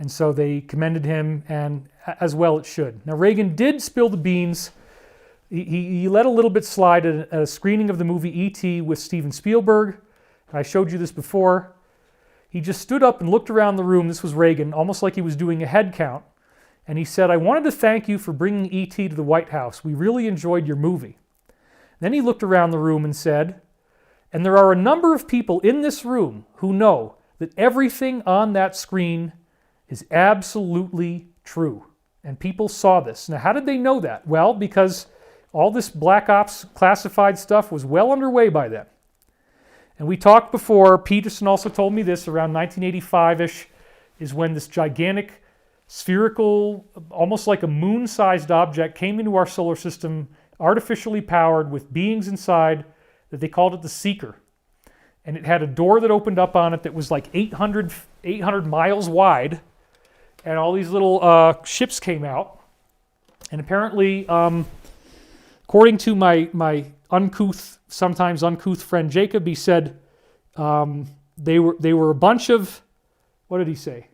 so they commended him, and as well it should. Now, Reagan did spill the beans. He let a little bit slide at a screening of the movie E.T. with Steven Spielberg. I showed you this before. He just stood up and looked around the room. This was Reagan, almost like he was doing a head count. And he said, "I wanted to thank you for bringing E.T. to the White House. We really enjoyed your movie." Then he looked around the room and said, "And there are a number of people in this room who know that everything on that screen is absolutely true." And people saw this. Now, how did they know that? Well, because all this Black Ops classified stuff was well underway by then. And we talked before, Peterson also told me this, around 1985-ish is when this gigantic spherical, almost like a moon-sized object came into our solar system, artificially powered with beings inside, that they called it the Seeker. And it had a door that opened up on it that was like 800 miles wide, and all these little ships came out. And apparently, according to my uncouth, sometimes uncouth friend Jacob, he said they were a bunch of, what did he say?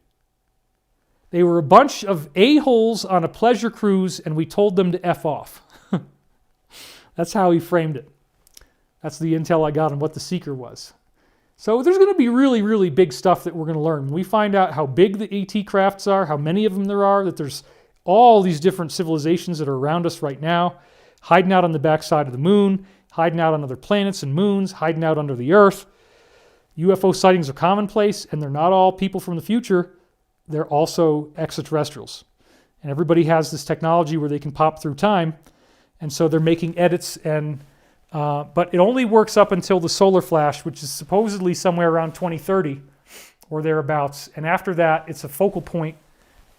They were a bunch of a-holes on a pleasure cruise, and we told them to F off. That's how he framed it. That's the intel I got on what the Seeker was. So there's going to be really, really big stuff that we're going to learn. When we find out how big the ET crafts are, how many of them there are, that there's all these different civilizations that are around us right now, hiding out on the backside of the moon, hiding out on other planets and moons, hiding out under the Earth. UFO sightings are commonplace, and they're not all people from the future. They're also extraterrestrials. And everybody has this technology where they can pop through time, and so they're making edits, and but it only works up until the solar flash, which is supposedly somewhere around 2030 or thereabouts. And after that, it's a focal point,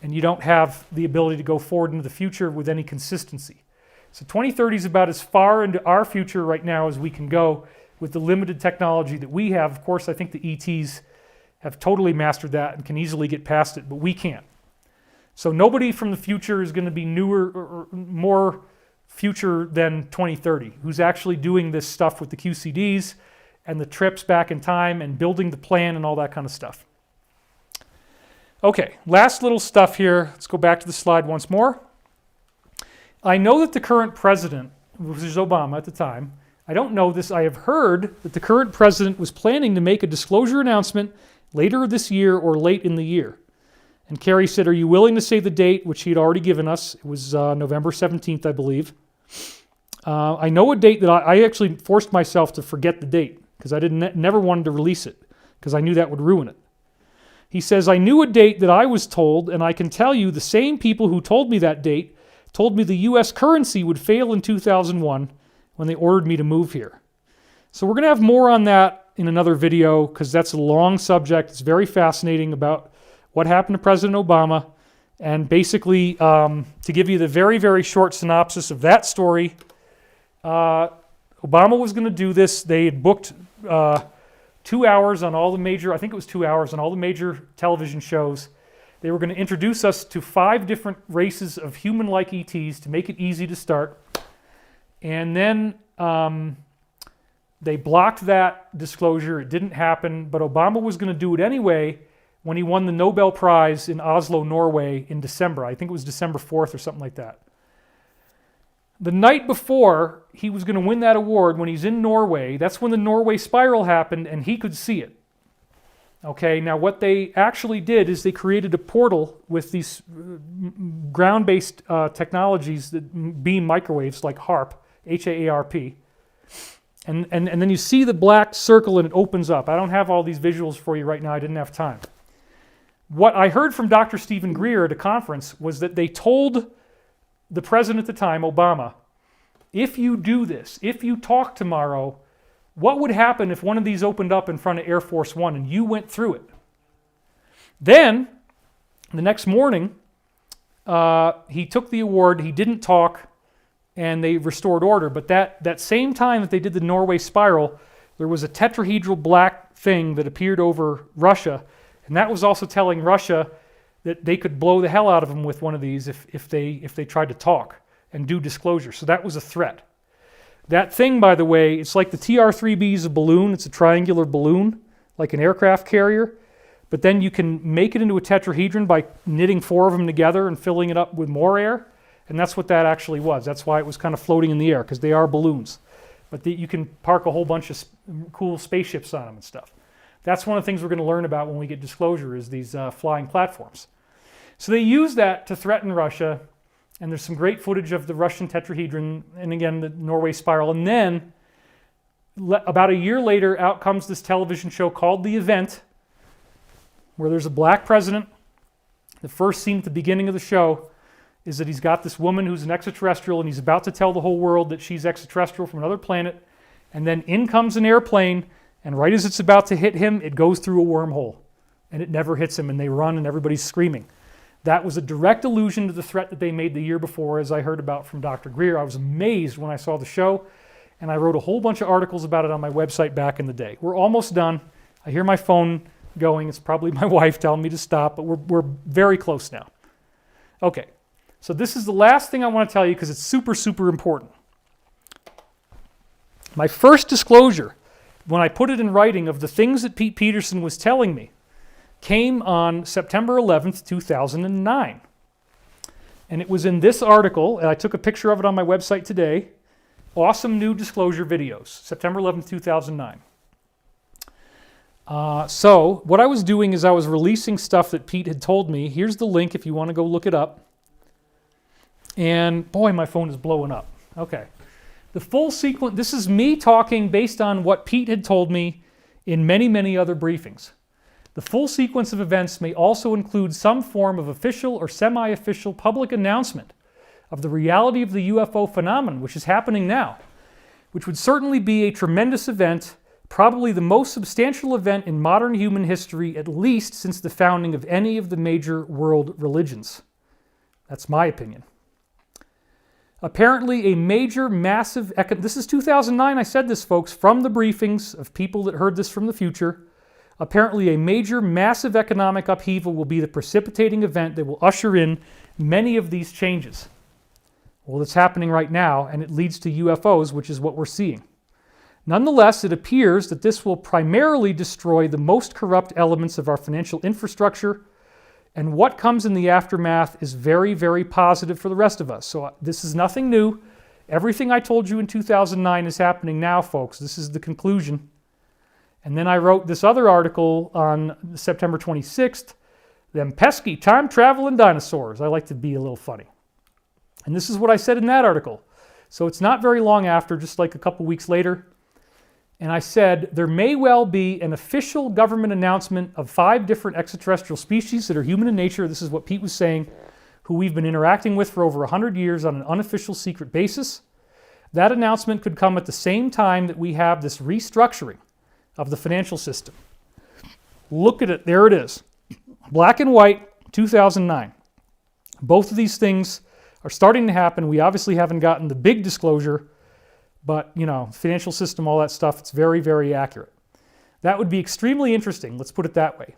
and you don't have the ability to go forward into the future with any consistency. So 2030 is about as far into our future right now as we can go with the limited technology that we have. Of course, I think the ETs have totally mastered that and can easily get past it, but we can't. So nobody from the future is going to be newer or more future than 2030, who's actually doing this stuff with the QCDs and the trips back in time and building the plan and all that kind of stuff. Okay, last little stuff here. Let's go back to the slide once more. I know that the current president, which was Obama at the time, I don't know this, I have heard that the current president was planning to make a disclosure announcement later this year or late in the year. And Kerry said, "Are you willing to say the date?" Which he had already given us. It was November 17th, I believe. I know a date that I actually forced myself to forget the date because I never wanted to release it because I knew that would ruin it. He says, "I knew a date that I was told, and I can tell you the same people who told me that date told me the U.S. currency would fail in 2001 when they ordered me to move here." So we're going to have more on that in another video because that's a long subject. It's very fascinating about what happened to President Obama. And basically, to give you the very, very short synopsis of that story, Obama was going to do this. They had booked 2 hours on all the major, I think it was 2 hours on all the major television shows. They were going to introduce us to 5 different races of human-like ETs to make it easy to start. And then they blocked that disclosure. It didn't happen, but Obama was going to do it anyway when he won the Nobel Prize in Oslo, Norway in December. I think it was December 4th or something like that. The night before he was going to win that award, when he's in Norway, that's when the Norway spiral happened and he could see it. Okay, now what they actually did is they created a portal with these ground-based technologies that beam microwaves like HAARP, H-A-A-R-P. And then you see the black circle and it opens up. I don't have all these visuals for you right now. I didn't have time. What I heard from Dr. Stephen Greer at a conference was that they told the president at the time, Obama, if you do this, if you talk tomorrow, what would happen if one of these opened up in front of Air Force One and you went through it? Then, the next morning, he took the award, he didn't talk, and they restored order. But that same time that they did the Norway spiral, there was a tetrahedral black thing that appeared over Russia, and that was also telling Russia that they could blow the hell out of them with one of these if they tried to talk and do disclosure. So that was a threat. That thing, by the way, it's like the TR-3B is a balloon. It's a triangular balloon, like an aircraft carrier. But then you can make it into a tetrahedron by knitting 4 of them together and filling it up with more air. And that's what that actually was. That's why it was kind of floating in the air, because they are balloons. But you can park a whole bunch of cool spaceships on them and stuff. That's one of the things we're going to learn about when we get disclosure, is these flying platforms. So they use that to threaten Russia. And there's some great footage of the Russian tetrahedron, and again, the Norway spiral. And then, about a year later, out comes this television show called The Event, where there's a black president. The first scene at the beginning of the show is that he's got this woman who's an extraterrestrial, and he's about to tell the whole world that she's extraterrestrial from another planet. And then in comes an airplane, and right as it's about to hit him, it goes through a wormhole. And it never hits him, and they run, and everybody's screaming. That was a direct allusion to the threat that they made the year before, as I heard about from Dr. Greer. I was amazed when I saw the show, and I wrote a whole bunch of articles about it on my website back in the day. We're almost done. I hear my phone going. It's probably my wife telling me to stop, but we're very close now. Okay, so this is the last thing I want to tell you because it's super, super important. My first disclosure, when I put it in writing of the things that Pete Peterson was telling me, came on September 11th, 2009. And it was in this article, and I took a picture of it on my website today. Awesome New Disclosure Videos, September 11th, 2009. So what I was doing is I was releasing stuff that Pete had told me. Here's the link if you want to go look it up. And boy, my phone is blowing up. Okay. The full sequence, this is me talking based on what Pete had told me in many, many other briefings. The full sequence of events may also include some form of official or semi-official public announcement of the reality of the UFO phenomenon, which is happening now, which would certainly be a tremendous event, probably the most substantial event in modern human history, at least since the founding of any of the major world religions. That's my opinion. Apparently a major, massive, this is 2009, I said this, folks, from the briefings of people that heard this from the future. Apparently a major, massive economic upheaval will be the precipitating event that will usher in many of these changes. Well, it's happening right now, and it leads to UFOs, which is what we're seeing. Nonetheless, it appears that this will primarily destroy the most corrupt elements of our financial infrastructure, and what comes in the aftermath is very, very positive for the rest of us. So this is nothing new. Everything I told you in 2009 is happening now, folks. This is the conclusion. And then I wrote this other article on September 26th, them pesky time-traveling dinosaurs. I like to be a little funny. And this is what I said in that article. So it's not very long after, just like a couple weeks later. And I said, there may well be an official government announcement of 5 different extraterrestrial species that are human in nature. This is what Pete was saying, who we've been interacting with for over 100 years on an unofficial secret basis. That announcement could come at the same time that we have this restructuring of the financial system. Look at it. There it is. Black and white, 2009. Both of these things are starting to happen. We obviously haven't gotten the big disclosure, but, you know, financial system, all that stuff, it's very, very accurate. That would be extremely interesting. Let's put it that way.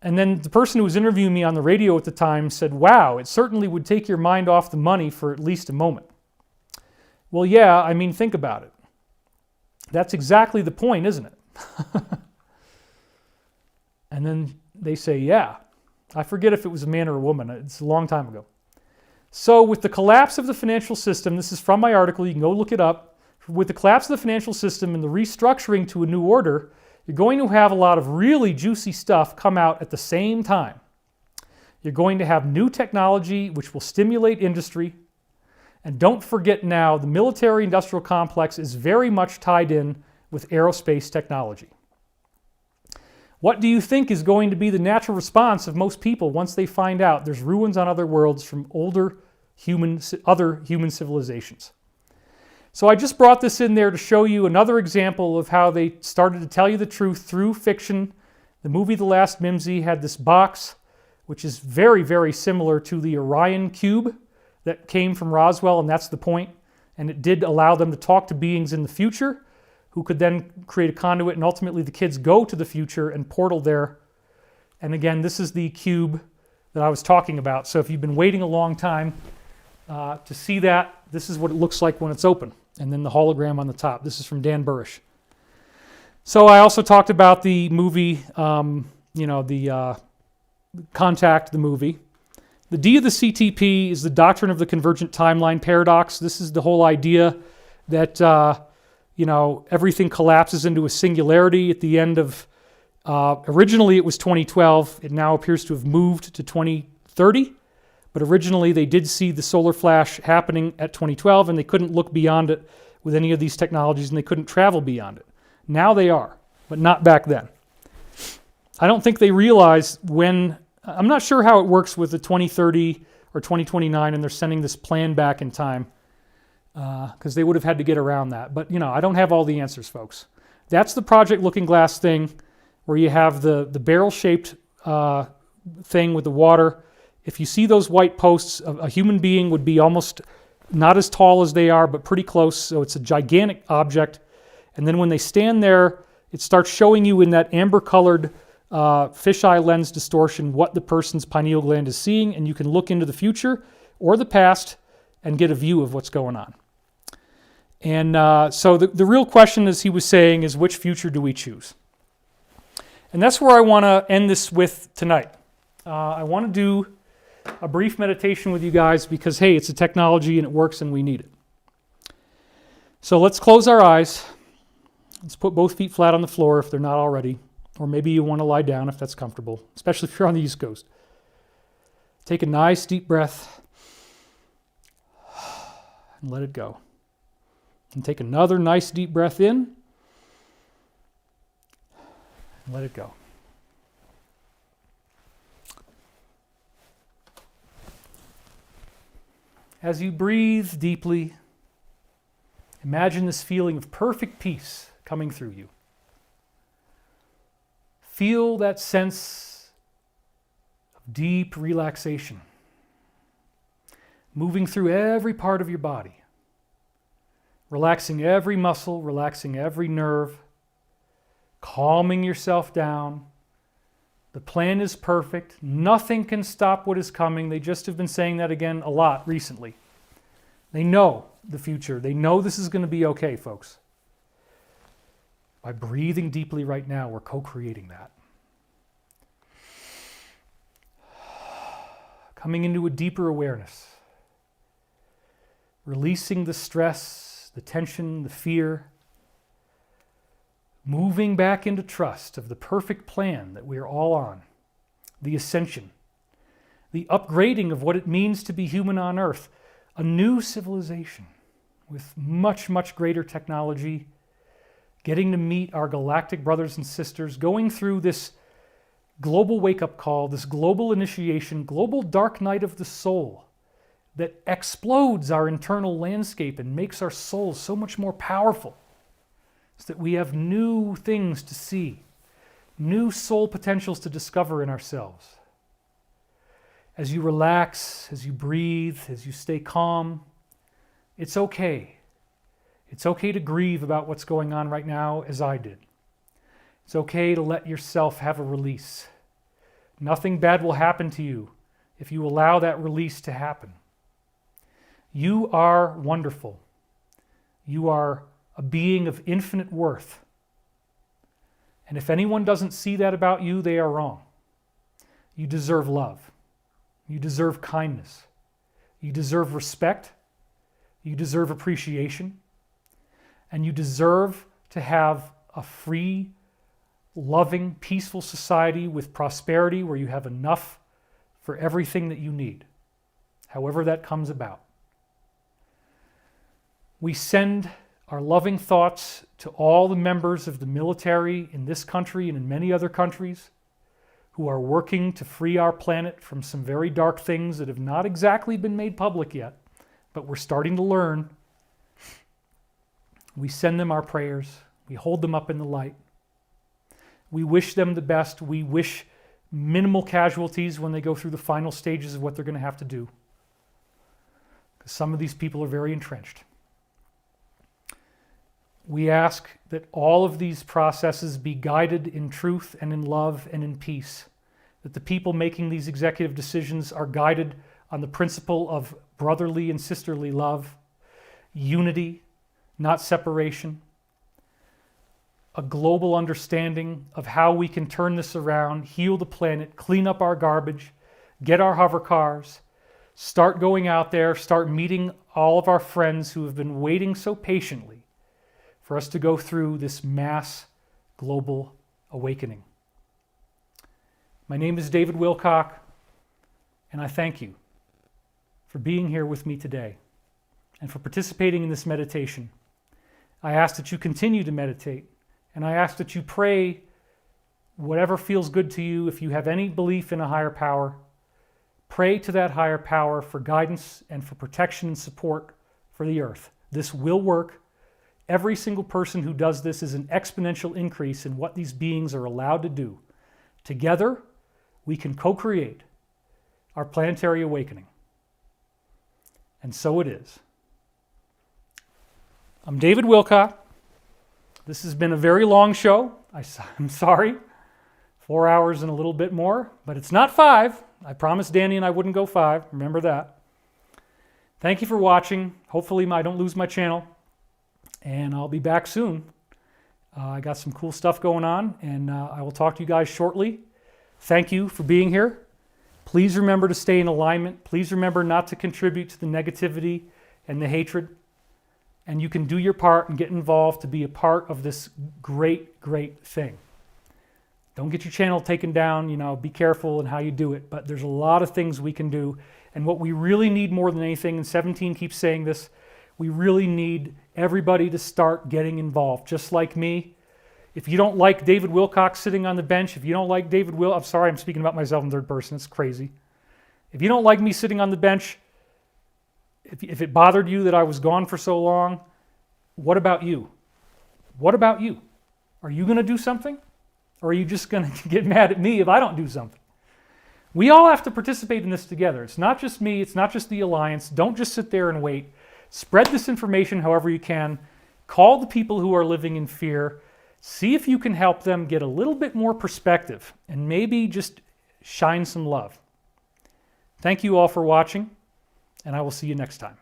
And then the person who was interviewing me on the radio at the time said, wow, it certainly would take your mind off the money for at least a moment. Well, yeah, I mean, think about it. That's exactly the point, isn't it? And then they say, yeah. I forget if it was a man or a woman. It's a long time ago. So with the collapse of the financial system, this is from my article, you can go look it up. With the collapse of the financial system and the restructuring to a new order, you're going to have a lot of really juicy stuff come out at the same time. You're going to have new technology which will stimulate industry. And don't forget now, the military-industrial complex is very much tied in with aerospace technology. What do you think is going to be the natural response of most people once they find out there's ruins on other worlds from other human civilizations? So I just brought this in there to show you another example of how they started to tell you the truth through fiction. The movie The Last Mimsy had this box, which is very, very similar to the Orion Cube that came from Roswell, and that's the point. And it did allow them to talk to beings in the future. who could then create a conduit, and ultimately the kids go to the future and portal there. And again, this is the cube that I was talking about. So if you've been waiting a long time to see that, this is what it looks like when it's open. And then the hologram on the top. This is from Dan Burish. So I also talked about the movie, the Contact, the movie. The D of the CTP is the doctrine of the convergent timeline paradox. This is the whole idea that everything collapses into a singularity at the end of. Originally it was 2012. It now appears to have moved to 2030. But originally they did see the solar flash happening at 2012, and they couldn't look beyond it with any of these technologies, and they couldn't travel beyond it. Now they are, but not back then. I don't think they realize when. I'm not sure how it works with the 2030 or 2029, and they're sending this plan back in time, because they would have had to get around that. But I don't have all the answers, folks. That's the Project Looking Glass thing, where you have the barrel-shaped thing with the water. If you see those white posts, a human being would be almost not as tall as they are, but pretty close. So it's a gigantic object. And then when they stand there, it starts showing you in that amber-colored fisheye lens distortion what the person's pineal gland is seeing, and you can look into the future or the past and get a view of what's going on. And so the real question, as he was saying, is which future do we choose? And that's where I want to end this with tonight. I want to do a brief meditation with you guys because, hey, it's a technology and it works and we need it. So let's close our eyes. Let's put both feet flat on the floor if they're not already. Or maybe you want to lie down if that's comfortable, especially if you're on the East Coast. Take a nice deep breath and let it go. And take another nice deep breath in and let it go. As you breathe deeply, imagine this feeling of perfect peace coming through you. Feel that sense of deep relaxation moving through every part of your body, relaxing every muscle, relaxing every nerve, calming yourself down. The plan is perfect. Nothing can stop what is coming. They just have been saying that again a lot recently. They know the future. They know this is going to be okay, folks. By breathing deeply right now, we're co-creating that. Coming into a deeper awareness. Releasing the stress, the tension, the fear. Moving back into trust of the perfect plan that we are all on. The ascension. The upgrading of what it means to be human on Earth. A new civilization with much, much greater technology. Getting to meet our galactic brothers and sisters. Going through this global wake-up call, this global initiation, global dark night of the soul that explodes our internal landscape and makes our souls so much more powerful. So that we have new things to see, new soul potentials to discover in ourselves. As you relax, as you breathe, as you stay calm, it's okay. It's okay to grieve about what's going on right now, as I did. It's okay to let yourself have a release. Nothing bad will happen to you if you allow that release to happen. You are wonderful. You are a being of infinite worth. And if anyone doesn't see that about you, they are wrong. You deserve love. You deserve kindness. You deserve respect. You deserve appreciation. And you deserve to have a free, loving, peaceful society with prosperity where you have enough for everything that you need, however that comes about. We send our loving thoughts to all the members of the military in this country and in many other countries who are working to free our planet from some very dark things that have not exactly been made public yet, but we're starting to learn. We send them our prayers. We hold them up in the light. We wish them the best. We wish minimal casualties when they go through the final stages of what they're going to have to do. Because some of these people are very entrenched. We ask that all of these processes be guided in truth and in love and in peace, that the people making these executive decisions are guided on the principle of brotherly and sisterly love, unity, not separation, a global understanding of how we can turn this around, heal the planet, clean up our garbage, get our hover cars, start going out there, start meeting all of our friends who have been waiting so patiently for us to go through this mass global awakening. My name is David Wilcock, and I thank you for being here with me today and for participating in this meditation. I ask that you continue to meditate, and I ask that you pray whatever feels good to you. If you have any belief in a higher power, pray to that higher power for guidance and for protection and support for the earth. This will work. Every single person who does this is an exponential increase in what these beings are allowed to do. Together, we can co-create our planetary awakening. And so it is. I'm David Wilcock. This has been a very long show. I'm sorry. 4 hours and a little bit more, but it's not 5. I promised Danny and I wouldn't go 5. Remember that. Thank you for watching. Hopefully I don't lose my channel. And I'll be back soon. I got some cool stuff going on, and I will talk to you guys shortly. Thank you for being here. Please remember to stay in alignment. Please remember not to contribute to the negativity and the hatred. And you can do your part and get involved to be a part of this great, great thing. Don't get your channel taken down. Be careful in how you do it. But there's a lot of things we can do. And what we really need more than anything, and 17 keeps saying this, we really need everybody to start getting involved, just like me. If you don't like David Wilcock sitting on the bench, if you don't like I'm sorry, I'm speaking about myself in third person, it's crazy. If you don't like me sitting on the bench, if it bothered you that I was gone for so long, what about you? What about you? Are you going to do something? Or are you just going to get mad at me if I don't do something? We all have to participate in this together. It's not just me, it's not just the Alliance. Don't just sit there and wait. Spread this information however you can. Call the people who are living in fear. See if you can help them get a little bit more perspective and maybe just shine some love. Thank you all for watching, and I will see you next time.